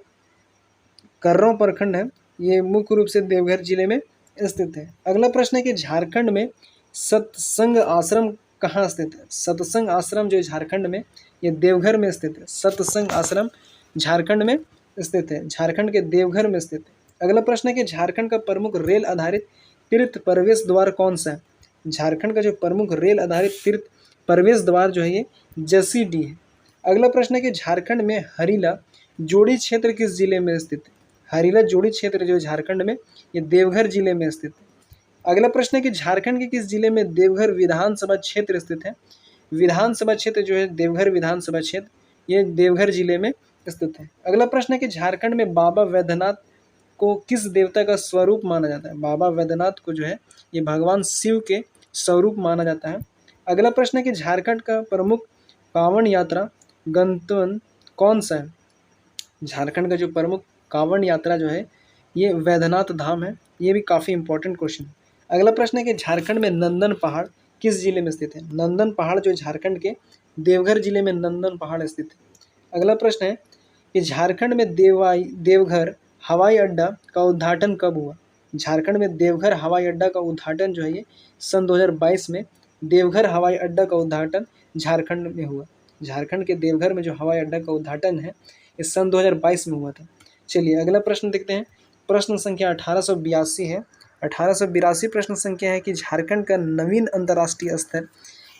Speaker 1: कर्रौं प्रखंड है ये मुख्य रूप से देवघर जिले में स्थित है। अगला प्रश्न है कि झारखंड में सत्संग आश्रम कहाँ स्थित है। सत्संग आश्रम जो है झारखंड में ये देवघर में स्थित है। सत्संग आश्रम झारखंड में स्थित है, झारखंड के देवघर में स्थित है। अगला प्रश्न है कि झारखंड का प्रमुख रेल आधारित तीर्थ प्रवेश द्वार कौन सा है। झारखंड का जो प्रमुख रेल आधारित तीर्थ प्रवेश द्वार जो है ये जसीडीह है। अगला प्रश्न है कि झारखंड में हरीला जोड़ी क्षेत्र किस जिले में स्थित है। हरीला जोड़ी क्षेत्र जो है झारखंड में ये देवघर जिले में स्थित है। अगला प्रश्न है कि झारखंड के किस जिले में देवघर विधानसभा क्षेत्र स्थित है। विधानसभा क्षेत्र जो है देवघर विधानसभा क्षेत्र ये देवघर जिले में स्थित है। अगला प्रश्न है कि झारखंड में बाबा वैद्यनाथ को किस देवता का स्वरूप माना जाता है। बाबा वैद्यनाथ को जो है ये भगवान शिव के स्वरूप माना जाता है। अगला प्रश्न है कि झारखंड का प्रमुख कांवड़ यात्रा गंतव्य कौन सा है। झारखंड का जो प्रमुख कांवड़ यात्रा जो है ये वैद्यनाथ धाम है। ये भी काफ़ी इंपॉर्टेंट क्वेश्चन है। अगला प्रश्न है कि झारखंड में नंदन पहाड़ किस जिले में स्थित है। नंदन पहाड़ जो झारखंड के देवघर जिले में नंदन पहाड़ स्थित है। अगला प्रश्न है कि झारखंड में देवघर हवाई अड्डा का उद्घाटन कब हुआ। झारखंड में देवघर हवाई अड्डा का उद्घाटन जो है ये सन 2022 में देवघर हवाई अड्डा का उद्घाटन झारखंड में हुआ। झारखंड के देवघर में जो हवाई अड्डा का उद्घाटन है इस सन 2022 में हुआ था। चलिए अगला प्रश्न देखते हैं। प्रश्न संख्या 1882 है। 1882 प्रश्न संख्या है कि झारखंड का नवीन अंतर्राष्ट्रीय स्तर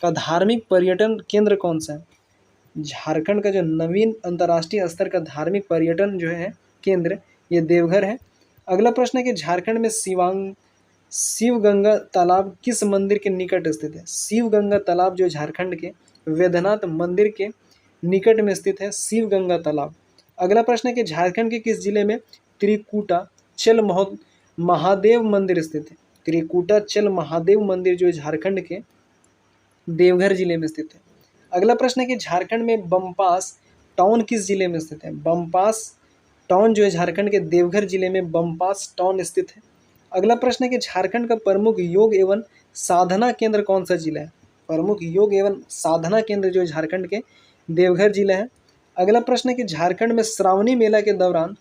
Speaker 1: का धार्मिक पर्यटन केंद्र कौन सा है। झारखंड का जो नवीन अंतर्राष्ट्रीय स्तर का धार्मिक पर्यटन जो है केंद्र ये देवघर है। अगला प्रश्न है कि झारखंड में शिव गंगा तालाब किस मंदिर के निकट स्थित है। शिव गंगा तालाब जो झारखंड के वैद्यनाथ मंदिर के निकट में स्थित है शिव गंगा तालाब। अगला प्रश्न है कि झारखंड के किस जिले में त्रिकुटा चल महादेव मंदिर स्थित है। त्रिकुटा चल महादेव मंदिर जो झारखंड के देवघर जिले में स्थित है। अगला प्रश्न है कि झारखंड में बमपास टाउन किस जिले में स्थित है। बमपास टाउन जो है झारखंड के देवघर जिले में बमपास टाउन स्थित है। अगला प्रश्न है कि झारखंड का प्रमुख योग एवं साधना केंद्र कौन सा जिला है। प्रमुख योग एवं साधना केंद्र जो झारखंड के देवघर जिला है। अगला प्रश्न है कि झारखंड में श्रावणी मेला के दौरान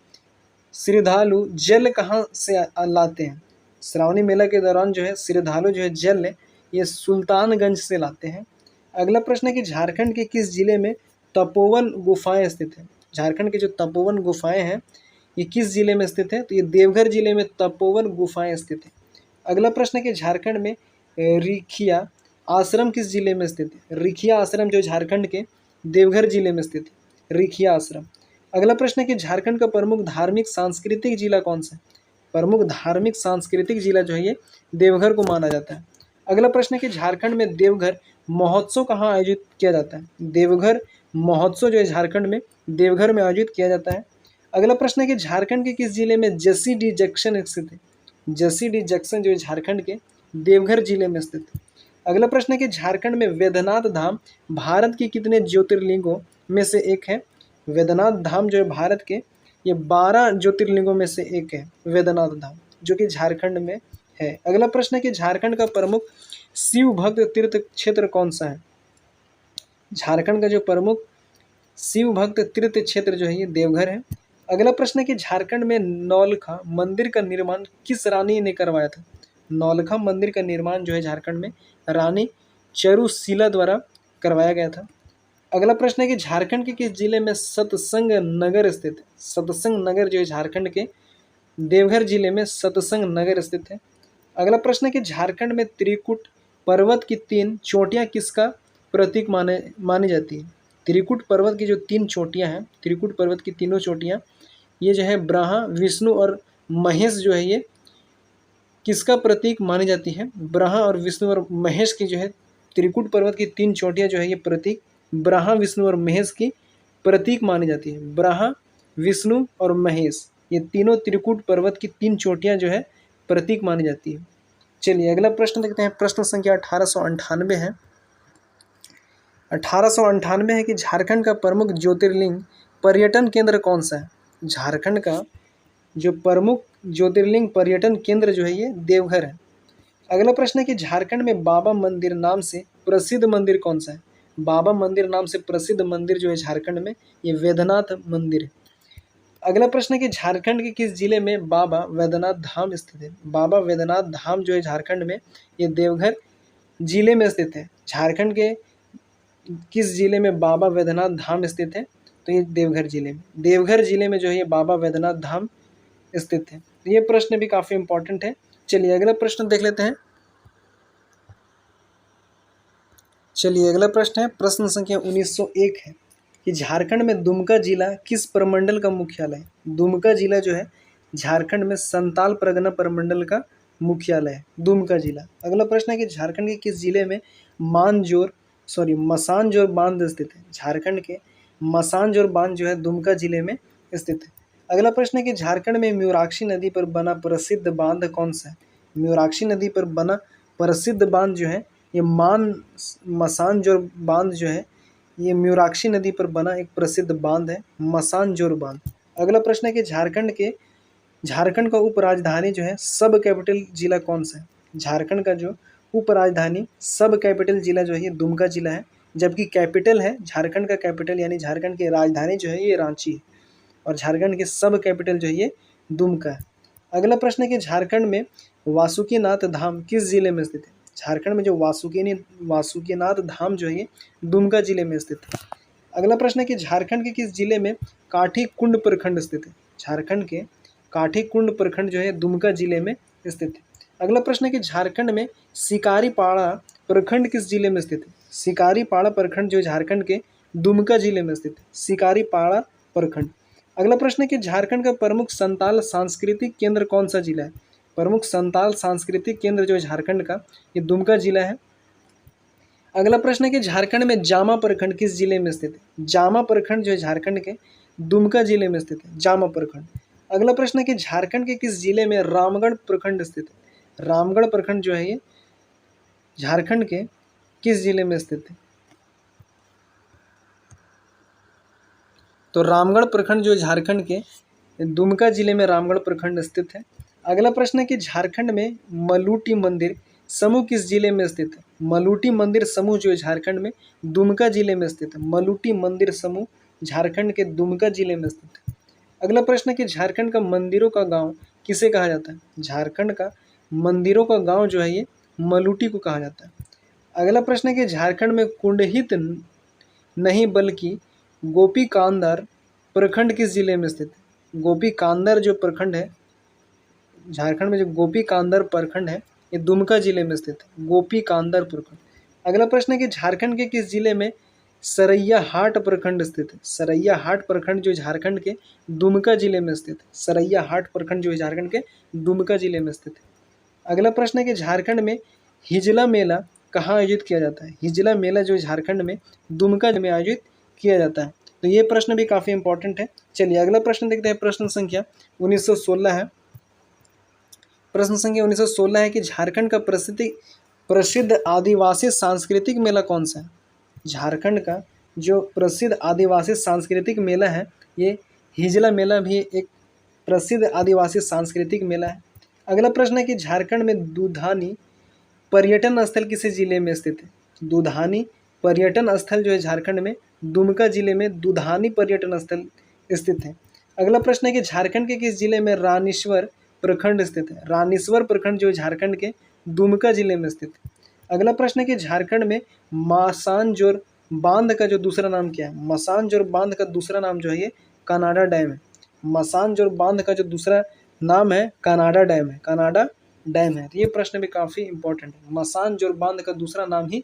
Speaker 1: श्रद्धालु जल कहाँ से लाते हैं। श्रावणी मेला के दौरान जो है श्रद्धालु जो है जल ये सुल्तानगंज से लाते हैं। अगला प्रश्न है कि झारखंड के किस जिले में तपोवन गुफाएं स्थित हैं। झारखंड के जो तपोवन गुफाएं हैं ये किस जिले में स्थित है। तो ये देवघर जिले में तपोवन गुफाएं स्थित है। अगला प्रश्न है कि झारखंड में रिखिया आश्रम किस जिले में स्थित है। रिखिया आश्रम जो झारखंड के देवघर जिले में स्थित है रिखिया आश्रम। अगला प्रश्न है कि झारखंड का प्रमुख धार्मिक सांस्कृतिक जिला कौन सा है। प्रमुख धार्मिक सांस्कृतिक जिला जो है ये देवघर को माना जाता है। अगला प्रश्न है कि झारखंड में देवघर महोत्सव कहाँ आयोजित किया जाता है। देवघर महोत्सव जो है झारखंड में देवघर में आयोजित किया जाता है। अगला प्रश्न है कि झारखंड के किस जिले में जसीडीह जंक्शन स्थित है। जसीडीह जंक्शन जो है झारखंड के देवघर जिले में स्थित है। अगला प्रश्न है कि झारखंड में वैद्यनाथ धाम भारत के कितने ज्योतिर्लिंगों में से एक है। वैद्यनाथ धाम जो है भारत के ये 12 ज्योतिर्लिंगों में से एक है वैद्यनाथ धाम जो कि झारखंड में है। अगला प्रश्न है कि झारखंड का प्रमुख शिव भक्त तीर्थ क्षेत्र कौन सा है। झारखंड का जो प्रमुख शिव भक्त तीर्थ क्षेत्र जो है ये देवघर है। अगला प्रश्न है कि झारखंड में नौलखा मंदिर का निर्माण किस रानी ने करवाया था। नौलखा मंदिर का निर्माण जो है झारखंड में रानी चरुशीला द्वारा करवाया गया था। अगला प्रश्न है कि झारखंड के किस जिले में सतसंग नगर स्थित है। सतसंग नगर जो है झारखंड के देवघर जिले में सतसंग नगर स्थित है। अगला प्रश्न है कि झारखंड में त्रिकुट पर्वत की 3 चोटियां किसका प्रतीक मानी जाती है। त्रिकुट पर्वत की जो 3 चोटियां हैं त्रिकुट पर्वत की तीनों चोटियां ये जो है ब्रह्मा विष्णु और महेश जो है ये किसका प्रतीक मानी जाती है। ब्रह्मा और विष्णु और महेश की जो है त्रिकुट पर्वत की 3 चोटियां जो है ये प्रतीक ब्रह्मा विष्णु और महेश की प्रतीक मानी जाती है। ब्रह्मा विष्णु और महेश ये तीनों त्रिकुट पर्वत की 3 चोटियां जो है प्रतीक मानी जाती है। चलिए अगला प्रश्न देखते हैं। प्रश्न संख्या 1898 है। 1898 है कि झारखंड का प्रमुख ज्योतिर्लिंग पर्यटन केंद्र कौन सा है। झारखंड का जो प्रमुख ज्योतिर्लिंग पर्यटन केंद्र जो है ये देवघर है। अगला प्रश्न है कि झारखंड में बाबा मंदिर नाम से प्रसिद्ध मंदिर कौन सा है। बाबा मंदिर नाम से प्रसिद्ध मंदिर जो है झारखंड में ये वैद्यनाथ मंदिर है। अगला प्रश्न है कि झारखंड के किस जिले में बाबा वैद्यनाथ धाम स्थित है। बाबा वैद्यनाथ धाम जो है झारखंड में ये देवघर जिले में स्थित है। झारखंड के किस जिले में बाबा वैद्यनाथ धाम स्थित है। तो ये देवघर जिले में देवघर जिले में जो है ये बाबा वैद्यनाथ धाम स्थित है। तो ये प्रश्न भी काफी इंपॉर्टेंट है। चलिए अगला प्रश्न देख लेते हैं। चलिए अगला प्रश्न है। प्रश्न संख्या 1901 है कि झारखंड में दुमका जिला किस प्रमंडल का मुख्यालय है। दुमका जिला जो है झारखंड में संताल परगना प्रमंडल का मुख्यालय है दुमका जिला। अगला प्रश्न है कि झारखंड के किस जिले में मसानजोर बांध स्थित है। झारखंड के मसानजोर बांध जो है दुमका जिले में स्थित है। अगला प्रश्न है कि झारखंड में म्यूराक्षी नदी पर बना प्रसिद्ध बांध कौन सा है। म्यूराक्षी नदी पर बना प्रसिद्ध बांध जो है ये मसानजोर बांध जो है ये म्यूराक्षी नदी पर बना एक प्रसिद्ध बांध है मसानजोर बांध। अगला प्रश्न है कि झारखंड का उपराजधानी जो है सब कैपिटल जिला कौन सा है। झारखंड का जो उपराजधानी सब कैपिटल जिला जो है ये दुमका जिला है। जबकि कैपिटल है झारखंड का कैपिटल यानी झारखंड की राजधानी जो है ये रांची है और झारखंड के सब कैपिटल जो है ये दुमका है। अगला प्रश्न है कि झारखंड में वासुकीनाथ धाम किस जिले में स्थित है? झारखंड में जो वासुकीनाथ धाम जो है ये दुमका जिले में स्थित है। अगला प्रश्न है कि झारखंड के किस जिले में काठी कुंड प्रखंड स्थित है? झारखंड के काठी कुंड प्रखंड जो है दुमका जिले में स्थित है। अगला प्रश्न है कि झारखंड में शिकारीपाड़ा प्रखंड किस जिले में स्थित है? शिकारीपाड़ा प्रखंड जो झारखंड के दुमका जिले में स्थित है, शिकारीपाड़ा प्रखंड। अगला प्रश्न है कि झारखंड का प्रमुख संताल सांस्कृतिक केंद्र कौन सा जिला है? प्रमुख संताल सांस्कृतिक केंद्र जो झारखंड का ये दुमका जिला है। अगला प्रश्न है कि झारखंड में जामा प्रखंड किस जिले में स्थित है? जामा प्रखंड जो है झारखंड के दुमका जिले में स्थित है, जामा प्रखंड। अगला प्रश्न है कि झारखंड के किस जिले में रामगढ़ प्रखंड स्थित है? रामगढ़ प्रखंड जो है ये झारखंड के किस जिले में स्थित है? तो रामगढ़ प्रखंड जो झारखंड के दुमका जिले में रामगढ़ प्रखंड स्थित है। अगला प्रश्न है कि झारखंड में मलूटी मंदिर समूह किस जिले में स्थित है? मलूटी मंदिर समूह जो है झारखंड में दुमका जिले में स्थित है, मलूटी मंदिर समूह झारखंड के दुमका जिले में स्थित है। अगला प्रश्न है कि झारखंड का मंदिरों का गांव किसे कहा जाता है? झारखंड का मंदिरों का गांव जो है ये मलूटी को कहा जाता है। अगला प्रश्न है कि झारखंड में कुंडहित नहीं बल्कि गोपीकांदर प्रखंड किस जिले में स्थित है? गोपीकांदर जो प्रखंड है झारखंड में, जो गोपीकांदर प्रखंड है ये दुमका जिले में स्थित है, गोपीकांदर प्रखंड। अगला प्रश्न है कि झारखंड के किस जिले में सरैयाहाट प्रखंड स्थित है? सरैयाहाट प्रखंड जो झारखंड के दुमका जिले में स्थित है, सरैयाहाट प्रखंड जो झारखंड के दुमका जिले में स्थित है। अगला प्रश्न है कि झारखंड में हिजला मेला कहाँ आयोजित किया जाता है? हिजला मेला जो झारखंड में दुमका में आयोजित किया जाता है। तो ये प्रश्न भी काफ़ी इंपॉर्टेंट है। चलिए अगला प्रश्न देखते हैं, प्रश्न संख्या 1916 है। प्रश्न संख्या 1916 है कि झारखंड का प्रसिद्ध आदिवासी सांस्कृतिक मेला कौन सा है? झारखंड का जो प्रसिद्ध आदिवासी सांस्कृतिक मेला है ये हिजला मेला भी एक प्रसिद्ध आदिवासी सांस्कृतिक मेला है। अगला प्रश्न है कि झारखंड में दुधानी पर्यटन स्थल किस जिले में स्थित है? दुधानी पर्यटन स्थल जो है झारखंड में दुमका जिले में दुधानी पर्यटन स्थल स्थित है। अगला प्रश्न है कि झारखंड के किस जिले में रानीश्वर प्रखंड स्थित है? रानीश्वर प्रखंड जो झारखंड के दुमका जिले में स्थित है। अगला प्रश्न है कि झारखंड में मासानजोर बांध का जो दूसरा नाम क्या है? मसानजोर बांध का दूसरा नाम जो है ये कनाडा डैम है। मसानजोर बांध का जो दूसरा नाम है कनाडा डैम है, कनाडा डैम है। तो ये प्रश्न भी काफ़ी इंपॉर्टेंट है, मसानजोर बांध का दूसरा नाम ही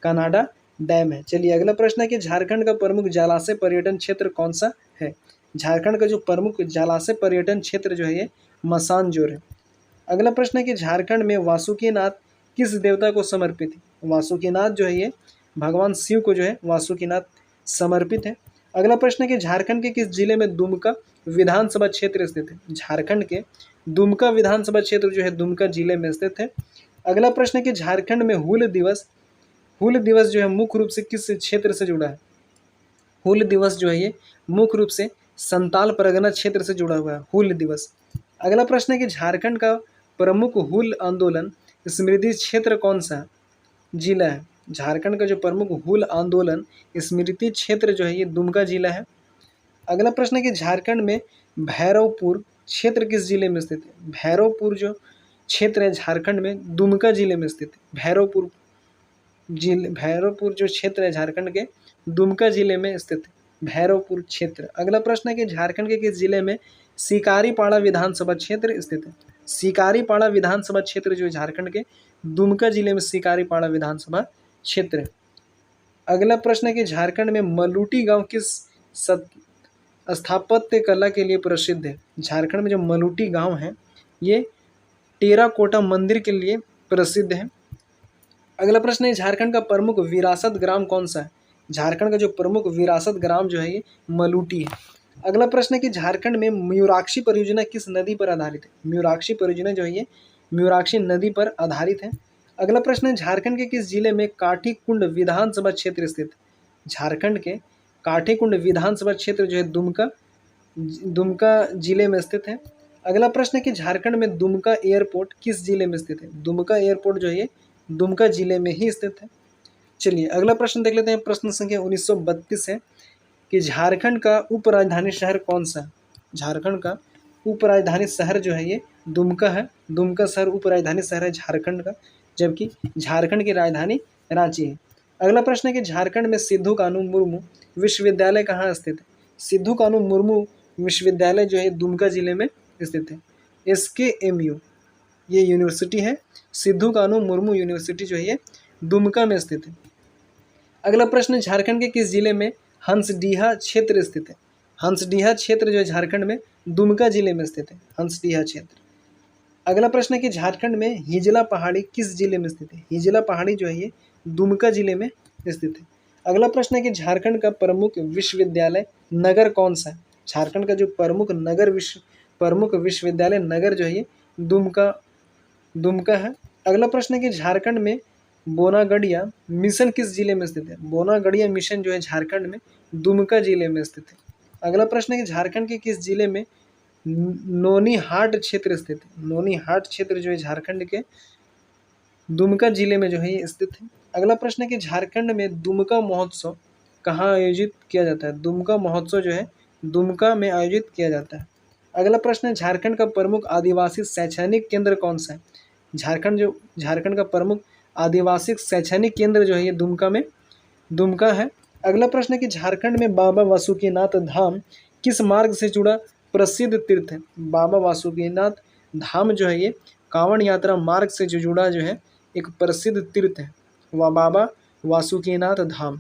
Speaker 1: कनाडा डैम है। चलिए अगला प्रश्न है कि झारखंड का प्रमुख जलाशय पर्यटन क्षेत्र कौन सा है? झारखंड का जो प्रमुख जलाशय पर्यटन क्षेत्र जो है ये मसानजोर है। अगला प्रश्न है कि झारखंड में वासुकीनाथ किस देवता को समर्पित है? वासुकीनाथ जो है ये भगवान शिव को जो है वासुकीनाथ समर्पित है। अगला प्रश्न है कि झारखंड के किस जिले में दुमका विधानसभा क्षेत्र स्थित है? झारखंड के दुमका विधानसभा क्षेत्र जो है दुमका जिले में स्थित है। अगला प्रश्न है कि झारखंड में हूल दिवस जो है मुख्य रूप से किस क्षेत्र से जुड़ा है? हूल दिवस जो है ये मुख्य रूप से संताल परगना क्षेत्र से जुड़ा हुआ है, हूल दिवस। अगला प्रश्न है कि झारखंड का प्रमुख हूल आंदोलन स्मृति क्षेत्र कौन सा जिला है? झारखंड का जो प्रमुख हूल आंदोलन स्मृति क्षेत्र जो है ये दुमका जिला है। अगला प्रश्न है कि झारखंड में भैरवपुर क्षेत्र किस जिले में स्थित है? भैरवपुर जो क्षेत्र है झारखंड में दुमका जिले में स्थित है, भैरवपुर जो क्षेत्र है झारखंड के दुमका जिले में स्थित है, भैरवपुर क्षेत्र। अगला प्रश्न है कि झारखंड के किस जिले में शिकारीपाड़ा विधानसभा क्षेत्र स्थित है? शिकारीपाड़ा विधानसभा क्षेत्र जो झारखंड के दुमका जिले में शिकारीपाड़ा विधानसभा क्षेत्र है। अगला प्रश्न है कि झारखंड में मलूटी गांव किस स्थापत्य कला के लिए प्रसिद्ध है? झारखंड में जो मलूटी गांव है ये टेराकोटा मंदिर के लिए प्रसिद्ध है। अगला प्रश्न है झारखंड का प्रमुख विरासत ग्राम कौन सा है? झारखंड का जो प्रमुख विरासत ग्राम जो है ये मलूटी है। अगला प्रश्न है कि झारखंड में मयूराक्षी परियोजना किस नदी पर आधारित है? मयूराक्षी परियोजना जो है ये मयूराक्षी नदी पर आधारित है। अगला प्रश्न है झारखंड के किस जिले में काठी कुंड विधानसभा क्षेत्र स्थित है? झारखंड के काठी कुंड विधानसभा क्षेत्र जो है दुमका जिले में स्थित है। अगला प्रश्न है कि झारखंड में दुमका एयरपोर्ट किस जिले में स्थित है? दुमका एयरपोर्ट जो है ये दुमका जिले में ही स्थित है। चलिए अगला प्रश्न देख लेते हैं, प्रश्न संख्या 1932 है कि झारखंड का उपराजधानी शहर कौन सा है? झारखंड का उपराजधानी शहर जो है ये दुमका है। दुमका शहर उप राजधानी शहर है झारखंड का, जबकि झारखंड की राजधानी रांची है। अगला प्रश्न है कि झारखंड में सिद्धू कानू मुर्मू विश्वविद्यालय कहाँ स्थित है? सिद्धू कानू मुर्मू विश्वविद्यालय जो है दुमका जिले में स्थित है। SKMU ये यूनिवर्सिटी है। सिद्धू कानू मुर्मू यूनिवर्सिटी जो है ये दुमका में स्थित है। अगला प्रश्न, झारखंड के किस जिले में हंसडीहा क्षेत्र स्थित है? हंसडीहा क्षेत्र जो है झारखंड में दुमका जिले में स्थित है, हंसडीहा क्षेत्र। अगला प्रश्न है कि झारखंड में हिजला पहाड़ी किस जिले में स्थित है? हिजला पहाड़ी जो है ये दुमका जिले में स्थित है। अगला प्रश्न है कि झारखंड का प्रमुख विश्वविद्यालय नगर कौन सा है? झारखंड का जो प्रमुख विश्वविद्यालय नगर जो है ये दुमका है। अगला प्रश्न है कि झारखंड में बोनागढ़िया मिशन किस जिले में स्थित है? बोनागढ़िया मिशन जो है झारखंड में दुमका जिले में स्थित है। अगला प्रश्न है कि झारखंड के किस जिले में नोनीहाट क्षेत्र स्थित है? नोनीहाट क्षेत्र जो है झारखंड के दुमका जिले में जो है ये स्थित है। अगला प्रश्न है कि झारखंड में दुमका महोत्सव कहाँ आयोजित किया जाता है? दुमका महोत्सव जो है दुमका में आयोजित किया जाता है। अगला प्रश्न है झारखंड का प्रमुख आदिवासी शैक्षणिक केंद्र कौन सा है? झारखंड का प्रमुख आदिवासी शैक्षणिक केंद्र जो है ये दुमका है। अगला प्रश्न है कि झारखंड में बाबा वासुकीनाथ धाम किस मार्ग से जुड़ा प्रसिद्ध तीर्थ है? बाबा वासुकीनाथ धाम जो है ये कांवड़ यात्रा मार्ग से जो जुड़ा जो है एक प्रसिद्ध तीर्थ है, वह बाबा वासुकीनाथ धाम।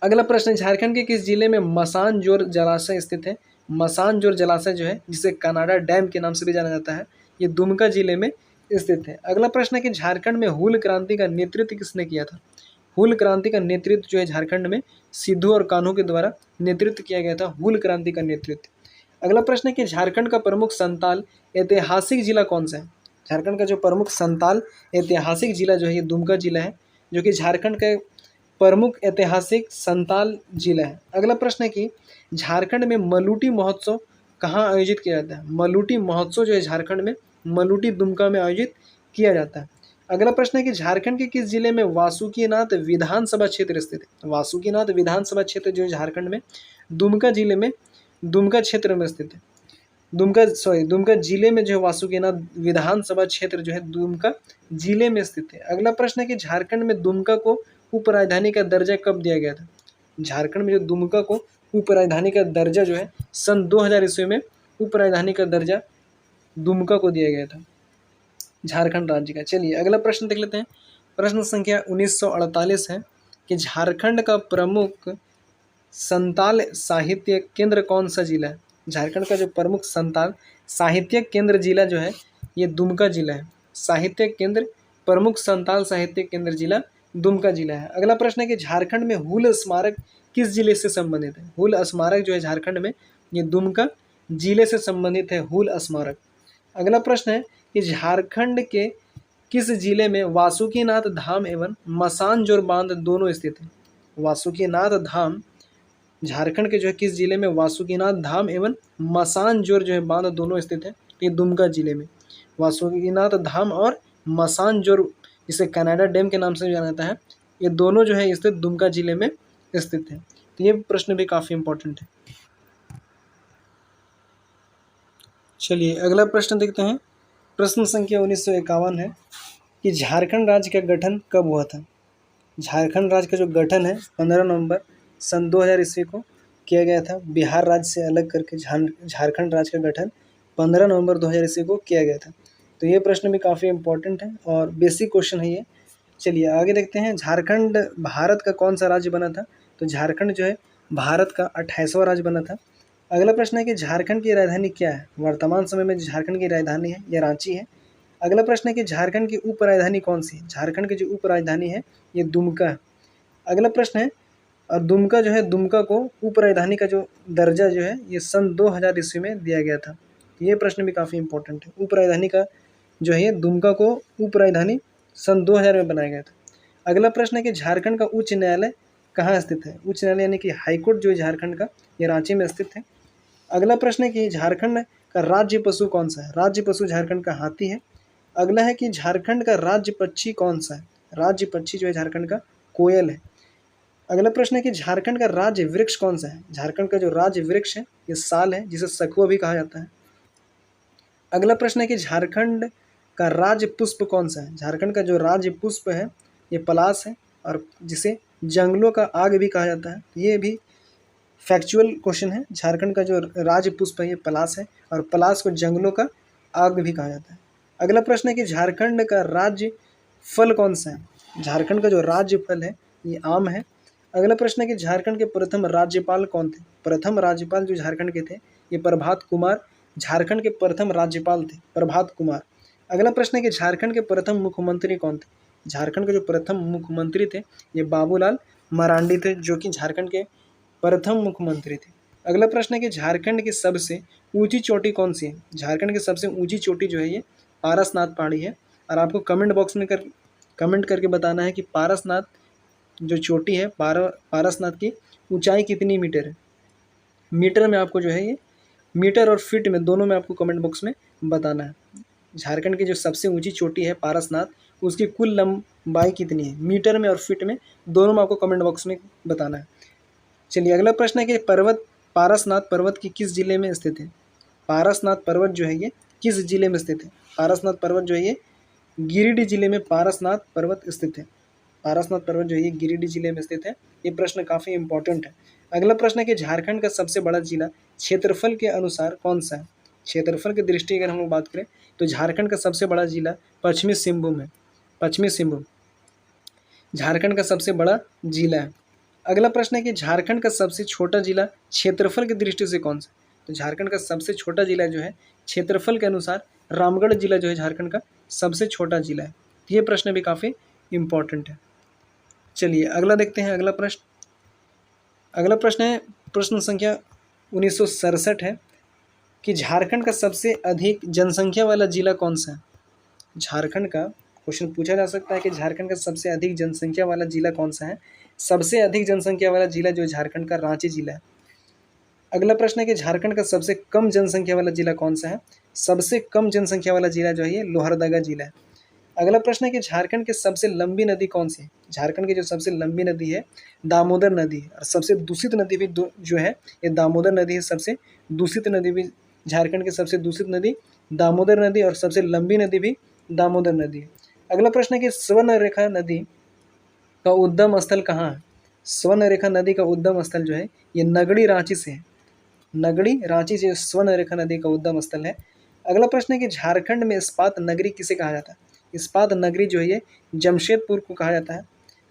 Speaker 1: अगला प्रश्न, झारखंड के किस जिले में मसानजोर जलाशय स्थित है? मसानजोर जलाशय जो है जिसे कनाडा डैम के नाम से भी जाना जाता है, ये दुमका जिले में स्थित है। अगला प्रश्न है कि झारखंड में हूल क्रांति का नेतृत्व किसने किया था? हूल क्रांति का नेतृत्व जो है झारखंड में सिद्धू और कान्हू के द्वारा नेतृत्व किया गया था, हूल क्रांति का नेतृत्व। अगला प्रश्न है कि झारखंड का प्रमुख संताल ऐतिहासिक जिला कौन सा है? झारखंड का जो प्रमुख संताल ऐतिहासिक जिला जो है ये दुमका जिला है, जो कि झारखंड का प्रमुख ऐतिहासिक संताल जिला है। अगला प्रश्न है कि झारखंड में मलूटी महोत्सव कहाँ आयोजित किया जाता है? मलूटी महोत्सव जो है झारखंड में मलूटी दुमका में आयोजित किया जाता है। अगला प्रश्न है कि झारखंड के किस जिले में वासुकीनाथ विधानसभा क्षेत्र स्थित है? वासुकीनाथ विधानसभा क्षेत्र जो है झारखंड में दुमका जिले में दुमका क्षेत्र में स्थित है। दुमका जिले में जो है वासुकीनाथ विधानसभा क्षेत्र जो है दुमका जिले में स्थित है। अगला प्रश्न है कि झारखंड में दुमका को उप राजधानी का दर्जा कब दिया गया था? झारखंड में जो दुमका को उप राजधानी का दर्जा जो है सन 2000 ईस्वी में उप राजधानी का दर्जा दुमका को दिया गया था, झारखंड राज्य का। चलिए अगला प्रश्न देख लेते हैं। प्रश्न संख्या 1948 है कि झारखंड का प्रमुख संताल साहित्य केंद्र कौन सा जिला है? झारखंड का जो प्रमुख संताल साहित्यिक केंद्र जिला जो है ये दुमका जिला है। साहित्यिक केंद्र प्रमुख संताल साहित्यिक केंद्र जिला दुमका जिला है। अगला प्रश्न है कि झारखंड में हूल स्मारक किस जिले से संबंधित है? हूल स्मारक जो है झारखंड में ये दुमका जिले से संबंधित है, हूल स्मारक। अगला प्रश्न है कि झारखंड के किस जिले में वासुकीनाथ धाम एवं मसानजोर बांध दोनों स्थित है? वासुकीनाथ धाम झारखंड के जो है किस जिले में वासुकीनाथ धाम एवं मसानजोर जो है बांध दोनों स्थित है? ये दुमका जिले में वासुकीनाथ धाम और मसानजोर, जिसे कनाडा डैम के नाम से जाना जाता है, ये दोनों जो है स्थित दुमका जिले में स्थित है। तो ये प्रश्न भी काफ़ी इंपॉर्टेंट है। चलिए अगला प्रश्न देखते हैं। प्रश्न संख्या 1951 है कि झारखंड राज्य का गठन कब हुआ था? झारखंड राज्य का जो गठन है 15 नवंबर सन 2000 ईस्वी को किया गया था। बिहार राज्य से अलग करके झारखंड राज्य का गठन 15 नवंबर 2000 ईस्वी को किया गया था। तो ये प्रश्न भी काफ़ी इंपॉर्टेंट है और बेसिक क्वेश्चन है ये। चलिए आगे देखते हैं। झारखंड भारत का कौन सा राज्य बना था? तो झारखंड जो है भारत का 28वां राज्य बना था। अगला प्रश्न है कि झारखंड की राजधानी क्या है? वर्तमान समय में झारखंड की राजधानी है यह रांची है। अगला प्रश्न है कि झारखंड की उप राजधानी कौन सी है? झारखंड की जो उप राजधानी है ये दुमका है। अगला प्रश्न है, और दुमका जो है दुमका को उप राजधानी का जो दर्जा जो है ये सन 2000 ईस्वी में दिया गया था। ये प्रश्न भी काफ़ी इंपॉर्टेंट है। उप राजधानी का जो है दुमका को उप राजधानी सन 2000 में बनाया गया था। अगला प्रश्न है कि झारखंड का उच्च न्यायालय कहाँ स्थित है? उच्च न्यायालय यानी कि हाईकोर्ट जो है झारखंड का ये रांची में स्थित है। अगला प्रश्न है कि झारखंड का राज्य पशु कौन सा है? राज्य पशु झारखंड का हाथी है। अगला है कि झारखंड का राज्य पक्षी कौन सा है? राज्य पक्षी जो है झारखंड का कोयल है। अगला प्रश्न है कि झारखंड का राज्य वृक्ष कौन सा है? झारखंड का जो राज्य वृक्ष है ये साल है, जिसे सखुआ भी कहा जाता है। अगला प्रश्न है कि झारखंड का राज्य पुष्प कौन सा है। झारखंड का जो राज्य पुष्प है ये पलाश है, और जिसे जंगलों का आग भी कहा जाता है। ये भी फैक्चुअल क्वेश्चन है। झारखंड का जो राज्य पुष्प है ये पलाश है, और पलाश को जंगलों का आग भी कहा जाता है। अगला प्रश्न है कि झारखंड का राज्य फल कौन सा है। झारखंड का जो राज्य फल है ये आम है। अगला प्रश्न है कि झारखंड के प्रथम राज्यपाल कौन थे। प्रथम राज्यपाल जो झारखंड के थे ये प्रभात कुमार झारखंड के प्रथम राज्यपाल थे, प्रभात कुमार। अगला प्रश्न है कि झारखंड के प्रथम मुख्यमंत्री कौन थे। झारखंड के जो प्रथम मुख्यमंत्री थे ये बाबूलाल मरांडी थे, जो कि झारखंड के प्रथम मुख्यमंत्री थे। अगला प्रश्न है कि झारखंड की सबसे ऊंची चोटी कौन सी है। झारखंड की सबसे ऊंची चोटी जो है ये पारसनाथ पहाड़ी है, और आपको कमेंट बॉक्स में कमेंट करके बताना है कि पारसनाथ जो चोटी है पारसनाथ की ऊंचाई कितनी मीटर है। मीटर में आपको जो है ये मीटर और फीट में दोनों में आपको कमेंट बॉक्स में बताना है। झारखंड की जो सबसे ऊंची चोटी है पारसनाथ उसकी कुल लंबाई कितनी है, मीटर में और फीट में दोनों में आपको कमेंट बॉक्स में बताना है। चलिए अगला प्रश्न है कि पारसनाथ पर्वत की किस जिले में स्थित है। पारसनाथ पर्वत जो है ये किस जिले में स्थित है। पारसनाथ पर्वत जो है ये गिरिडीह जिले में पारसनाथ पर्वत स्थित है। पारसनाथ पर्वत जो है ये गिरिडीह जिले में स्थित है। ये प्रश्न काफ़ी इंपॉर्टेंट है। अगला प्रश्न है कि झारखंड का सबसे बड़ा जिला क्षेत्रफल के अनुसार कौन सा है। क्षेत्रफल की दृष्टि अगर हम लोग बात करें तो झारखंड का सबसे बड़ा जिला पश्चिमी सिंहभूम है। पश्चिमी सिंहभूम झारखंड का सबसे बड़ा जिला है। अगला प्रश्न है कि झारखंड का सबसे छोटा जिला क्षेत्रफल की दृष्टि से कौन सा। तो झारखंड का सबसे छोटा जिला जो है क्षेत्रफल के अनुसार रामगढ़ जिला जो है झारखंड का सबसे छोटा जिला है। ये प्रश्न भी काफ़ी इम्पोर्टेंट है। चलिए अगला देखते हैं। अगला प्रश्न है प्रश्न संख्या 1967 है कि झारखंड का सबसे अधिक जनसंख्या वाला जिला कौन सा है। झारखंड का क्वेश्चन पूछा जा सकता है कि झारखंड का सबसे अधिक जनसंख्या वाला जिला कौन सा है। सबसे अधिक जनसंख्या वाला जिला जो झारखंड का रांची जिला है। अगला प्रश्न है कि झारखंड का सबसे कम जनसंख्या वाला जिला कौन सा है। सबसे कम जनसंख्या वाला जिला जो है ये लोहरदगा जिला है। अगला प्रश्न है कि झारखंड की सबसे लंबी नदी कौन सी है। झारखंड की जो सबसे लंबी नदी है दामोदर नदी है, और सबसे दूषित नदी भी जो है ये दामोदर नदी है। सबसे दूषित नदी भी झारखंड की सबसे दूषित नदी दामोदर नदी, और सबसे लंबी नदी भी दामोदर नदी है। अगला प्रश्न है कि स्वर्णरेखा नदी का उद्गम स्थल कहाँ है। स्वर्णरेखा नदी का उद्गम स्थल जो है ये नगड़ी रांची से है। नगड़ी रांची से स्वर्णरेखा नदी का उद्गम स्थल है। अगला प्रश्न है कि झारखंड में इस्पात नगरी किसे कहा जाता है। इस्पात नगरी जो है ये जमशेदपुर को कहा जाता है।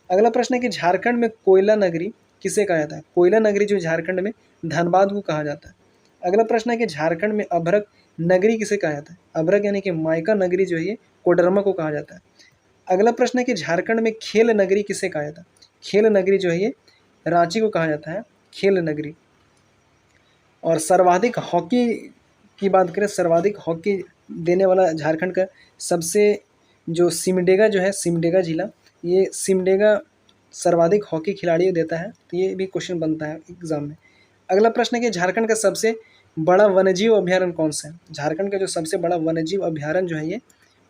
Speaker 1: अगला प्रश्न है कि झारखंड में कोयला नगरी किसे कहा जाता है। कोयला नगरी जो झारखंड में धनबाद को कहा जाता है। अगला प्रश्न है कि झारखंड में अभ्रक नगरी किसे कहा जाता है। अभ्रक यानी कि मायका नगरी जो है ये कोडरमा को कहा जाता है। अगला प्रश्न है कि झारखंड में खेल नगरी किसे कहा जाता है। खेल नगरी जो है ये रांची को कहा जाता है, खेल नगरी। और सर्वाधिक हॉकी की बात करें, सर्वाधिक हॉकी देने वाला झारखंड का सबसे जो सिमडेगा जो है सिमडेगा जिला, ये सिमडेगा सर्वाधिक हॉकी खिलाड़ी देता है। तो ये भी क्वेश्चन बनता है एग्जाम में। अगला प्रश्न है कि झारखंड का सबसे बड़ा वन्यजीव अभ्यारण्य कौन सा है। झारखंड का जो सबसे बड़ा वन्यजीव अभ्यारण्य जो है ये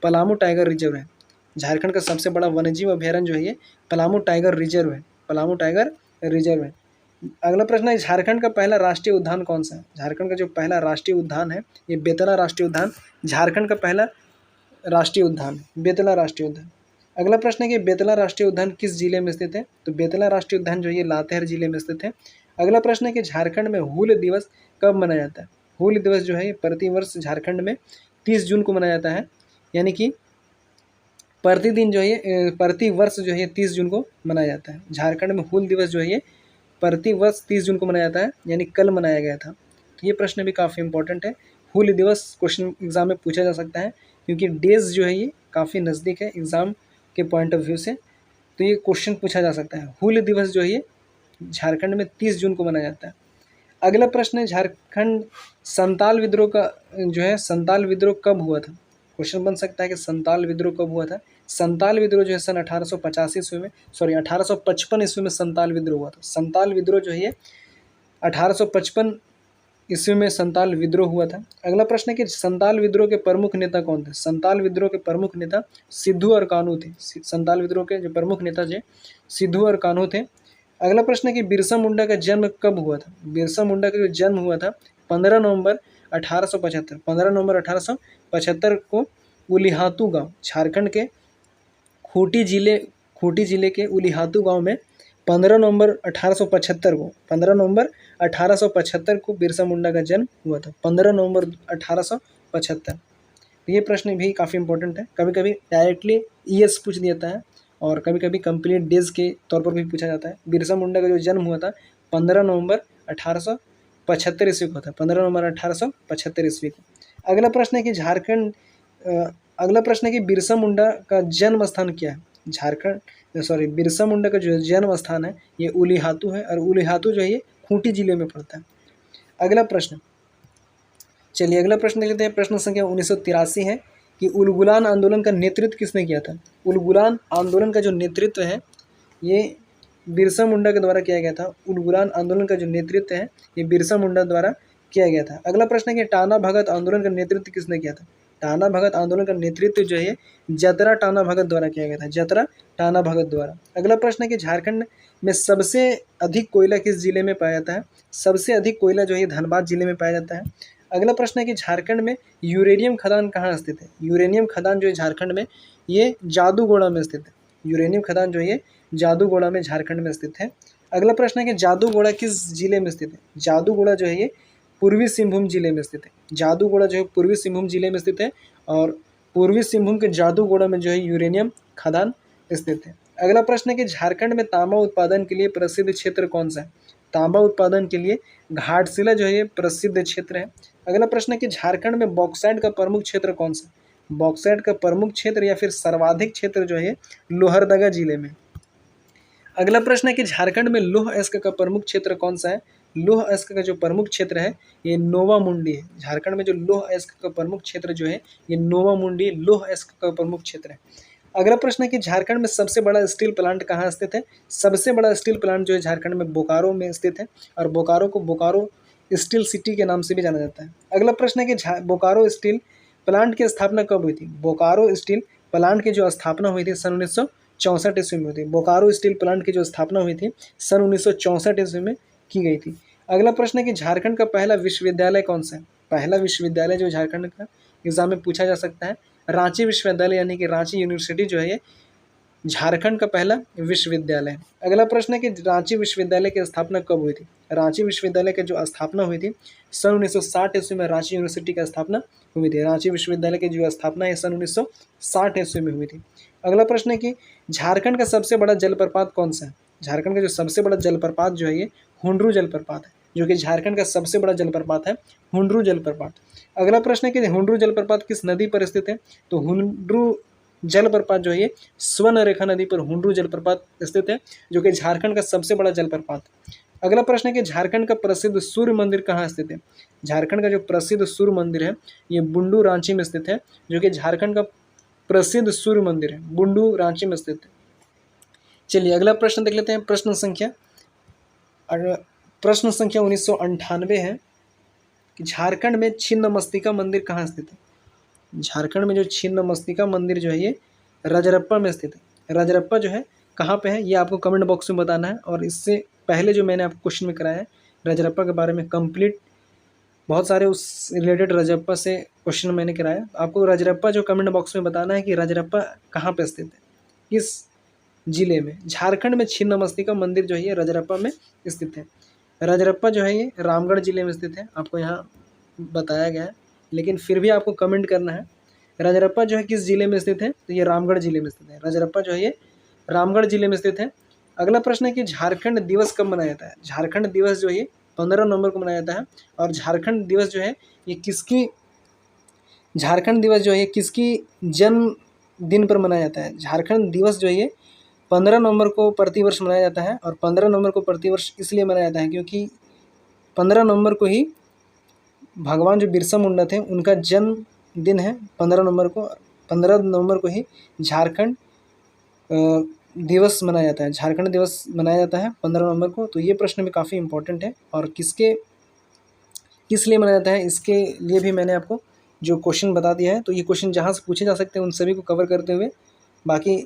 Speaker 1: पलामू टाइगर रिजर्व है। झारखंड का सबसे बड़ा वन्यजीव अभ्यारण्य जो है ये पलामू टाइगर रिजर्व है। पलामू टाइगर रिजर्व है। अगला प्रश्न है झारखंड का पहला राष्ट्रीय उद्यान कौन सा है। झारखंड का जो पहला राष्ट्रीय उद्यान है ये बेतला राष्ट्रीय उद्यान झारखंड का पहला राष्ट्रीय उद्यान है, बेतला राष्ट्रीय उद्यान। अगला प्रश्न है कि बेतला राष्ट्रीय उद्यान किस जिले में स्थित है। तो बेतला राष्ट्रीय उद्यान जो है ये लातेहार जिले में स्थित है। अगला प्रश्न है कि झारखंड में हूल दिवस कब मनाया जाता है। हूल दिवस जो है प्रतिवर्ष झारखंड में 30 जून को मनाया जाता है, यानी कि प्रतिदिन जो है ये प्रतिवर्ष जो है ये 30 जून को मनाया जाता है। झारखंड में हूल दिवस जो है ये प्रतिवर्ष 30 जून को मनाया जाता है, यानी कल मनाया गया था। तो ये प्रश्न भी काफ़ी इंपॉर्टेंट है। हूल दिवस क्वेश्चन एग्जाम में पूछा जा सकता है, क्योंकि डेज जो है ये काफ़ी नज़दीक है एग्ज़ाम के पॉइंट ऑफ व्यू से, तो ये क्वेश्चन पूछा जा सकता है। हूल दिवस जो है ये झारखंड में 30 जून को मनाया जाता है। अगला प्रश्न है झारखंड संताल विद्रोह का जो है संताल विद्रोह कब हुआ था। क्वेश्चन बन सकता है कि संताल विद्रोह कब हुआ था। संताल विद्रोह जो है सन 1885 ईस्वी में 1855 ईस्वी में संताल विद्रोह हुआ था। संताल विद्रोह जो है ये 1855 ईस्वी में संताल विद्रोह हुआ था। अगला प्रश्न है कि संताल विद्रोह के प्रमुख नेता कौन थे। संताल विद्रोह के प्रमुख नेता सिद्धू और कान्हू थे। संताल विद्रोह के जो प्रमुख नेता थे सिद्धू और कान्हू थे। अगला प्रश्न है कि बिरसा मुंडा का जन्म कब हुआ था। बिरसा मुंडा का जो जन्म हुआ था 15 नवंबर 1875, 15 नवंबर 1875 को उलिहातू गांव, झारखंड के खूंटी जिले के उलिहातू गांव में 15 नवंबर 1875 को 15 नवंबर 1875 को बिरसा मुंडा का जन्म हुआ था। 15 नवंबर 1875। ये प्रश्न भी काफ़ी इंपॉर्टेंट है, कभी कभी डायरेक्टली ईएस पूछ देता है और कभी कभी कंप्लीट डेज के तौर पर भी पूछा जाता है। बिरसा मुंडा का जो जन्म हुआ था 15 नवंबर 1875 ईस्वी को था, 15 नवंबर 1875 ईस्वी को। अगला प्रश्न है कि अगला प्रश्न है कि बिरसा मुंडा का जन्म स्थान क्या है। बिरसा मुंडा का जो जन्म स्थान है ये उलिहातू है, और उलिहातू जो है ये खूंटी जिले में पड़ता है। अगला प्रश्न, चलिए अगला प्रश्न देख लेते हैं। प्रश्न संख्या 1983 है कि उलगुलान आंदोलन का नेतृत्व किसने किया था। उलगुलान आंदोलन का जो नेतृत्व है ये बिरसा मुंडा के द्वारा किया गया था। उलगुलान आंदोलन का जो नेतृत्व है ये बिरसा मुंडा द्वारा किया गया था। अगला प्रश्न है कि टाना भगत आंदोलन का नेतृत्व किसने किया था। टाना भगत आंदोलन का नेतृत्व जो है जतरा टाना भगत द्वारा किया गया था, जतरा टाना भगत द्वारा। अगला प्रश्न है कि झारखंड में सबसे अधिक कोयला किस जिले में पाया जाता है। सबसे अधिक कोयला जो है धनबाद जिले में पाया जाता है। अगला प्रश्न है कि झारखंड में यूरेनियम खदान कहाँ स्थित है। यूरेनियम खदान जो है झारखंड में ये जादूगोड़ा में स्थित है। यूरेनियम खदान जो है जादूगोड़ा में झारखंड में स्थित है। अगला प्रश्न है कि जादूगोड़ा किस जिले में स्थित है। जादूगोड़ा जो है ये पूर्वी सिंहभूम जिले में स्थित है। जादूगोड़ा जो है पूर्वी सिंहभूम जिले में स्थित है, और पूर्वी सिंहभूम के जादूगोड़ा में जो है यूरेनियम खदान स्थित है। अगला प्रश्न है कि झारखंड में तांबा उत्पादन के लिए प्रसिद्ध क्षेत्र कौन सा है। तांबा उत्पादन के लिए घाटशिला जो है ये प्रसिद्ध क्षेत्र है। अगला प्रश्न है कि झारखंड में बॉक्साइट का प्रमुख क्षेत्र कौन सा। बॉक्साइट का प्रमुख क्षेत्र या फिर सर्वाधिक क्षेत्र जो है लोहरदगा जिले में। अगला प्रश्न है कि झारखंड में लौह अयस्क का प्रमुख क्षेत्र कौन सा है। लौह अयस्क का जो प्रमुख क्षेत्र है ये नोवा मुंडी है। झारखंड में जो लौह अयस्क का प्रमुख क्षेत्र जो है ये नोवा मुंडी लौह अयस्क का प्रमुख क्षेत्र है। अगला प्रश्न है कि झारखंड में सबसे बड़ा स्टील प्लांट कहाँ स्थित है। सबसे बड़ा स्टील प्लांट जो है झारखंड में बोकारो में स्थित है, और बोकारो को बोकारो स्टील सिटी के नाम से भी जाना जाता है। अगला प्रश्न है कि बोकारो स्टील प्लांट की स्थापना कब हुई थी। बोकारो स्टील प्लांट की जो स्थापना हुई थी सन 1964 ईस्वी में हुई थी। बोकारो स्टील प्लांट की जो स्थापना हुई थी सन 1964 ईस्वी में की गई थी। अगला प्रश्न है कि झारखंड का पहला विश्वविद्यालय कौन सा है। पहला विश्वविद्यालय जो झारखंड का एग्जाम में पूछा जा सकता है, रांची विश्वविद्यालय यानी कि रांची यूनिवर्सिटी जो है ये झारखंड का पहला विश्वविद्यालय है। अगला प्रश्न है कि रांची विश्वविद्यालय की स्थापना कब हुई थी। रांची विश्वविद्यालय की जो स्थापना हुई थी सन 1960 ईस्वी में रांची यूनिवर्सिटी की स्थापना हुई थी। रांची विश्वविद्यालय की जो स्थापना है सन 1960 ईस्वी में हुई थी। अगला प्रश्न है कि झारखंड का सबसे बड़ा जलप्रपात कौन सा है। झारखंड का जो सबसे बड़ा जलप्रपात जो है ये हुंड्रू जलप्रपात है, जो कि झारखंड का सबसे बड़ा जलप्रपात है हुंड्रू जलप्रपात। अगला प्रश्न है कि हुंड्रू जलप्रपात किस नदी पर स्थित है। तो हुंड्रू जलप्रपात जो है ये स्वर्णरेखा नदी पर हुंड्रू जलप्रपात स्थित है, जो कि झारखंड का सबसे बड़ा जलप्रपात। अगला प्रश्न है कि झारखंड का प्रसिद्ध सूर्य मंदिर कहाँ स्थित है। झारखंड का जो प्रसिद्ध सूर्य मंदिर है ये बुंडू रांची में स्थित है, जो कि झारखंड का प्रसिद्ध सूर्य मंदिर है, बुंडू रांची में स्थित है। चलिए अगला प्रश्न देख लेते हैं। प्रश्न संख्या 1998 है कि झारखंड में छिन्नमस्तिका मंदिर कहाँ स्थित है। झारखंड में जो छिन्नमस्तिका मंदिर जो है ये रजरप्पा में स्थित है। रजरप्पा जो है कहाँ पे है ये आपको कमेंट बॉक्स में बताना है, और इससे पहले जो मैंने आपको क्वेश्चन में कराया है रजरप्पा के बारे में कंप्लीट बहुत सारे उस रिलेटेड रजरप्पा से क्वेश्चन मैंने कराया। आपको रजरप्पा जो कमेंट बॉक्स में बताना है कि रजरप्पा कहाँ पे स्थित है, किस जिले में। झारखंड में छिन्नमस्तिका मंदिर जो है ये रजरप्पा में स्थित है। रजरप्पा जो है ये रामगढ़ जिले में स्थित है, आपको यहाँ बताया गया है, लेकिन फिर भी आपको कमेंट करना है रजरप्पा जो है किस जिले में स्थित है। तो ये रामगढ़ जिले में स्थित है। रजरप्पा जो है ये रामगढ़ जिले में स्थित है। अगला प्रश्न है कि झारखंड दिवस कब मनाया जाता है। झारखंड दिवस जो है 15 नवंबर को मनाया जाता है, और झारखंड दिवस जो है ये झारखंड दिवस जो है किसकी जन्म दिन पर मनाया जाता है। झारखंड दिवस जो है ये 15 नवंबर को प्रतिवर्ष मनाया जाता है, और 15 नवंबर को प्रतिवर्ष इसलिए मनाया जाता है क्योंकि 15 नवंबर को ही भगवान जो बिरसा मुंडा थे उनका जन्म दिन है 15 नवंबर को। 15 नवंबर को ही झारखंड दिवस मनाया जाता है। झारखंड दिवस मनाया जाता है 15 नवंबर को। तो ये प्रश्न भी काफ़ी इंपॉर्टेंट है, और किस लिए मनाया जाता है इसके लिए भी मैंने आपको जो क्वेश्चन बता दिया है। तो ये क्वेश्चन जहाँ से पूछे जा सकते हैं उन सभी को कवर करते हुए बाकी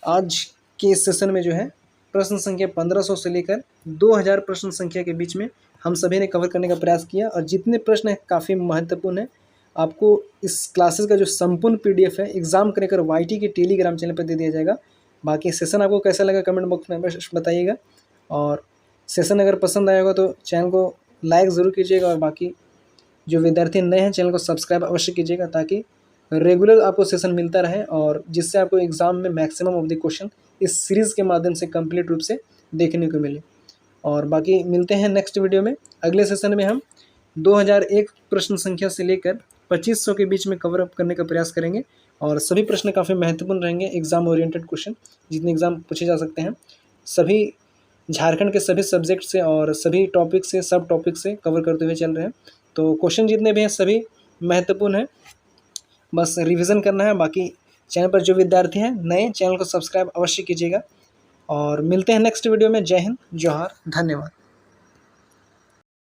Speaker 1: आज के इस सेशन में जो है प्रश्न संख्या 1500 से लेकर 2000 प्रश्न संख्या के बीच में हम सभी ने कवर करने का प्रयास किया, और जितने प्रश्न हैं काफ़ी महत्वपूर्ण है। आपको इस क्लासेस का जो संपूर्ण PDF है एग्जाम क्रैकर YT के टेलीग्राम चैनल पर दे दिया जाएगा। बाकी सेशन आपको कैसा लगा कमेंट बॉक्स में बताइएगा, और सेशन अगर पसंद आया होगा तो चैनल को लाइक ज़रूर कीजिएगा, और बाकी जो विद्यार्थी नए हैं चैनल को सब्सक्राइब अवश्य कीजिएगा, ताकि रेगुलर आपको सेशन मिलता रहे, और जिससे आपको एग्ज़ाम में मैक्सिमम ऑफ द क्वेश्चन इस सीरीज़ के माध्यम से कंप्लीट रूप से देखने को मिले। और बाकी मिलते हैं नेक्स्ट वीडियो में। अगले सेशन में हम 2001 प्रश्न संख्या से लेकर 2500 के बीच में कवर अप करने का प्रयास करेंगे, और सभी प्रश्न काफ़ी महत्वपूर्ण रहेंगे, एग्ज़ाम ओरिएंटेड क्वेश्चन जितने एग्ज़ाम पूछे जा सकते हैं, सभी झारखंड के सभी सब्जेक्ट से और सभी टॉपिक से, सब टॉपिक से कवर करते हुए चल रहे हैं। तो क्वेश्चन जितने भी हैं सभी महत्वपूर्ण हैं, बस रिवीजन करना है। बाकी चैनल पर जो विद्यार्थी हैं नए, चैनल को सब्सक्राइब अवश्य कीजिएगा, और मिलते हैं नेक्स्ट वीडियो में। जय हिंद, जोहार, धन्यवाद।